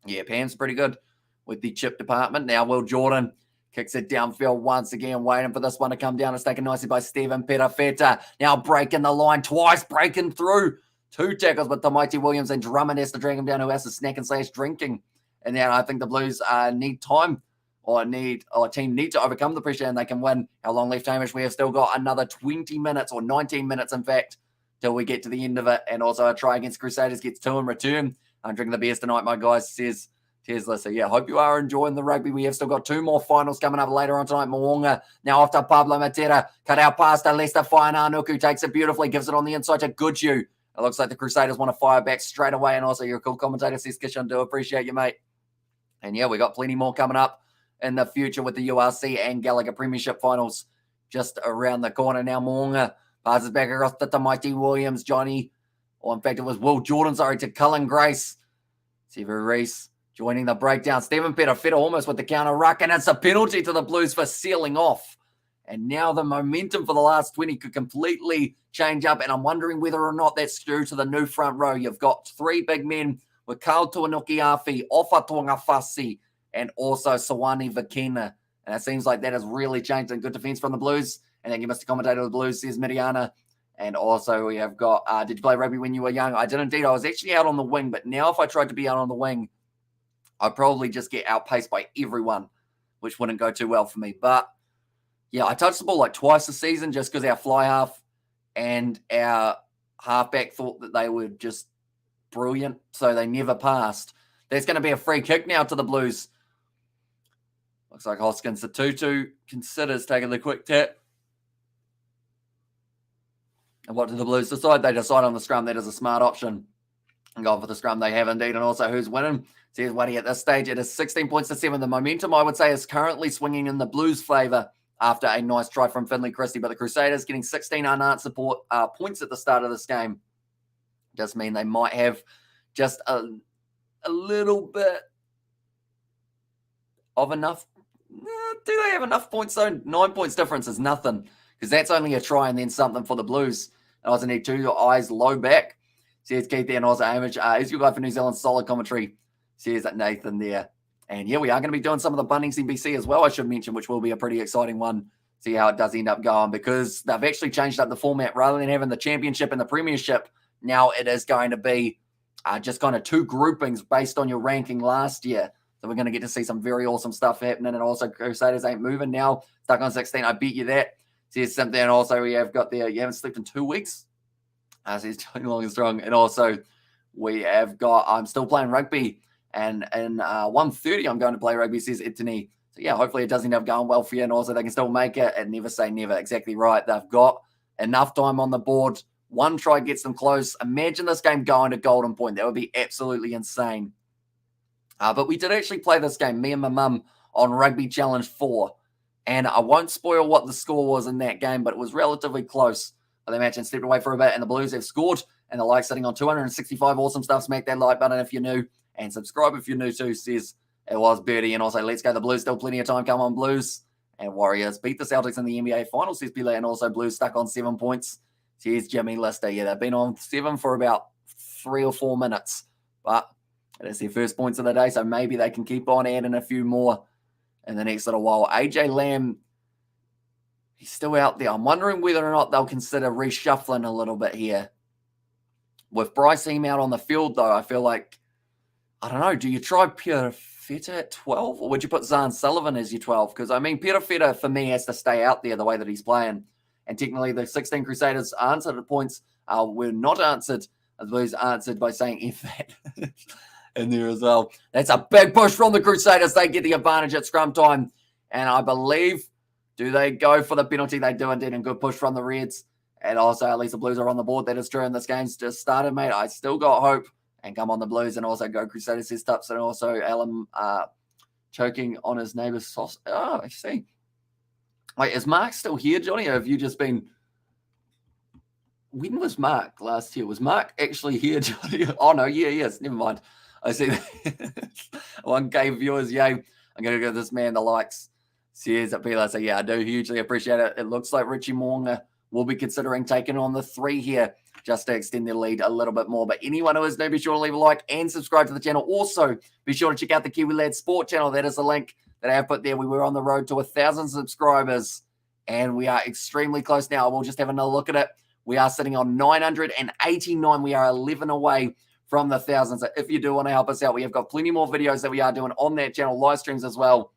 [SPEAKER 1] Yeah, Pam's pretty good with the chip department. Now Will Jordan kicks it downfield once again, waiting for this one to come down. It's taken nicely by Stephen Perafeta. Now breaking the line twice, breaking through. 2 tackles with Tamaiti Williams, and Drummond has to drag him down, who has to snack and slash drinking. And then I think the Blues need time or a team need to overcome the pressure, and they can win. How long left, Hamish? We have still got another 20 minutes or 19 minutes, in fact, till we get to the end of it. And also a try against Crusaders gets 2 in return. I'm drinking the beers tonight, my guys, says Tesla. So, yeah, hope you are enjoying the rugby. We have still got 2 more finals coming up later on tonight. Moonga now off to Pablo Matera. Cut out past Leicester. Whaiananuku takes it beautifully. Gives it on the inside to Goodhue. It looks like the Crusaders want to fire back straight away. And also, you're a cool commentator, says Kishon. Do appreciate you, mate. And, yeah, we got plenty more coming up in the future with the URC and Gallagher Premiership finals just around the corner now. Moonga passes back across to Tamaiti Williams. Johnny, or in fact, it was Will Jordan, to Cullen Grace. Sever Reese joining the breakdown. Stephen Perafeta almost with the counter ruck, and it's a penalty to the Blues for sealing off. And now the momentum for the last 20 could completely change up, and I'm wondering whether or not that's due to the new front row. You've got 3 big men with Carl Tuanuki-Afi, Ofa Tuangafasi, and also Sawani Vakina. And it seems like that has really changed. And good defense from the Blues. And thank you, Mr. Commentator of the Blues, says Midiana. And also we have got, did you play rugby when you were young? I did indeed. I was actually out on the wing, but now if I tried to be out on the wing, I'd probably just get outpaced by everyone, which wouldn't go too well for me. But yeah, I touched the ball like twice a season just because our fly half and our halfback thought that they were just brilliant, so they never passed. There's going to be a free kick now to the Blues. Looks like Hoskins, the 2-2, considers taking the quick tap. And what do the Blues decide? They decide on the scrum. That is a smart option. And go for the scrum. They have indeed. And also who's winning? So here's Waddy at this stage. It is 16 points to 7. The momentum, I would say, is currently swinging in the Blues' favour after a nice try from Finley Christie. But the Crusaders getting 16 unanswered points at the start of this game does mean they might have just a little bit of enough. Do they have enough points though? 9 points difference is nothing, because that's only a try and then something for the Blues. And I also need 2 eyes low back. So here's Keith there and also Hamish. Is your guy for New Zealand solid commentary. So here's Nathan there. And yeah, we are going to be doing some of the Bunnings NBC as well, I should mention, which will be a pretty exciting one. See how it does end up going, because they've actually changed up the format. Rather than having the championship and the premiership, now it is going to be just kind of 2 groupings based on your ranking last year. So we're going to get to see some very awesome stuff happening. And also Crusaders ain't moving now. Stuck on 16. I beat you that. So here's something. And also we have got there. You haven't slept in 2 weeks. So he's doing long and strong. And also we have got, I'm still playing rugby. And in 1:30, I'm going to play rugby, says Etany. So yeah, hopefully it does end up going well for you. And also they can still make it, and never say never. Exactly right. They've got enough time on the board. 1 try gets them close. Imagine this game going to Golden Point. That would be absolutely insane. But we did actually play this game, me and my mum, on Rugby Challenge 4. And I won't spoil what the score was in that game, but it was relatively close. They match and stepped away for a bit, and the Blues have scored. And the like sitting on 265 awesome stuff. Smack that like button if you're new. And subscribe if you're new too, says it was Birdie. And also, let's go the Blues. Still plenty of time. Come on, Blues. And Warriors beat the Celtics in the NBA Finals, says Billy. And also, Blues stuck on 7 points. So here's Jimmy Lister. Yeah, they've been on 7 for about 3 or 4 minutes. But it is their first points of the day, so maybe they can keep on adding a few more in the next little while. AJ Lamb, he's still out there. I'm wondering whether or not they'll consider reshuffling a little bit here. With Bryce Heem out on the field, though, I feel like, I don't know, do you try Peter Feta at 12? Or would you put Zahn Sullivan as your 12? Because, I mean, Peter Feta, for me, has to stay out there the way that he's playing. And technically, the 16 Crusaders answered points were not answered. The Blues answered by saying F that in there as well. That's a big push from the Crusaders. They get the advantage at scrum time. And I believe, do they go for the penalty? They do indeed. And good push from the Reds. And also, at least the Blues are on the board. That is true. And this game's just started, mate. I still got hope. And come on the Blues. And also go Crusaders, says Tups. And also Alan choking on his neighbour's sauce. Oh, I see. Wait, is Mark still here, Johnny? Or have you just been... When was Mark last year? Was Mark actually here, Johnny? Oh, no. Yeah, yes. Never mind. I see that. 1K viewers. Yay. I'm going to give this man the likes. Says at Pila. So, yeah, I do hugely appreciate it. It looks like Richie Moonga will be considering taking on the 3 here just to extend their lead a little bit more. But anyone who is new, be sure to leave a like and subscribe to the channel. Also, be sure to check out the Kiwi Lads Sport channel. That is the link that I have put there. We were on the road to 1,000 subscribers, and we are extremely close now. We'll just have another look at it. We are sitting on 989. We are 11 away from the 1,000. So if you do want to help us out, we have got plenty more videos that we are doing on that channel, live streams as well.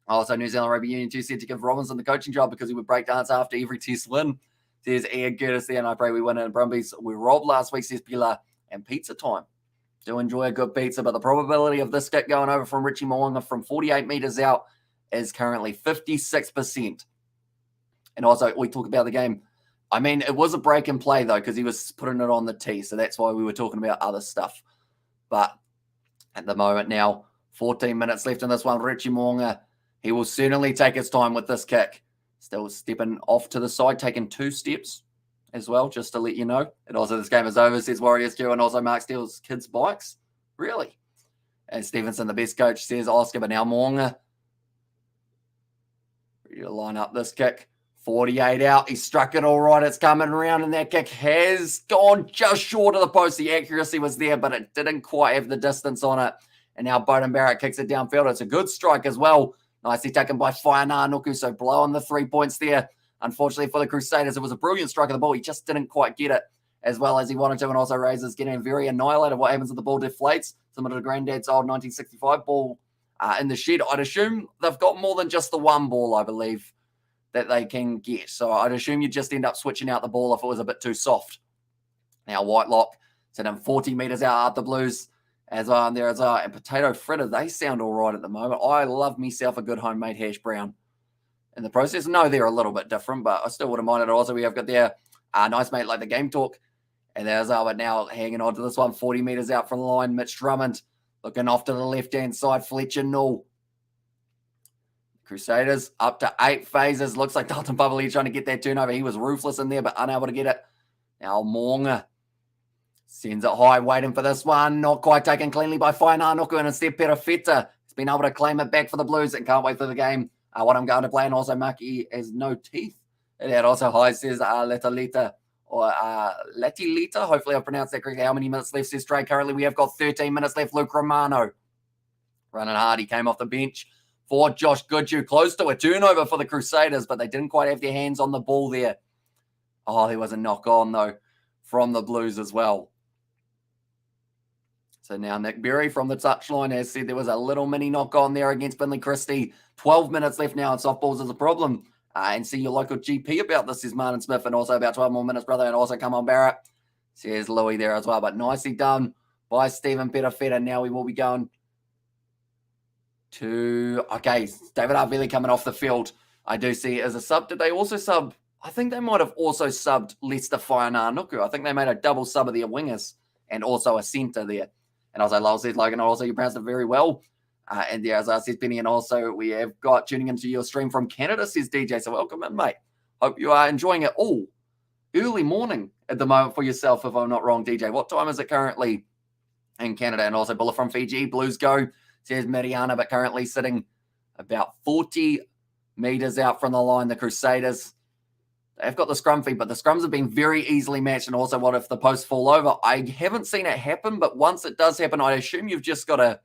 [SPEAKER 1] Also, New Zealand Rugby Union 2 said to give Robinson the coaching job because he would break dance after every test win. Says Ian Curtis there, and I pray we win it. Brumbies, we robbed last week, says Pilar. And pizza time. Do enjoy a good pizza, but the probability of this kick going over from Richie Moonga from 48 metres out is currently 56%. And also, we talk about the game. I mean, it was a break and play, though, because he was putting it on the tee. So that's why we were talking about other stuff. But at the moment now, 14 minutes left in this one. Richie Moonga, he will certainly take his time with this kick. Still stepping off to the side, taking 2 steps as well, just to let you know. And also, this game is over, says Warriors too. And also, Mark steals kids' bikes. Really? And Stevenson, the best coach, says Oscar, but now Moonga. Ready to line up this kick. 48 out. He struck it all right. It's coming around, and that kick has gone just short of the post. The accuracy was there, but it didn't quite have the distance on it. And now Bowden Barrett kicks it downfield. It's a good strike as well. Nicely taken by Whainā Nuku, so blowing the 3 points there. Unfortunately for the Crusaders, it was a brilliant strike of the ball. He just didn't quite get it as well as he wanted to, and also Razors getting very annihilated. What happens if the ball deflates? Similar to Granddad's old 1965 ball in the shed. I'd assume they've got more than just the one ball, I believe, that they can get. So I'd assume you just end up switching out the ball if it was a bit too soft. Now Whitelock sitting 40 metres out at the Blues. as well. And there as well. And potato fritters, they sound all right at the moment. I love myself a good homemade hash brown. In the process, no, they're a little bit different, but I still wouldn't mind it. Also, we have got there nice mate like the game talk. And there's but now hanging on to this one, 40 meters out from the line. Mitch Drummond looking off to the left-hand side. Fletcher Null. Crusaders up to 8 phases. Looks like Dalton Bubbly trying to get that turnover. He was ruthless in there, but unable to get it. Now Monga sends it high, waiting for this one. Not quite taken cleanly by Whainanoku, and instead Perafeta has been able to claim it back for the Blues and can't wait for the game. What I'm going to play, and also Maki has no teeth. And that also high says Letalita or Latilita. Hopefully I pronounced that correctly. How many minutes left, says Trey? Currently we have got 13 minutes left. Luke Romano running hard. He came off the bench for Josh Goodhue. Close to a turnover for the Crusaders, but they didn't quite have their hands on the ball there. Oh, there was a knock on, though, from the Blues as well. So now Nick Berry from the touchline has said there was a little mini knock on there against Finley Christie. 12 minutes left now, and softballs is a problem. And see your local GP about this, says Martin Smith, and also about 12 more minutes, brother. And also come on, Barrett, says Louis there as well. But nicely done by Stephen Perafeta. Now we will be going to, okay, David Arvili coming off the field. I do see it as a sub. Did they also sub? I think they might have also subbed Lester Whainanoku. I think they made a double sub of their wingers and also a centre there. And also Lowell says, Logan, also you pronounced it very well. And there, as I said, Penny, and also we have got tuning into your stream from Canada, says DJ. So welcome in, mate. Hope you are enjoying it all. Early morning at the moment for yourself, if I'm not wrong, DJ. What time is it currently in Canada? And also Bulla from Fiji, Blues go, says Mariana, but currently sitting about 40 meters out from the line. The Crusaders, they've got the scrum feed, but the scrums have been very easily matched. And also, what if the posts fall over? I haven't seen it happen, but once it does happen, I assume you've just got to,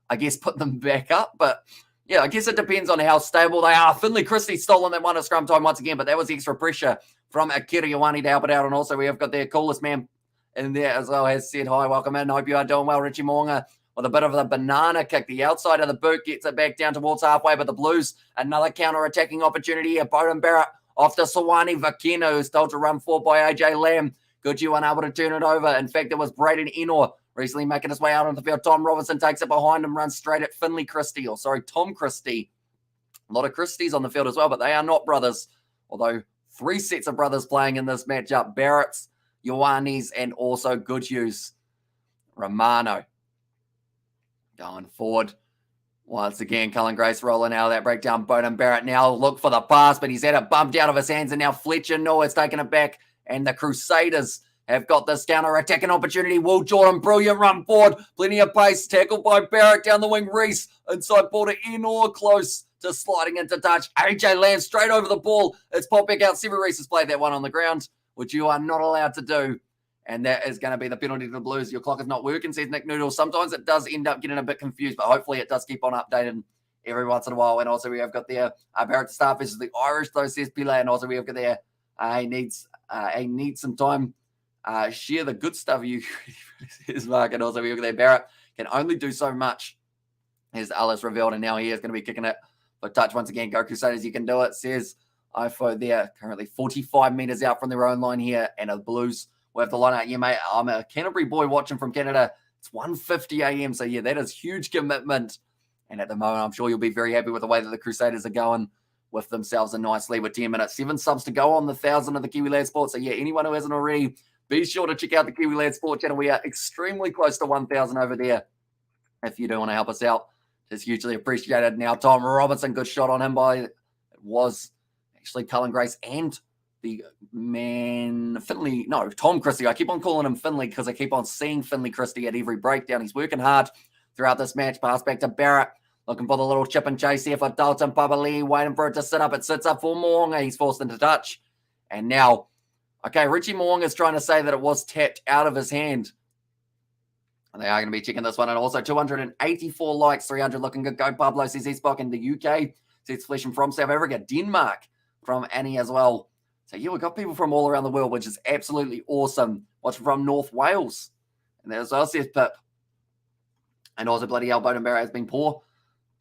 [SPEAKER 1] I guess, put them back up. But yeah, I guess it depends on how stable they are. Finley Christie stolen that one at scrum time once again, but that was extra pressure from Akira Ioane to help it out. And also, we have got their coolest man in there as well, has said, hi, welcome in. Hope you are doing well, Richie Moonga. With a bit of the banana kick. The outside of the boot gets it back down towards halfway, but the Blues, another counter-attacking opportunity here. Bowden Barrett off to Sawani Vakino, who's told to run forward by AJ Lamb. Goodhue unable to turn it over. In fact, it was Braden Enor recently making his way out on the field. Tom Robinson takes it behind him, runs straight at Finley Christie, Tom Christie. A lot of Christies on the field as well, but they are not brothers, although 3 sets of brothers playing in this matchup. Barrett's, Ioane's, and also Goodhue's. Romano going forward. Once again, Cullen Grace rolling out of that breakdown. Bowden Barrett now look for the pass, but he's had it bumped out of his hands, and now Fletcher Noah has taken it back, and the Crusaders have got this counter-attacking opportunity. Will Jordan, brilliant run forward. Plenty of pace. Tackled by Barrett down the wing. Reese inside ball to Enor, close to sliding into touch. AJ Lamb straight over the ball. It's popped back out. Sever Reese has played that one on the ground, which you are not allowed to do. And that is going to be the penalty to the Blues. Your clock is not working, says Nick Noodle. Sometimes it does end up getting a bit confused, but hopefully it does keep on updating every once in a while. And also we have got there Barrett to start versus the Irish, though, says Pile. And also we have got there he needs some time. Share the good stuff, you, says Mark. And also we have got there Barrett can only do so much, as Alice revealed. And now he is going to be kicking it for touch once again. Go Crusaders, you can do it, says IFO there. Currently 45 meters out from their own line here. And the Blues, we have the line out. Yeah, mate, I'm a Canterbury boy watching from Canada. It's 1:50 a.m. So, yeah, that is huge commitment. And at the moment, I'm sure you'll be very happy with the way that the Crusaders are going with themselves a nice lead with 10 minutes. 7 subs to go on the 1,000 of the Kiwi Lad Sport. So, yeah, anyone who hasn't already, be sure to check out the Kiwi Lad Sport channel. We are extremely close to 1,000 over there. If you do want to help us out, it's hugely appreciated. Now, Tom Robinson, good shot on him by, it was actually Cullen Grace and the man, Finley, no, Tom Christie. I keep on calling him Finley because I keep on seeing Finley Christie at every breakdown. He's working hard throughout this match. Pass back to Barrett. Looking for the little chip and chase here for Dalton Papali. Waiting for it to sit up. It sits up for Moonga. He's forced into touch. And now, okay, Richie Moonga is trying to say that it was tapped out of his hand. And they are going to be checking this one. And also 284 likes, 300 looking good. Go Pablo, says Eastbok in the UK. Says Flesham from South Africa. Denmark from Annie as well. So, yeah, we've got people from all around the world, which is absolutely awesome. Watching from North Wales. And there's also says Pip. And also bloody hell, Bowden Barrett has been poor.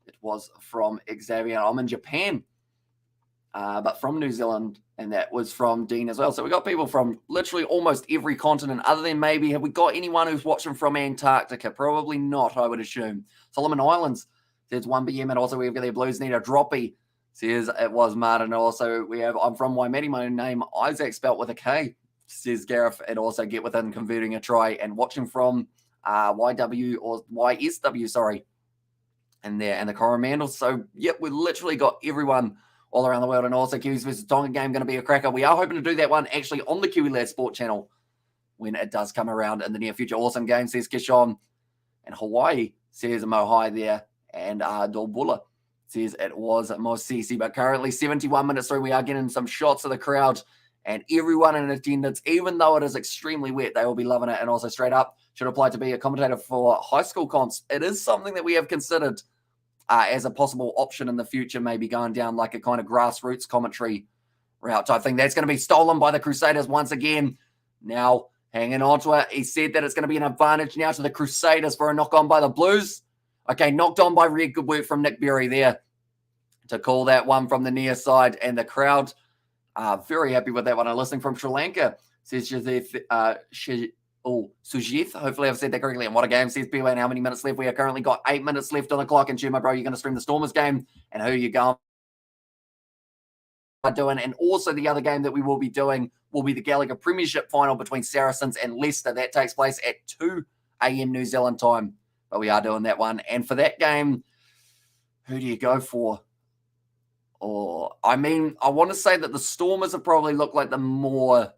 [SPEAKER 1] It was from Xavier. I'm in Japan but from New Zealand, and that was from Dean as well. So we got people from literally almost every continent, other than maybe, have we got anyone who's watching from Antarctica? Probably not, I would assume. Solomon Islands says 1 p.m. and also we've got their Blues need a droppy. Says it was Martin. Also, we have I'm from Waimate, my name Isaac, spelt with a K. Says Gareth, and also get within converting a try and watching from YW or YSW, sorry, and there and the Coromandel. So yep, we literally got everyone all around the world, and also Kiwis versus Tonga game going to be a cracker. We are hoping to do that one actually on the Kiwi Lad Sport channel when it does come around in the near future. Awesome game, says Kishon, and Hawaii says Mohai there, and Dolbula says it was Mosisi. But currently 71 minutes through, we are getting some shots of the crowd and everyone in attendance, even though it is extremely wet, they will be loving it. And also straight up, should apply to be a commentator for high school comps. It is something that we have considered as a possible option in the future, maybe going down like a kind of grassroots commentary route type thing. That's going to be stolen by the Crusaders once again. Now, hanging on to it, he said that it's going to be an advantage now to the Crusaders for a knock on by the Blues. Okay, knocked on by Red. Good work from Nick Berry there to call that one from the near side. And the crowd are very happy with that one. I'm listening from Sri Lanka. Says Sujith, hopefully I've said that correctly. And what a game, says BWayne. How many minutes left? We are currently got 8 minutes left on the clock. And Jim, my bro, you're going to stream the Stormers game. And who are you going doing? And also the other game that we will be doing will be the Gallagher Premiership final between Saracens and Leicester. That takes place at 2 a.m. New Zealand time. But we are doing that one. And for that game, who do you go for? Or, I mean, I want to say that the Stormers have probably looked like the more,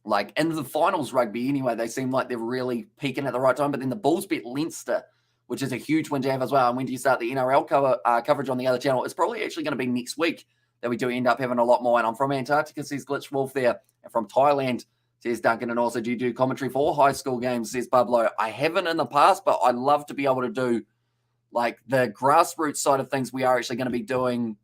[SPEAKER 1] like, into the finals rugby anyway. They seem like they're really peaking at the right time. But then the Bulls beat Leinster, which is a huge win to have as well. And when do you start the NRL coverage on the other channel? It's probably actually going to be next week that we do end up having a lot more. And I'm from Antarctica, says Glitch Wolf there. And from Thailand, says Duncan. And also, do you do commentary for high school games, says Pablo. I haven't in the past, but I'd love to be able to do, like, the grassroots side of things. We are actually going to be doing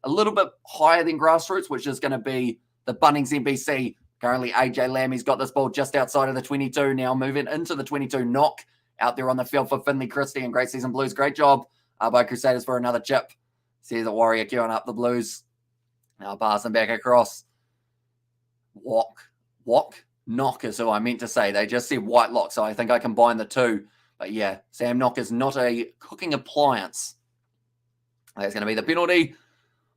[SPEAKER 1] a little bit higher than grassroots, which is going to be the Bunnings NBC. Currently, AJ Lammy's got this ball just outside of the 22, now moving into the 22. Knock out there on the field for Finley Christie and Great Season Blues. Great job by Crusaders for another chip. Says the Warrior queuing up the Blues. Now passing back across. Knock is who I meant to say. They just said Whitelock, so I think I combined the two. But yeah, Sam Knock is not a cooking appliance. That's going to be the penalty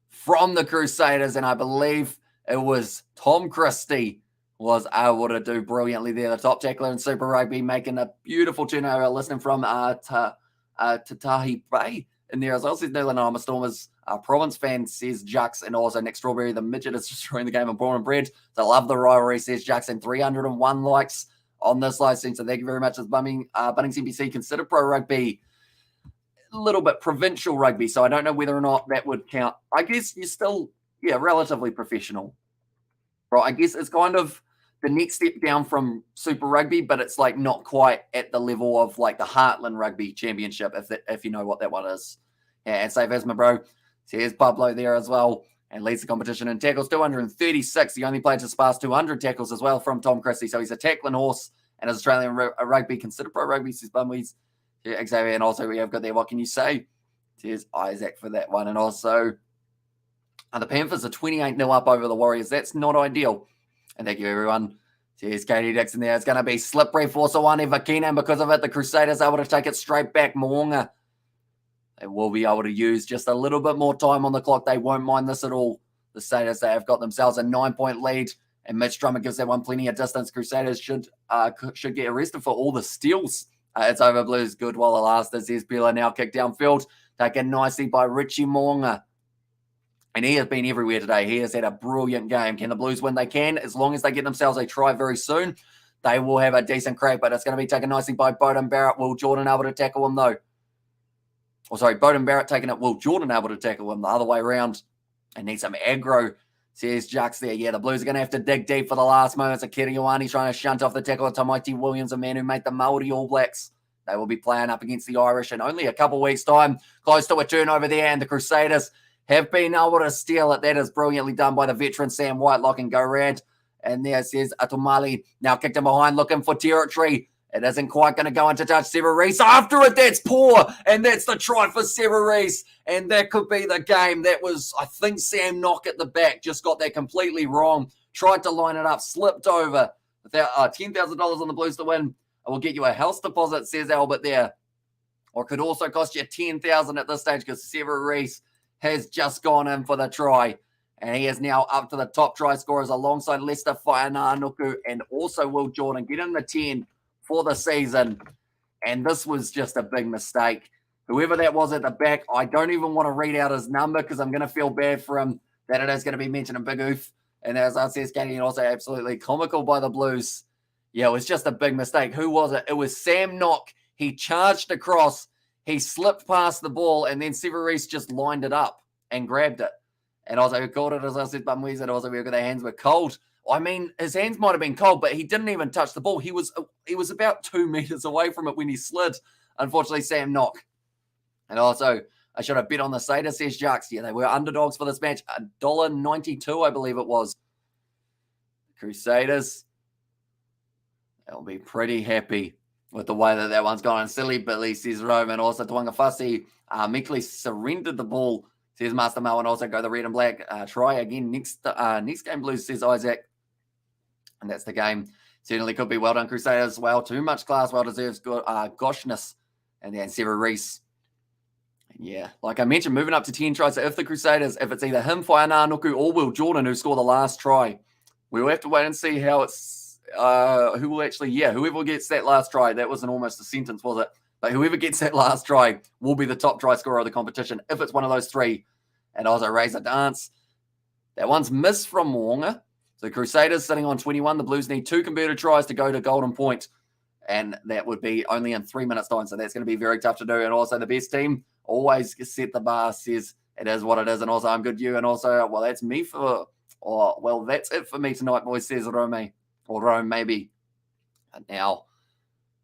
[SPEAKER 1] from the Crusaders, and I believe it was Tom Christie was able to do brilliantly there. The top tackler in Super Rugby making a beautiful turnover. Listening from Tatahi Bay in there as well. Says Newland, I'm a Stormers Province fan, says Jux, and also Nick Strawberry, the midget, is destroying the game of Born and Bred. So I love the rivalry, says Jux, and 301 likes on this live stream. So thank you very much. As Bunnings NBC consider pro rugby a little bit provincial rugby, so I don't know whether or not that would count. I guess you're still, relatively professional. Right, I guess it's kind of the next step down from Super Rugby, but it's like not quite at the level of like the Heartland Rugby Championship, if you know what that one is. Yeah, and save as my bro. So here's Pablo there as well, and leads the competition in tackles, 236. The only player to surpass 200 tackles as well from Tom Christie. So he's a tackling horse, and as Australian rugby considered pro rugby, says Bumwees. Yeah, Xavier, and also we have got there. What can you say? There's Isaac for that one, and also the Panthers are 28-0 up over the Warriors. That's not ideal. And thank you, everyone. Here's Katie Dixon there. It's going to be slippery for Sawani Vakina, and because of it, the Crusaders are able to take it straight back. Moonga, they will be able to use just a little bit more time on the clock. They won't mind this at all. The Crusaders, they have got themselves a 9-point lead, and Mitch Drummond gives that one plenty of distance. Crusaders should get arrested for all the steals. It's over Blues. Good while it lasted. Says Pila now kicked downfield. Taken nicely by Richie Moonga. And he has been everywhere today. He has had a brilliant game. Can the Blues win? They can. As long as they get themselves a try very soon, they will have a decent crack. But it's going to be taken nicely by Bowden Barrett. Will Jordan able to tackle him, though? Bowden Barrett taking it. Will Jordan able to tackle him the other way around? And need some aggro, says Jux there. Yeah, the Blues are going to have to dig deep for the last moments. Akiriwani's trying to shunt off the tackle of Tamaiti Williams, a man who made the Māori All Blacks. They will be playing up against the Irish in only a couple weeks' time. Close to a turnover there, and the Crusaders have been able to steal it. That is brilliantly done by the veteran Sam Whitelock and Gorad. And there says Atomali now kicked him behind, looking for territory. It isn't quite going to go into touch. Severis after it. That's poor. And that's the try for Severis. And that could be the game. That was, I think, Sam Nock at the back. Just got that completely wrong. Tried to line it up. Slipped over. $10,000 on the Blues to win. It will get you a house deposit, says Albert there. Or it could also cost you $10,000 at this stage because Severis has just gone in for the try. And he is now up to the top try scorers alongside Lester Whainganuku and also Will Jordan. Get in the 10 for the season. And this was just a big mistake. Whoever that was at the back, I don't even want to read out his number because I'm going to feel bad for him that it is going to be mentioned in Big Oof. And as I said, Katie, and also absolutely comical by the Blues. Yeah, it was just a big mistake. Who was it? It was Sam Nock. He charged across. He slipped past the ball, and then Severis just lined it up and grabbed it. And also, who called it, as I said, Bumwees, and also, their hands were cold. I mean, his hands might have been cold, but he didn't even touch the ball. He was about 2 meters away from it when he slid. Unfortunately, Sam Nock. And also, I should have bet on the Seder, says Jacques. Yeah, they were underdogs for this match. $1.92, I believe it was. Crusaders, they'll be pretty happy with the way that one's gone. And silly Billy, says Rome. And also, Tuivasa-Sheck meekly surrendered the ball, says Master Mo. And also, go the red and black. Try again next game, Blues, says Isaac. And that's the game. Certainly could be well done, Crusaders. Well, too much class, well deserves goshness. And then Severis. Yeah, like I mentioned, moving up to 10 tries. So if the Crusaders, if it's either him, Whainganuku, or Will Jordan who score the last try, we'll have to wait and see how it's, who will actually, whoever gets that last try, that wasn't almost a sentence, was it? But whoever gets that last try will be the top try scorer of the competition if it's one of those three. And also Razor Dance. That one's missed from Moonga. So Crusaders sitting on 21. The Blues need 2 converted tries to go to golden point. And that would be only in 3 minutes time. So that's going to be very tough to do. And also the best team always set the bar, says it is what it is. And also I'm good you. And also, well, that's me for, that's it for me tonight, boys, says Rome. Or Rome, maybe. And now,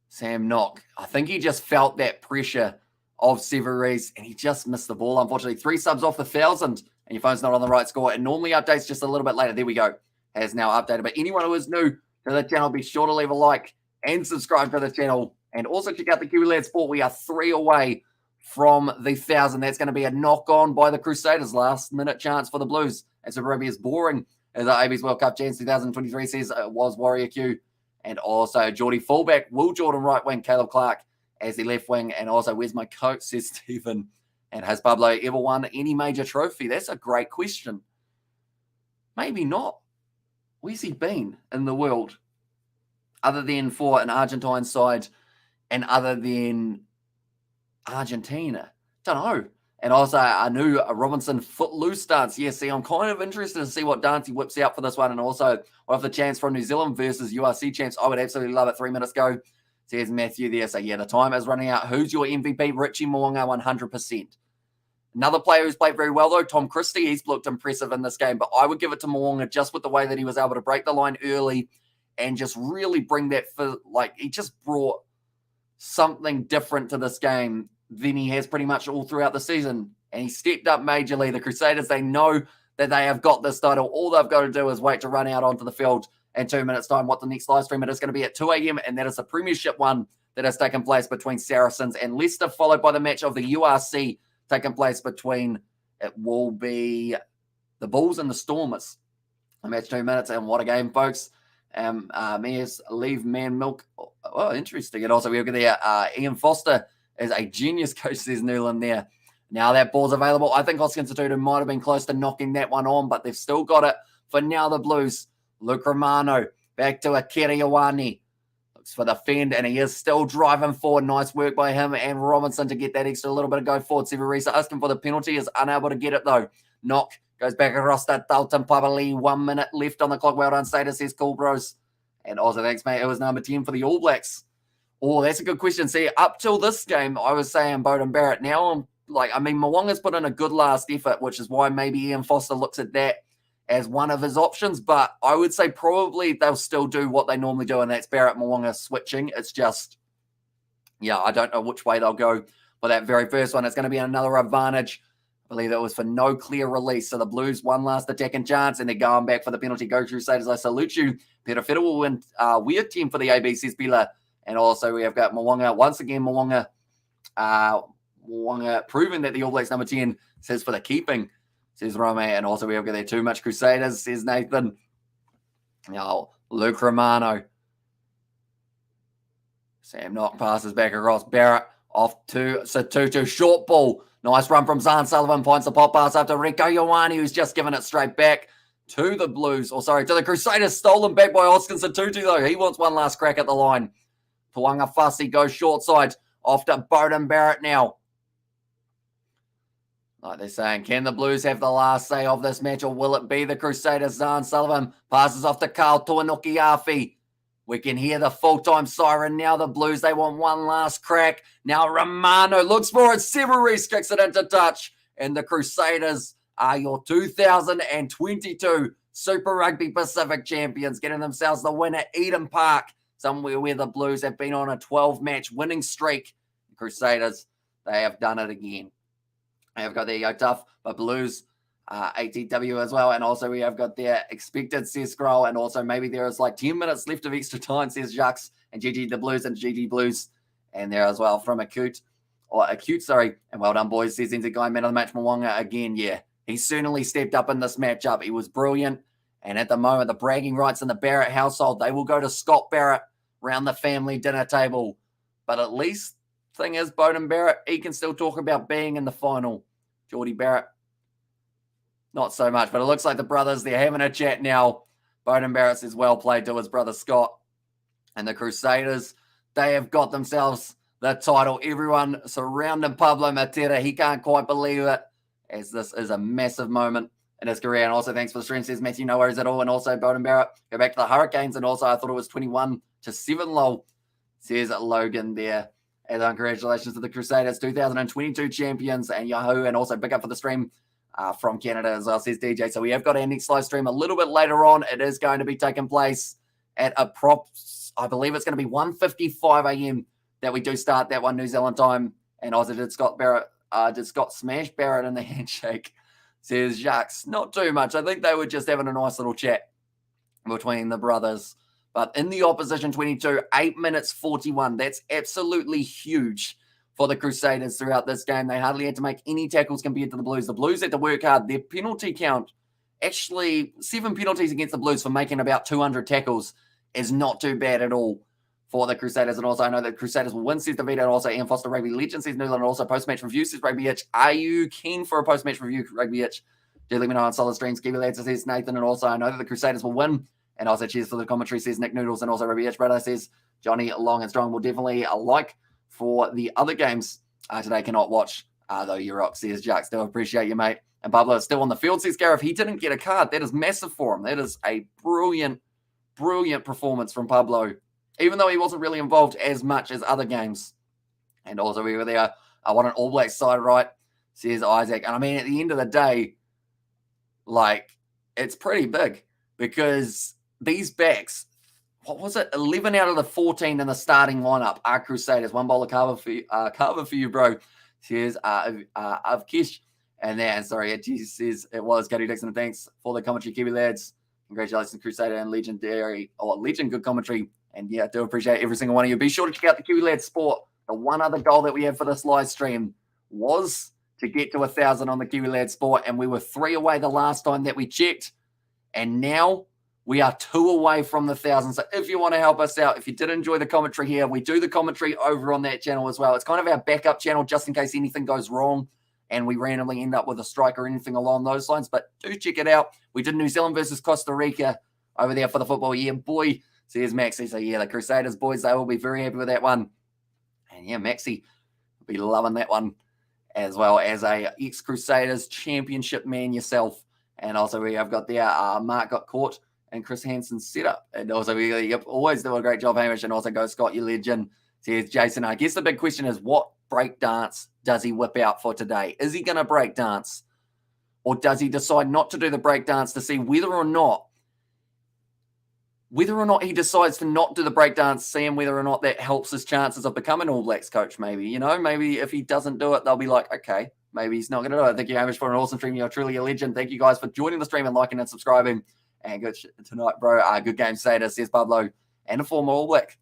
[SPEAKER 1] Sam Nock. I think he just felt that pressure of Severis and he just missed the ball. Unfortunately, 3 subs off 1,000 and your phone's not on the right score. It normally updates just a little bit later. There we go. Has now updated. But anyone who is new to the channel, be sure to leave a like and subscribe to the channel. And also check out the Kiwi Lad Sport. We are 3 away from the 1,000. That's going to be a knock-on by the Crusaders. Last-minute chance for the Blues. And Super Rugby is boring. As the AB's World Cup Chance 2023 says, it was Warrior Q. And also Geordie fullback, Will Jordan right wing, Caleb Clark as the left wing. And also, where's my coach, says Stephen. And has Pablo ever won any major trophy? That's a great question. Maybe not. Where's he been in the world? Other than for an Argentine side and other than Argentina. Don't know. And also, I knew a Robinson footloose dance. Yeah, see, I'm kind of interested to see what dance he whips out for this one. And also, I have the chance for New Zealand versus URC champs. I would absolutely love it. 3 minutes go. Says Matthew there. So, yeah, the time is running out. Who's your MVP? Richie Mo'unga, 100%. Another player who's played very well, though, Tom Christie. He's looked impressive in this game. But I would give it to Mo'unga just with the way that he was able to break the line early and just really bring that, he just brought something different to this game than he has pretty much all throughout the season. And he stepped up majorly. The Crusaders, they know that they have got this title. All they've got to do is wait to run out onto the field in 2 minutes' time. What the next live stream it is going to be at 2 a.m. And that is the premiership one that has taken place between Saracens and Leicester, followed by the match of the URC taking place between, it will be the Bulls and the Stormers. A match 2 minutes, and what a game, folks. Mayors leave man milk. Oh, interesting. And also, we look at there, Ian Foster is a genius coach, says Newland there. Now that ball's available. I think Oscar Instituto might have been close to knocking that one on, but they've still got it. For now, the Blues. Luke Romano back to Akira Ioane. Looks for the fend, and he is still driving forward. Nice work by him and Robinson to get that extra little bit of go forward. Severisa asking for the penalty, is unable to get it though. Knock goes back across that Dalton Pabali. 1 minute left on the clock. Well done, Status, says Cool Bros. And also, thanks, mate. It was number 10 for the All Blacks. Oh, that's a good question. See, up till this game, I was saying Bowden Barrett. Now I'm Mo'unga's put in a good last effort, which is why maybe Ian Foster looks at that as one of his options. But I would say probably they'll still do what they normally do, and that's Barrett Mo'unga switching. It's just, I don't know which way they'll go for that very first one. It's going to be another advantage. I believe that was for no clear release. So the Blues, one last attacking chance, and they're going back for the penalty. Go Crusaders, I salute you. Peter Fiddle will win weird team for the AB, says Bila. And also we have got Mo'unga. Once again, Mo'unga proving that the All Blacks number 10 says for the keeping, says Rome. And also we have got there too much Crusaders, says Nathan. Now, Luke Romano. Sam Knock passes back across. Barrett off to Satutu. Short ball. Nice run from Zahn Sullivan. Points the pop pass up to Rico Ioane, who's just given it straight back to the Blues. To the Crusaders. Stolen back by Oscar Satutu, though. He wants one last crack at the line. Tuanga Fussy goes short side. Off to Bowden Barrett now. Like they're saying, can the Blues have the last say of this match, or will it be the Crusaders? Zahn Sullivan passes off to Carl Tuanuki-Afi. We can hear the full-time siren now. The Blues, they want one last crack. Now Romano looks for it. Severis kicks it into touch. And the Crusaders are your 2022 Super Rugby Pacific champions, getting themselves the win at Eden Park, somewhere where the Blues have been on a 12-match winning streak. The Crusaders, they have done it again. They have got their Yo Tough, but Blues, ATW as well. And also we have got their expected, says Scroll. And also maybe there is like 10 minutes left of extra time, says Jacques. And GG the Blues and GG Blues. And there as well from Acute. And well done, boys, says Enzo Guy, man of the match, Mo'unga again. Yeah, he certainly stepped up in this matchup. He was brilliant. And at the moment, the bragging rights in the Barrett household, they will go to Scott Barrett around the family dinner table. But at least, thing is, Bowden Barrett, he can still talk about being in the final. Geordie Barrett, not so much. But it looks like the brothers, they're having a chat now. Bowden Barrett says well played to his brother Scott. And the Crusaders, they have got themselves the title. Everyone surrounding Pablo Matera. He can't quite believe it, as this is a massive moment in his career. And also, thanks for the stream, says Matthew, no worries at all. And also, Bowden Barrett, go back to the Hurricanes. And also, I thought it was 21-7, lol, says Logan there. And congratulations to the Crusaders, 2022 champions, and Yahoo. And also, big up for the stream from Canada as well, says DJ. So we have got our next live stream a little bit later on. It is going to be taking place at I believe it's going to be 1:55 a.m. that we do start that one New Zealand time. And also, did Scott smash Barrett in the handshake? Says Jacques. Not too much. I think they were just having a nice little chat between the brothers. But in the opposition 22, 8 minutes 41. That's absolutely huge for the Crusaders throughout this game. They hardly had to make any tackles compared to the Blues. The Blues had to work hard. Their penalty count, actually 7 penalties against the Blues for making about 200 tackles, is not too bad at all for the Crusaders. And also, I know that Crusaders will win, says David, and also Ian Foster, Rugby Legend, says Newland, and also post-match review, says Rugby Itch. Are you keen for a post-match review, Rugby Itch? Do let me know on solid streams. Kiwi lads, says Nathan, and also I know that the Crusaders will win. And also, cheers for the commentary, says Nick Noodles, and also Rugby Itch brother says Johnny Long and Strong will definitely like for the other games today. Cannot watch, though, you rock, says Jack. Still appreciate you, mate. And Pablo is still on the field, says Gareth. He didn't get a card. That is massive for him. That is a brilliant, brilliant performance from Pablo, even though he wasn't really involved as much as other games. And also, we were there. I want an All Black side, right, says Isaac. And I mean, at the end of the day, like, it's pretty big because these backs, what was it? 11 out of the 14 in the starting lineup are Crusaders. One bowler cover for you, bro. Says Avkish. And then, sorry, it says it was Cody Dixon. And thanks for the commentary, Kiwi lads. Congratulations, Crusader and Legend, good commentary. And yeah, I do appreciate every single one of you. Be sure to check out the Kiwi Lads Sport. The one other goal that we had for this live stream was to get to 1,000 on the Kiwi Lads Sport. And we were 3 away the last time that we checked. And now we are 2 away from the 1,000. So if you want to help us out, if you did enjoy the commentary here, we do the commentary over on that channel as well. It's kind of our backup channel just in case anything goes wrong and we randomly end up with a strike or anything along those lines. But do check it out. We did New Zealand versus Costa Rica over there for the football year. Boy, says Maxie. So yeah, the Crusaders boys, they will be very happy with that one. And yeah, Maxie will be loving that one as well as a ex-Crusaders championship man yourself. And also we have got there, Mark got caught and Chris Hansen's setup. And also we always do a great job, Hamish. And also go Scott, you legend. Says Jason. I guess the big question is, what break dance does he whip out for today? Is he going to break dance? Or does he decide not to do the break dance to see whether or not he decides to not do the break dance, seeing whether or not that helps his chances of becoming All Blacks coach, maybe. You know, maybe if he doesn't do it, they'll be like, okay, maybe he's not going to do it. Thank you, Hamish, for an awesome stream. You're truly a legend. Thank you guys for joining the stream and liking and subscribing. And good tonight, bro. Good game, Sada, says Pablo, and a former All Black.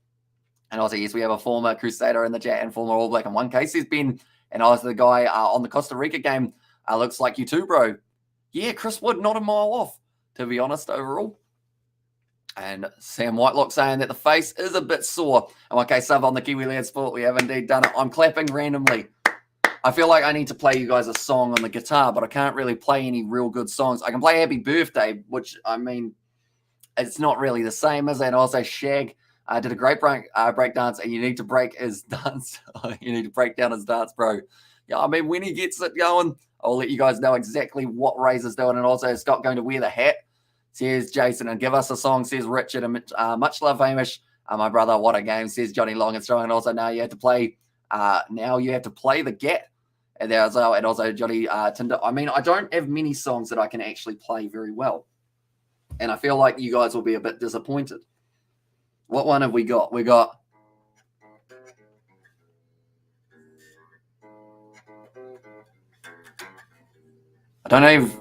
[SPEAKER 1] And also, yes, we have a former Crusader in the chat and former All Black in one case. There's been, and also the guy on the Costa Rica game, looks like you too, bro. Yeah, Chris Wood, not a mile off, to be honest, overall. And Sam Whitelock saying that the face is a bit sore. In one case, sub on the Kiwi Land Sport, we have indeed done it. I'm clapping randomly. I feel like I need to play you guys a song on the guitar, but I can't really play any real good songs. I can play Happy Birthday, which, I mean, it's not really the same as it. And also Shag did a great break dance, and you need to break his dance. You need to break down his dance, bro. Yeah, I mean, when he gets it going, I'll let you guys know exactly what Razor's doing. And also, Scott going to wear the hat, says Jason, and give us a song, says Richard. And much love, Hamish. My brother, what a game, says Johnny Long and Strong. And also, now you have to play the Gat. And there as well. And also, Johnny Tinder. I mean, I don't have many songs that I can actually play very well. And I feel like you guys will be a bit disappointed. What one have we got? We got... I don't know if...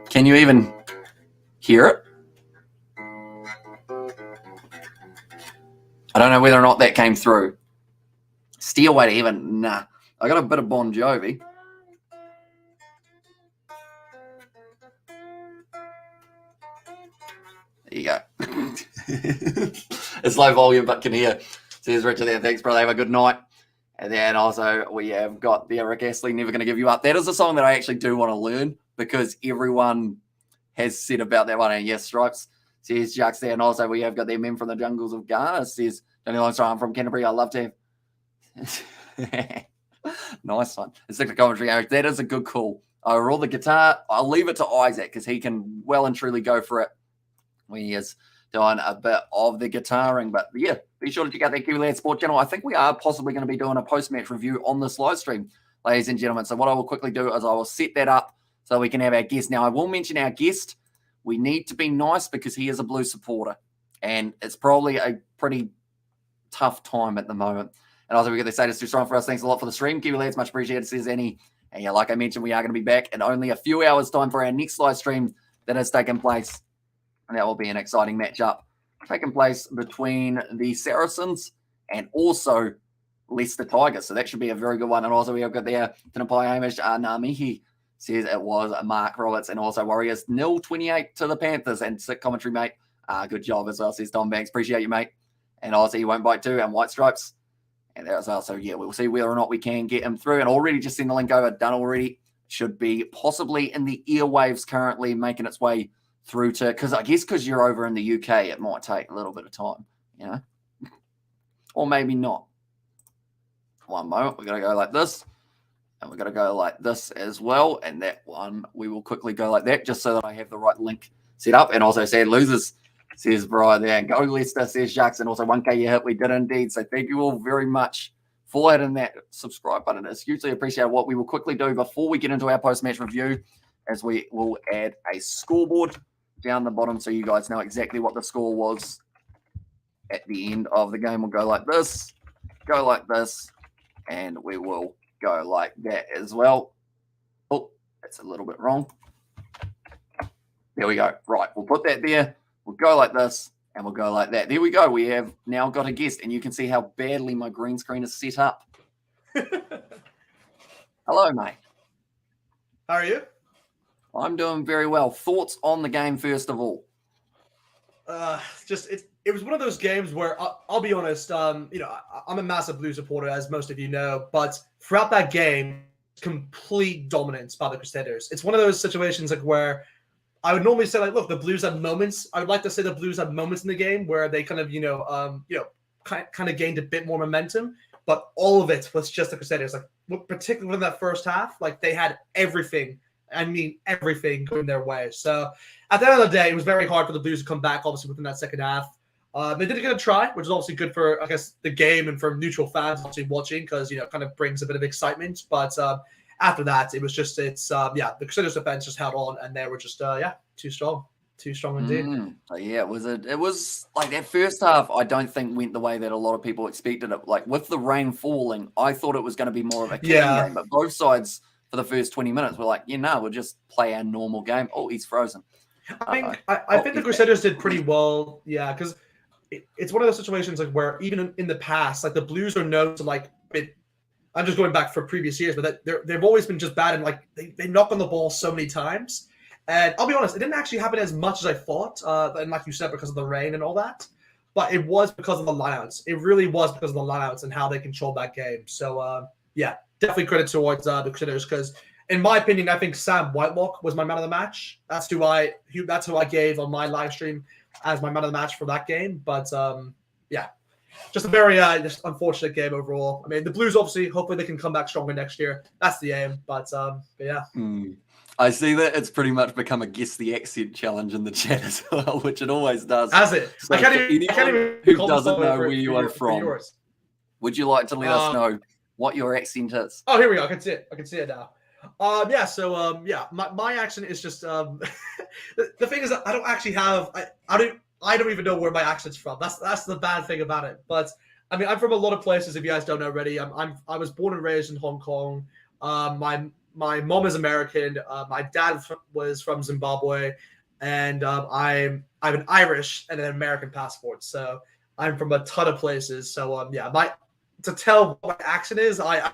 [SPEAKER 1] Can you even hear it? I don't know whether or not that came through. Stairway to Heaven? Nah. I got a bit of Bon Jovi. There you go. It's low volume, but can hear. Says Richard there. Thanks, brother. Have a good night. And then also we have got the Rick Astley, Never Gonna Give You Up. That is a song that I actually do want to learn because everyone has said about that one. And yes, Stripes, says Jacques there. And also we have got their Men from the Jungles of Ghana, says Johnny Longstrong from Canterbury. I love to have... Nice one. It's like the commentary, Eric. That is a good call. Overall, the guitar, I'll leave it to Isaac because he can well and truly go for it when he is doing a bit of the guitaring. But yeah, be sure to check out that Kiwi Land Sport channel. I think we are possibly going to be doing a post-match review on this live stream, ladies and gentlemen. So what I will quickly do is I will set that up so we can have our guest. Now, I will mention our guest. We need to be nice because he is a Blues supporter, and it's probably a pretty tough time at the moment. And also, we get the status too strong for us. Thanks a lot for the stream. Kiwi Lads, much appreciated, says Annie. And yeah, like I mentioned, we are going to be back in only a few hours' time for our next live stream that has taken place. And that will be an exciting matchup taking place between the Saracens and also Leicester Tigers. So that should be a very good one. And also, we have got there Tinapai Hamish Namihi says it was Mark Roberts. And also, Warriors 0-28 to the Panthers. And sick commentary, mate. Good job as well, says Don Banks. Appreciate you, mate. And also, you won't bite too. And White Stripes. And there as well. So, yeah, we'll see whether or not we can get him through. And already just send the link over. Done already. Should be possibly in the airwaves currently making its way through to... Because you're over in the UK, it might take a little bit of time, you know? Or maybe not. One moment. We're going to go like this. And we're going to go like this as well. And that one, we will quickly go like that just so that I have the right link set up. And also, sad losers, says Brian there. And go Leicester, says Jacques. And also 1K you hit. We did indeed. So thank you all very much for hitting that subscribe button. It's hugely appreciated. What we will quickly do before we get into our post-match review is we will add a scoreboard down the bottom so you guys know exactly what the score was at the end of the game. We'll go like this, and we will go like that as well. Oh, that's a little bit wrong. There we go. Right, we'll put that there. We'll go like this, and we'll go like that. There we go. We have now got a guest, and you can see how badly my green screen is set up. Hello, mate.
[SPEAKER 2] How are you?
[SPEAKER 1] I'm doing very well. Thoughts on the game, first of all?
[SPEAKER 2] It was one of those games where I'll be honest. I'm a massive Blues supporter, as most of you know, but throughout that game, complete dominance by the Crusaders. It's one of those situations like where I would normally say like, look, the Blues had moments. I would like to say the Blues had moments in the game where they kind of kind of gained a bit more momentum, but all of it was just the Crusaders. Like particularly in that first half, like they had everything. I mean, everything going their way. So at the end of the day, it was very hard for the Blues to come back, obviously, within that second half. They did get a try, which is obviously good for, I guess, the game and for neutral fans obviously watching because, it kind of brings a bit of excitement. But after that, it was just, the Crusaders defense just held on and they were just, too strong. Too strong indeed.
[SPEAKER 1] Yeah, it was like that first half, I don't think went the way that a lot of people expected it. Like with the rain falling, I thought it was going to be more of a kicking game, but both sides for the first 20 minutes, we're like, we'll just play our normal game. Oh, he's frozen.
[SPEAKER 2] I think the Crusaders did pretty well. Yeah, because it's one of those situations like where even in the past, like the Blues are known to like. I'm just going back for previous years, but they've always been just bad and like they knock on the ball so many times. And I'll be honest, it didn't actually happen as much as I thought. And like you said, because of the rain and all that, but it was because of the lineouts. It really was because of the lineouts and how they controlled that game. So yeah, definitely credit towards the Crusaders because, in my opinion, I think Sam Whitelock was my man of the match. That's who I gave on my live stream as my man of the match for that game. But yeah. Just a very just unfortunate game overall. I mean, the Blues obviously, hopefully they can come back stronger next year. That's the aim. But yeah.
[SPEAKER 1] I see that it's pretty much become a guess the accent challenge in the chat as well, which it always does.
[SPEAKER 2] Has it?
[SPEAKER 1] So
[SPEAKER 2] I can't even
[SPEAKER 1] who doesn't know where you are from, would you like to let us know what your accent is?
[SPEAKER 2] Oh, here we go. I can see it now. Yeah. So yeah, my accent is just the thing is that I don't actually have I don't even know where my accent's from. That's the bad thing about it. But I mean, I'm from a lot of places. If you guys don't know already, I was born and raised in Hong Kong. My mom is American. My dad was from Zimbabwe, and I'm an Irish and an American passport. So I'm from a ton of places. So yeah, to tell what my accent is, I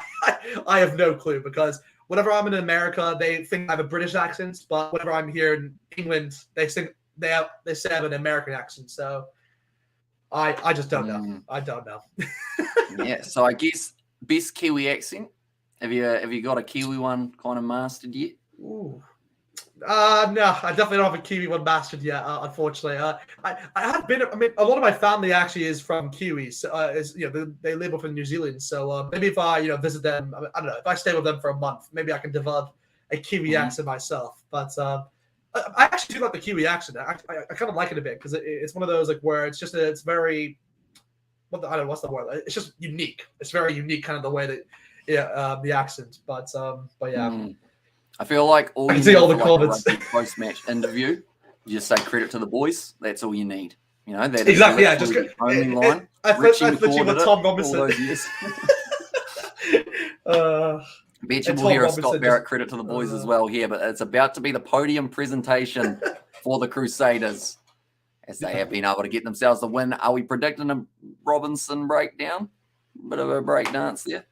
[SPEAKER 2] have no clue because whenever I'm in America, they think I have a British accent, but whenever I'm here in England, they think they say I have an American accent. So I just don't know. I don't know.
[SPEAKER 1] Yeah. So I guess best Kiwi accent. Have you got a Kiwi one kind of mastered yet?
[SPEAKER 2] Ooh. No, I definitely don't have a Kiwi one mastered yet. Unfortunately, I have been. I mean, a lot of my family actually is from Kiwis. They live up in New Zealand. So maybe if I visit them, I don't know. If I stay with them for a month, maybe I can develop a Kiwi accent myself. But I actually do like the Kiwi accent. I kind of like it a bit because it's one of those like where it's very. I don't know what's the word. It's just unique. It's very unique, kind of the way that the accent. But yeah.
[SPEAKER 1] I feel like all you
[SPEAKER 2] see
[SPEAKER 1] need
[SPEAKER 2] all the
[SPEAKER 1] for
[SPEAKER 2] comments.
[SPEAKER 1] Like a post-match interview, you just say credit to the boys. That's all you need. You know, that
[SPEAKER 2] exactly.
[SPEAKER 1] Is
[SPEAKER 2] yeah, just
[SPEAKER 1] the only line.
[SPEAKER 2] I thought you were Tom Robinson.
[SPEAKER 1] All those years. Bet you will hear a Scott Barrett credit to the boys as well here, but it's about to be the podium presentation for the Crusaders as they have been able to get themselves the win. Are we predicting a Robinson breakdown? Bit of a break dance there.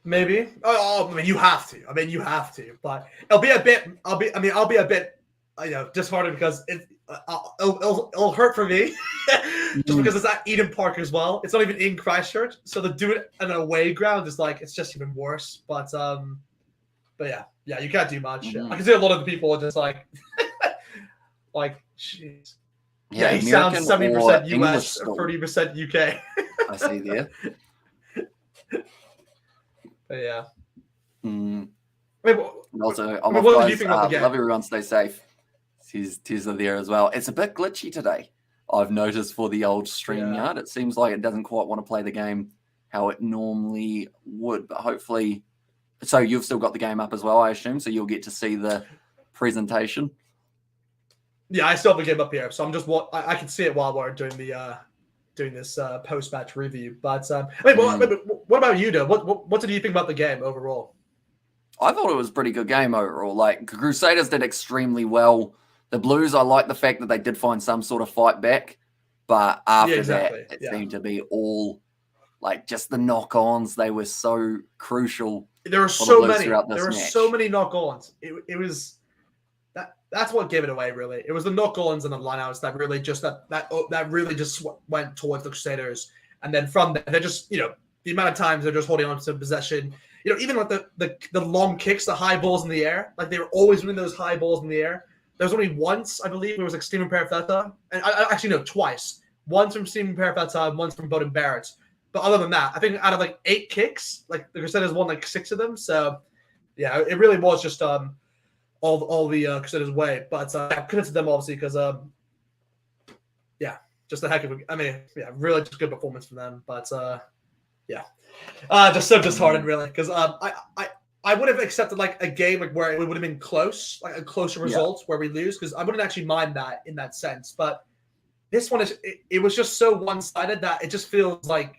[SPEAKER 2] Maybe. I mean, you have to. But it'll be a bit. I'll be a bit, disheartened because it'll hurt for me, just because it's at Eden Park as well. It's not even in Christchurch, so to do it at an away ground is like it's just even worse. But yeah, you can't do much. I can see a lot of the people are just like, jeez. Yeah, he sounds 70% US, 30% UK.
[SPEAKER 1] I see there.
[SPEAKER 2] But yeah.
[SPEAKER 1] I mean, also, I'm
[SPEAKER 2] what did you think about the game?
[SPEAKER 1] Love everyone. Stay safe. Says Tesla there as well. It's a bit glitchy today. I've noticed for the old StreamYard. It seems like it doesn't quite want to play the game how it normally would. But hopefully, so you've still got the game up as well, I assume. So you'll get to see the presentation.
[SPEAKER 2] Yeah, I still have the game up here, so I'm just I can see it while we're doing this post-match review. But what about you, though? What did you think about the game overall?
[SPEAKER 1] I thought it was a pretty good game overall. Like, Crusaders did extremely well. The Blues, I like the fact that they did find some sort of fight back, but after that, it seemed to be all like just the knock-ons. They were so crucial.
[SPEAKER 2] There were so many. There were so many knock-ons. It was. That's what gave it away, really. It was the knock-ons and the lineouts that really just that really just went towards the Crusaders, and then from there, they're just the amount of times they're just holding on to possession. Even like the long kicks, the high balls in the air, like they were always winning those high balls in the air. There was only once, I believe, it was like Stephen Perifetta, and twice. Once from Stephen Perifetta and once from Bowden Barrett. But other than that, I think out of like 8 kicks, like the Crusaders won like 6 of them. So yeah, it really was just all the Crusaders' way, but credit to them obviously because just a heck of really just good performance from them. But just so disheartened really because I would have accepted like a game like where it would have been close, like a closer result where we lose because I wouldn't actually mind that in that sense. But this one it was just so one-sided that it just feels like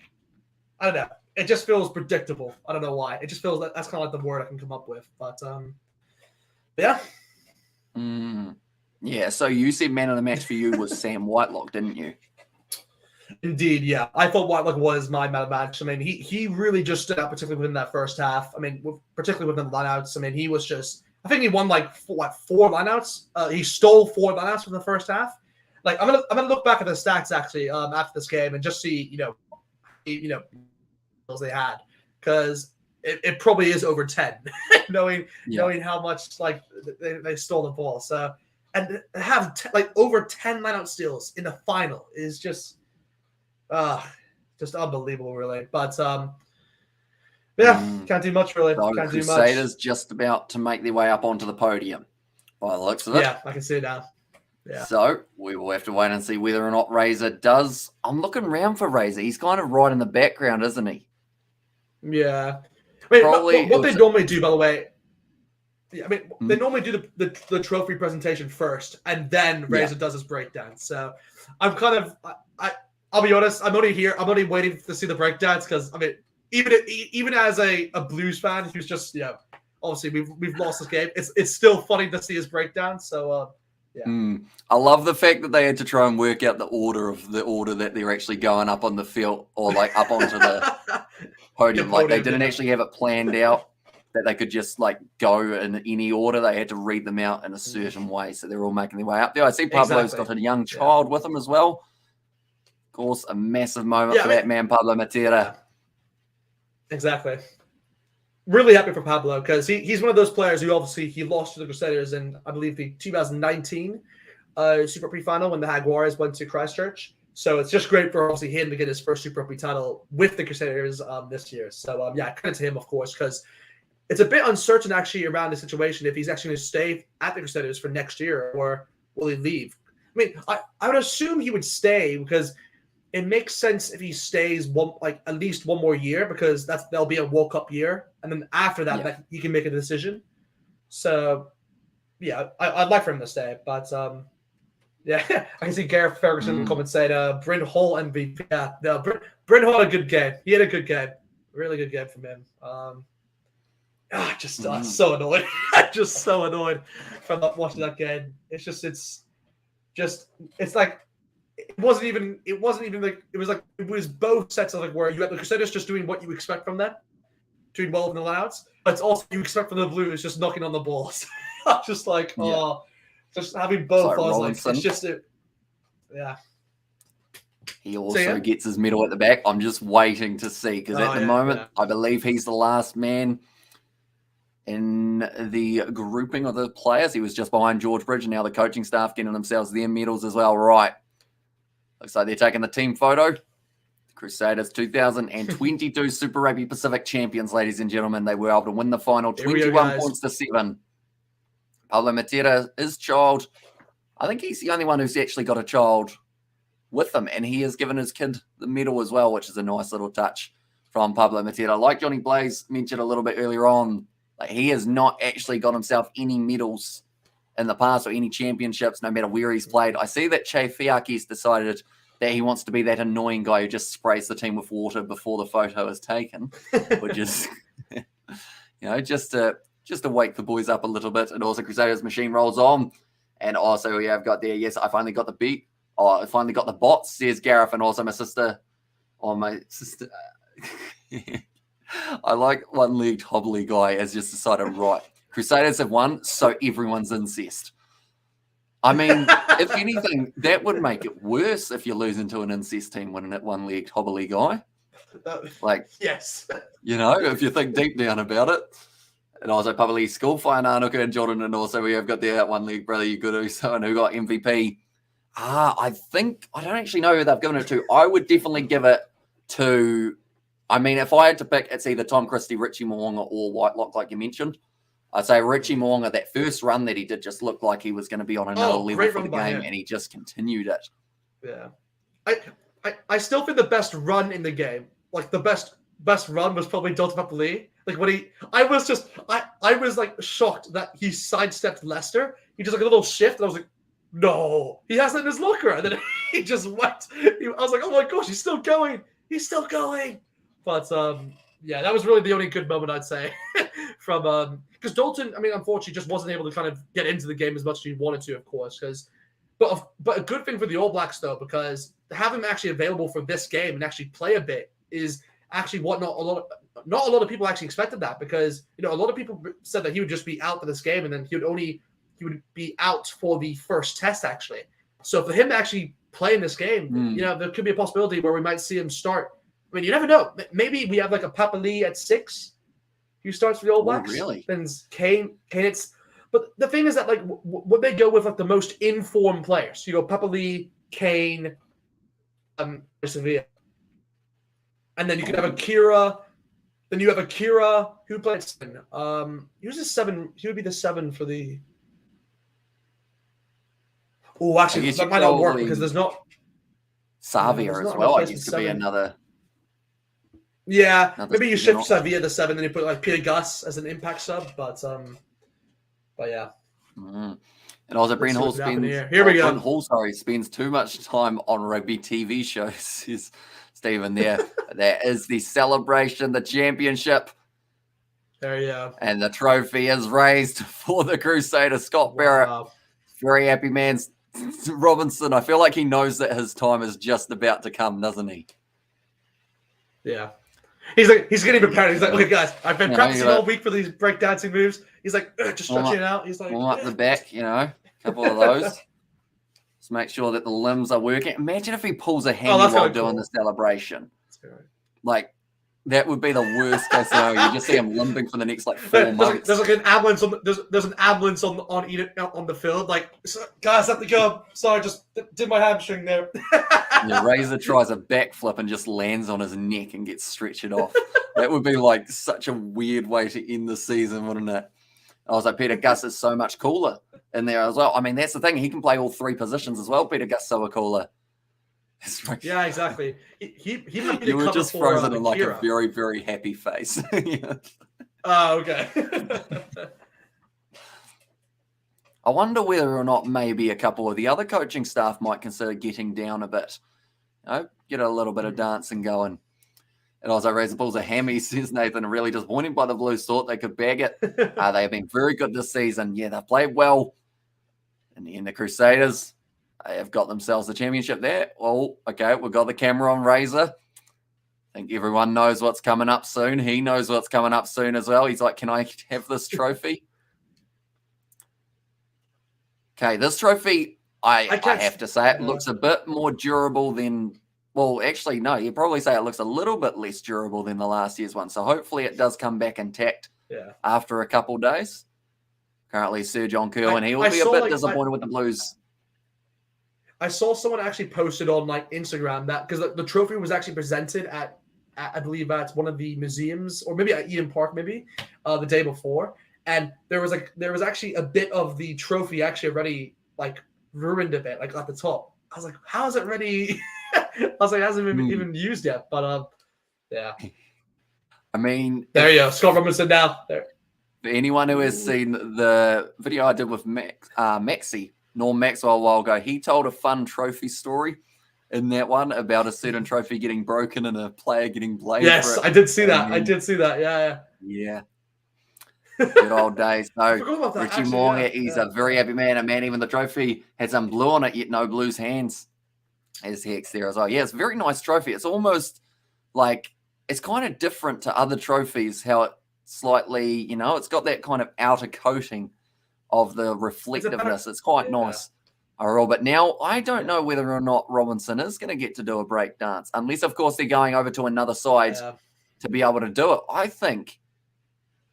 [SPEAKER 2] I don't know. It just feels predictable. I don't know why. It just feels that's kind of like the word I can come up with. But yeah.
[SPEAKER 1] Yeah, so you said man of the match for you was Sam Whitelock, didn't you?
[SPEAKER 2] Indeed, yeah. I thought Whitelock was my man of the match. I mean, he really just stood out, particularly within that first half. I mean, particularly within the lineouts. I mean, he was just. I think he won like four lineouts. He stole 4 lineouts from the first half. Like I'm gonna look back at the stats actually after this game and just see they had, because it probably is over 10, knowing how much like they stole the ball. So and have over 10 lineout steals in the final is just unbelievable, really. But can't do much, really.
[SPEAKER 1] So
[SPEAKER 2] Can't do much.
[SPEAKER 1] Crusaders just about to make their way up onto the podium by the looks of it.
[SPEAKER 2] Yeah, I can see it now. Yeah.
[SPEAKER 1] So we will have to wait and see whether or not Razor does. I'm looking around for Razor. He's kind of right in the background, isn't he?
[SPEAKER 2] Yeah. I mean,
[SPEAKER 1] Probably
[SPEAKER 2] what they normally do, by the way, I mean, they normally do the trophy presentation first, and then Razor does his breakdown. So I'm kind of, I'll be honest, I'm only waiting to see the breakdowns, because, I mean, even as a Blues fan who's just, obviously we've lost this game, it's still funny to see his breakdown. So, yeah.
[SPEAKER 1] I love the fact that they had to try and work out the order that they're actually going up on the field, or like up onto the podium. Like they didn't actually have it planned out that they could just like go in any order. They had to read them out in a certain way. So they're all making their way up there. I see Pablo's got a young child with him as well. Of course, a massive moment for that man, Pablo Matera.
[SPEAKER 2] Exactly. Really happy for Pablo, because he's one of those players who obviously he lost to the Crusaders in, I believe, the 2019 Super Rugby final when the Jaguars went to Christchurch. So it's just great for obviously him to get his first Super Rugby title with the Crusaders this year. So credit to him, of course, because it's a bit uncertain actually around the situation if he's actually going to stay at the Crusaders for next year or will he leave. I mean, I would assume he would stay, because it makes sense if he stays at least one more year, because that'll be a World Cup year, and then after that, he can make a decision. So, I'd like for him to stay, but I can see Gareth Ferguson come and say, "Bryn Hall MVP." Yeah, no, Bryn Hall had a good game. He had a good game, really good game from him. So annoyed. I'm just so annoyed from not watching that game. It's like. It was both sets of like where you had the Crusaders just doing what you expect from them, doing well in the layouts, but it's also you expect from the Blues just knocking on the balls. Just like just having both. I was like, it's just
[SPEAKER 1] He also gets his medal at the back. I'm just waiting to see, because at the moment I believe he's the last man in the grouping of the players. He was just behind George Bridge, and now the coaching staff getting themselves their medals as well. Right. Looks like they're taking the team photo. The Crusaders 2022 Super Rugby Pacific champions, ladies and gentlemen. They were able to win the final 21 points to 7. Pablo Matera, his child, I think he's the only one who's actually got a child with him, and he has given his kid the medal as well, which is a nice little touch from Pablo Matera. Like Johnny Blaze mentioned a little bit earlier on, like he has not actually got himself any medals in the past or any championships, no matter where he's played. I see that Che Fiaki's decided that he wants to be that annoying guy who just sprays the team with water before the photo is taken, which is, just to wake the boys up a little bit. And also Crusaders machine rolls on. And also we have got there, yes, I finally got the beat. Oh, I finally got the bots, says Gareth, and also my sister. I like one-legged hobbly guy has just decided, right, Crusaders have won, so everyone's incest. I mean, if anything, that would make it worse if you're losing to an incest team winning at one-legged hobbly guy.
[SPEAKER 2] Yes.
[SPEAKER 1] If you think deep down about it. And also probably Schoolfire, Nanuka, and Jordan, and also we have got the one-legged brother Yuguru, someone who got MVP. I don't actually know who they've given it to. I would definitely give it to, if I had to pick, it's either Tom Christie, Richie Moonga, or Whitelock, like you mentioned. I'd say Richie Moonga, that first run that he did just looked like he was going to be on another level for the game, and he just continued it.
[SPEAKER 2] Yeah. I still think the best run in the game, like the best run was probably Dalton Papali. Like when I was like shocked that he sidestepped Leicester. He just like a little shift, and I was like, no, he has it in his locker. And then he just went. I was like, oh my gosh, he's still going. He's still going. But that was really the only good moment I'd say from because Dalton, I mean, unfortunately, just wasn't able to kind of get into the game as much as he wanted to, of course. But a good thing for the All Blacks though, because to have him actually available for this game and actually play a bit is actually what not a lot of people actually expected that, because a lot of people said that he would just be out for this game and then he would be out for the first test actually. So for him to actually play in this game, there could be a possibility where we might see him start. I mean, you never know. Maybe we have like a Papa Lee at 6 who starts for the All Blacks.
[SPEAKER 1] Really?
[SPEAKER 2] Then Kane. But the thing is that like would they go with like the most informed players? You go Papa Lee, Kane, Sevilla. And then you could have Akira. Then you have Akira, who played 7. Who's the 7? He would be the 7 for the. Oh, actually, that might not work because there's not.
[SPEAKER 1] Savia as well. I guess could be another.
[SPEAKER 2] Yeah, maybe you shift Savia to 7, then you put like Peter Gus as an impact sub, but yeah.
[SPEAKER 1] And also, Brent Hall spends too much time on rugby TV shows. Is Stephen there? There is the celebration, the championship.
[SPEAKER 2] There you go.
[SPEAKER 1] And the trophy is raised for the Crusaders. Scott Barrett, very happy man. Robinson, I feel like he knows that his time is just about to come, doesn't he?
[SPEAKER 2] Yeah. He's getting prepared. He's like, okay, guys, I've been practicing all week for these breakdancing moves. He's like, just stretching it out. He's like,
[SPEAKER 1] warm up the back, a couple of those. Just make sure that the limbs are working. Imagine if he pulls a hammy while doing the celebration. Like, that would be the worst case scenario. You just see him limping for the next 4 months.
[SPEAKER 2] There's like an ambulance on there's an ambulance on the field. Like, guys, have to go. Sorry, just did my hamstring there.
[SPEAKER 1] Razor tries a backflip and just lands on his neck and gets stretched off. That would be such a weird way to end the season, wouldn't it? I was like, Peter Gus is so much cooler in there as well. I mean, that's the thing. He can play all 3 positions as well. Peter Gus so cooler.
[SPEAKER 2] Yeah, exactly. He might be
[SPEAKER 1] you were just frozen in a very, very happy face.
[SPEAKER 2] Oh, okay.
[SPEAKER 1] I wonder whether or not maybe a couple of the other coaching staff might consider getting down a bit. Get a little bit of dancing going. And also, Razor pulls a hammy, says Nathan, really disappointed by the Blues. Thought they could bag it. They have been very good this season. Yeah, they've played well. And then the Crusaders, they have got themselves the championship there. Well, okay, we've got the camera on Razor. I think everyone knows what's coming up soon. He knows what's coming up soon as well. He's like, can I have this trophy? Okay, this trophy, I have to say, it looks a bit more durable than... Well, actually, no, you'd probably say it looks a little bit less durable than the last year's one. So hopefully it does come back intact after a couple of days. Currently, Sir John Kerwin, he will be a bit disappointed with the Blues.
[SPEAKER 2] I saw someone actually posted on Instagram that because the trophy was actually presented at I believe at one of the museums or maybe at Eden Park the day before, and there was actually a bit of the trophy actually already ruined a bit at the top. I was like, how is it ready? I was like, it hasn't been even used yet, but yeah.
[SPEAKER 1] I mean,
[SPEAKER 2] there you go, Scott Robinson now. There.
[SPEAKER 1] For anyone who has seen the video I did with Maxie, Norm Maxwell a while ago, he told a fun trophy story in that one about a certain trophy getting broken and a player getting blamed.
[SPEAKER 2] Yes,
[SPEAKER 1] for it.
[SPEAKER 2] I did see that. I did see that.
[SPEAKER 1] Yeah. Good old days. So Richie Moore, he's a very happy man. And man, even the trophy had some blue on it, yet no Blues hands. As Hex there as well. Yeah, it's a very nice trophy. It's almost it's kind of different to other trophies, how it slightly, it's got that kind of outer coating of the reflectiveness. It's quite nice. Overall, but now I don't know whether or not Robinson is going to get to do a break dance, unless, of course, they're going over to another side to be able to do it. I think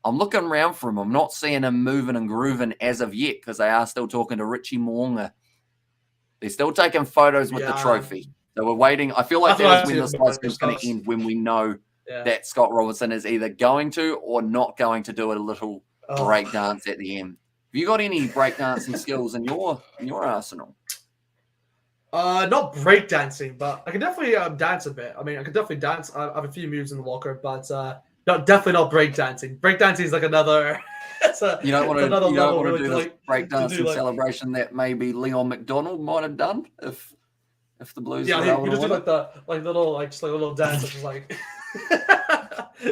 [SPEAKER 1] I'm looking around for him. I'm not seeing him moving and grooving as of yet because they are still talking to Richie Moonga. They're still taking photos with the trophy. So we're waiting. I feel like that is when this is going to end, when we know that Scott Robinson is either going to or not going to do a little break dance at the end. Have you got any breakdancing skills in your arsenal?
[SPEAKER 2] Not breakdancing, but I can definitely dance a bit. I mean, I can definitely dance. I have a few moves in the locker, but definitely not breakdancing. Breakdancing is another.
[SPEAKER 1] You don't want to do this breakdancing celebration that maybe Leon McDonald might have done if the Blues.
[SPEAKER 2] Yeah, he just did little dance, which is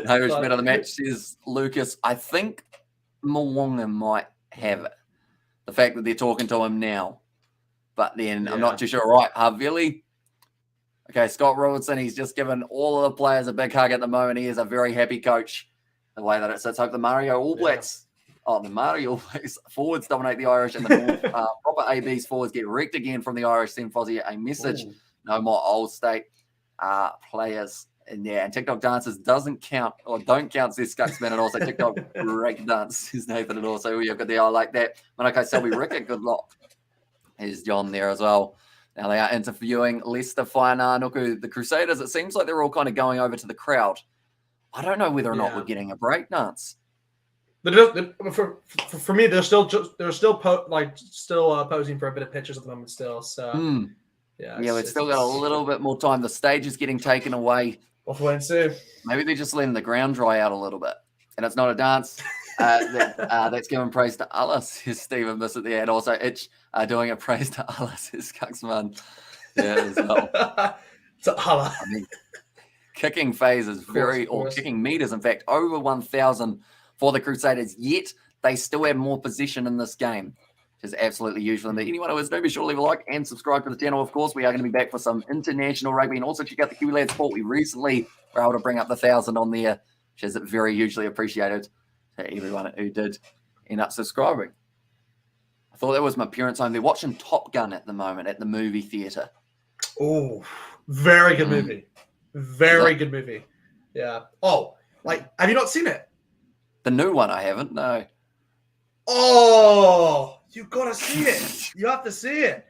[SPEAKER 1] Irish man of the match says Lucas. I think Mwanga might have it. The fact that they're talking to him now. But then I'm not too sure. Right, Havili. Okay, Scott Robertson, he's just given all of the players a big hug at the moment. He is a very happy coach. The way that it sits. Hope the Mario All Blacks, the Mario All Blacks forwards dominate the Irish and the North. Proper AB's forwards get wrecked again from the Irish. Send Fozzie a message. Ooh. No more old state players in there. And TikTok dances don't count, says Scuxman. And also TikTok break dance, says Nathan. And also we've got the I like that. Manako Selby Rickett, good luck. Here's John there as well. Now they are interviewing Leicester Whainanoku, the Crusaders. It seems like they're all kind of going over to the crowd. I don't know whether or not we're getting a break dance.
[SPEAKER 2] For me, they're still posing for a bit of pictures at the moment still. So
[SPEAKER 1] we've still got a little bit more time. The stage is getting taken away.
[SPEAKER 2] We'll wait and see.
[SPEAKER 1] Maybe they're just letting the ground dry out a little bit, and it's not a dance. That's giving praise to Allah, says Stephen Bissett there, and also Itch doing a praise to Allah, says Cuxman. Yeah, as well.
[SPEAKER 2] To Allah.
[SPEAKER 1] I mean, kicking phase is kicking meters, in fact, over 1,000 for the Crusaders, yet they still have more possession in this game, which is absolutely huge for them. Anyone who is new, be sure to leave a like and subscribe to the channel. Of course, we are going to be back for some international rugby, and also check out the Kiwi Lads Sport. We recently were able to bring up the 1,000 on there, which is very hugely appreciated to everyone who did end up subscribing. I thought that was my parents' home. They're watching Top Gun at the moment at the movie theatre.
[SPEAKER 2] Oh, very good movie. Very good movie. Yeah. Oh, have you not seen it?
[SPEAKER 1] The new one, I haven't. No.
[SPEAKER 2] Oh, you gotta see it. You have to see it.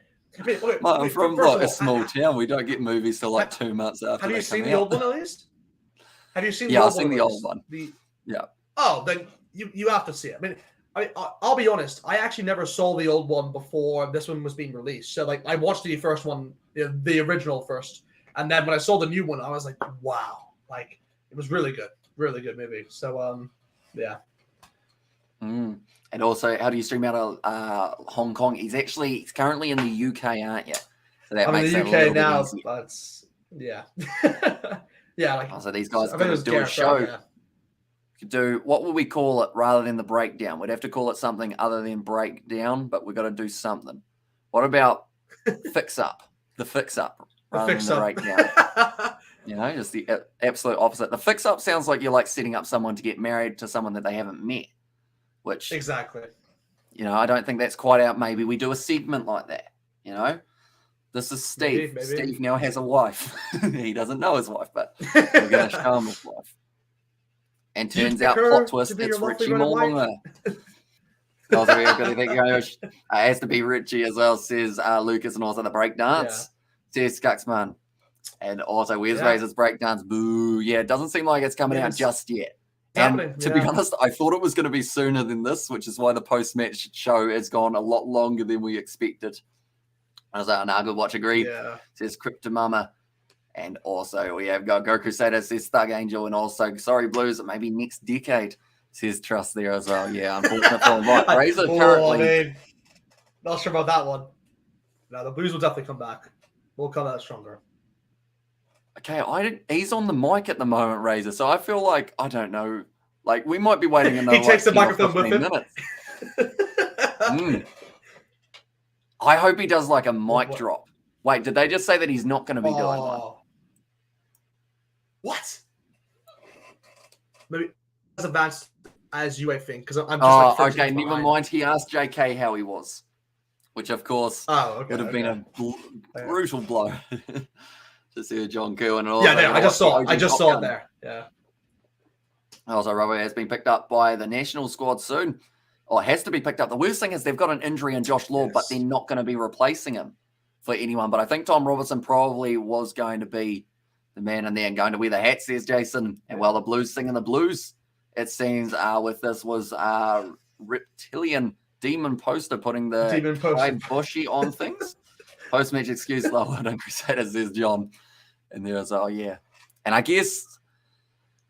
[SPEAKER 1] I'm from a small town. We don't get movies till 2 months after.
[SPEAKER 2] Have you seen the old one at least? Have you seen?
[SPEAKER 1] Yeah, I've seen the old one. Yeah.
[SPEAKER 2] Oh, then you have to see it. I mean, I'll be honest. I actually never saw the old one before this one was being released. So I watched the first one, the original first. And then when I saw the new one, I was like, wow. It was really good movie. So, yeah.
[SPEAKER 1] And also, how do you stream out of Hong Kong? He's currently in the UK, aren't you? So that makes
[SPEAKER 2] in the UK now, but yeah. Yeah.
[SPEAKER 1] So these guys could do a show.
[SPEAKER 2] Yeah.
[SPEAKER 1] Could do, what would we call it rather than the breakdown? We'd have to call it something other than breakdown, but we've got to do something. What about fix up? The fix up. Rather than the breakdown. Just the absolute opposite. The fix up sounds like you're setting up someone to get married to someone that they haven't met, which
[SPEAKER 2] exactly.
[SPEAKER 1] I don't think that's quite out. Maybe we do a segment like that. This is Steve.
[SPEAKER 2] Maybe.
[SPEAKER 1] Steve now has a wife. He doesn't know his wife, but we're going to show him his wife. And turns out, plot twist, it's Richie Moore. It has to be Richie as well, says Lucas, and also the breakdance. Says Scuxman. And also, where's Razor's breakdance? Boo. Yeah, it doesn't seem like it's coming out just yet. And to be honest, I thought it was going to be sooner than this, which is why the post-match show has gone a lot longer than we expected. I was like, good watch, agreed. Yeah. Says Cryptomama. And also, we have got Go Crusaders, says Thug Angel, and also, sorry, Blues, maybe next decade, says Trust there as well. Yeah, unfortunate for him. Right, Razor currently.
[SPEAKER 2] Not sure about that one. No, the Blues will definitely come back. We'll come out stronger.
[SPEAKER 1] Okay, he's on the mic at the moment, Razor. So I feel like, I don't know, we might be waiting another
[SPEAKER 2] he takes the microphone with him.
[SPEAKER 1] Minutes. I hope he does a mic drop. Wait, did they just say that he's not going to be doing one?
[SPEAKER 2] What? Maybe as advanced as you, I think, because I'm just
[SPEAKER 1] okay, never mind. He asked JK how he was, which of course would have been a brutal blow. To see John Kerwin and all.
[SPEAKER 2] I just saw it there. Yeah.
[SPEAKER 1] Also, Robo has been picked up by the national squad soon. Or has to be picked up. The worst thing is they've got an injury in Josh Law, but they're not going to be replacing him for anyone. But I think Tom Robertson probably was going to be the man in there and going to wear the hat, says Jason. And while the Blues singing the blues, it seems with this was reptilian demon poster putting the bushy on things. Post-match excuse, Lord and Crusaders, says John. And there's, and I guess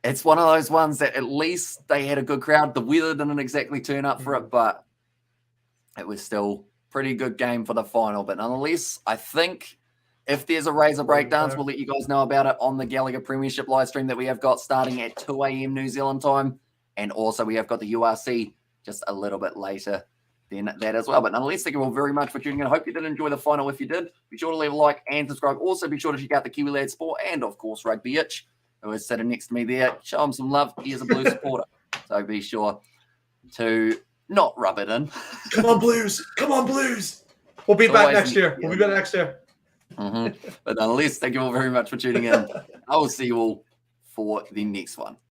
[SPEAKER 1] it's one of those ones that at least they had a good crowd. The weather didn't exactly turn up for it, but it was still pretty good game for the final. But nonetheless, I think If there's a Razor breakdowns, we'll let you guys know about it on the Gallagher Premiership live stream that we have got starting at 2 a.m. New Zealand time. And also we have got the URC just a little bit later than that as well. But nonetheless, thank you all very much for tuning in. I hope you did enjoy the final. If you did, be sure to leave a like and subscribe. Also, be sure to check out the Kiwi Lad Sport and, of course, Rugby Itch, who is sitting next to me there. Show him some love. He is a Blues supporter. So be sure to not rub it in.
[SPEAKER 2] Come on, Blues. Come on, Blues. We'll be back next year. We'll be back next year.
[SPEAKER 1] But nonetheless, thank you all very much for tuning in. I will see you all for the next one.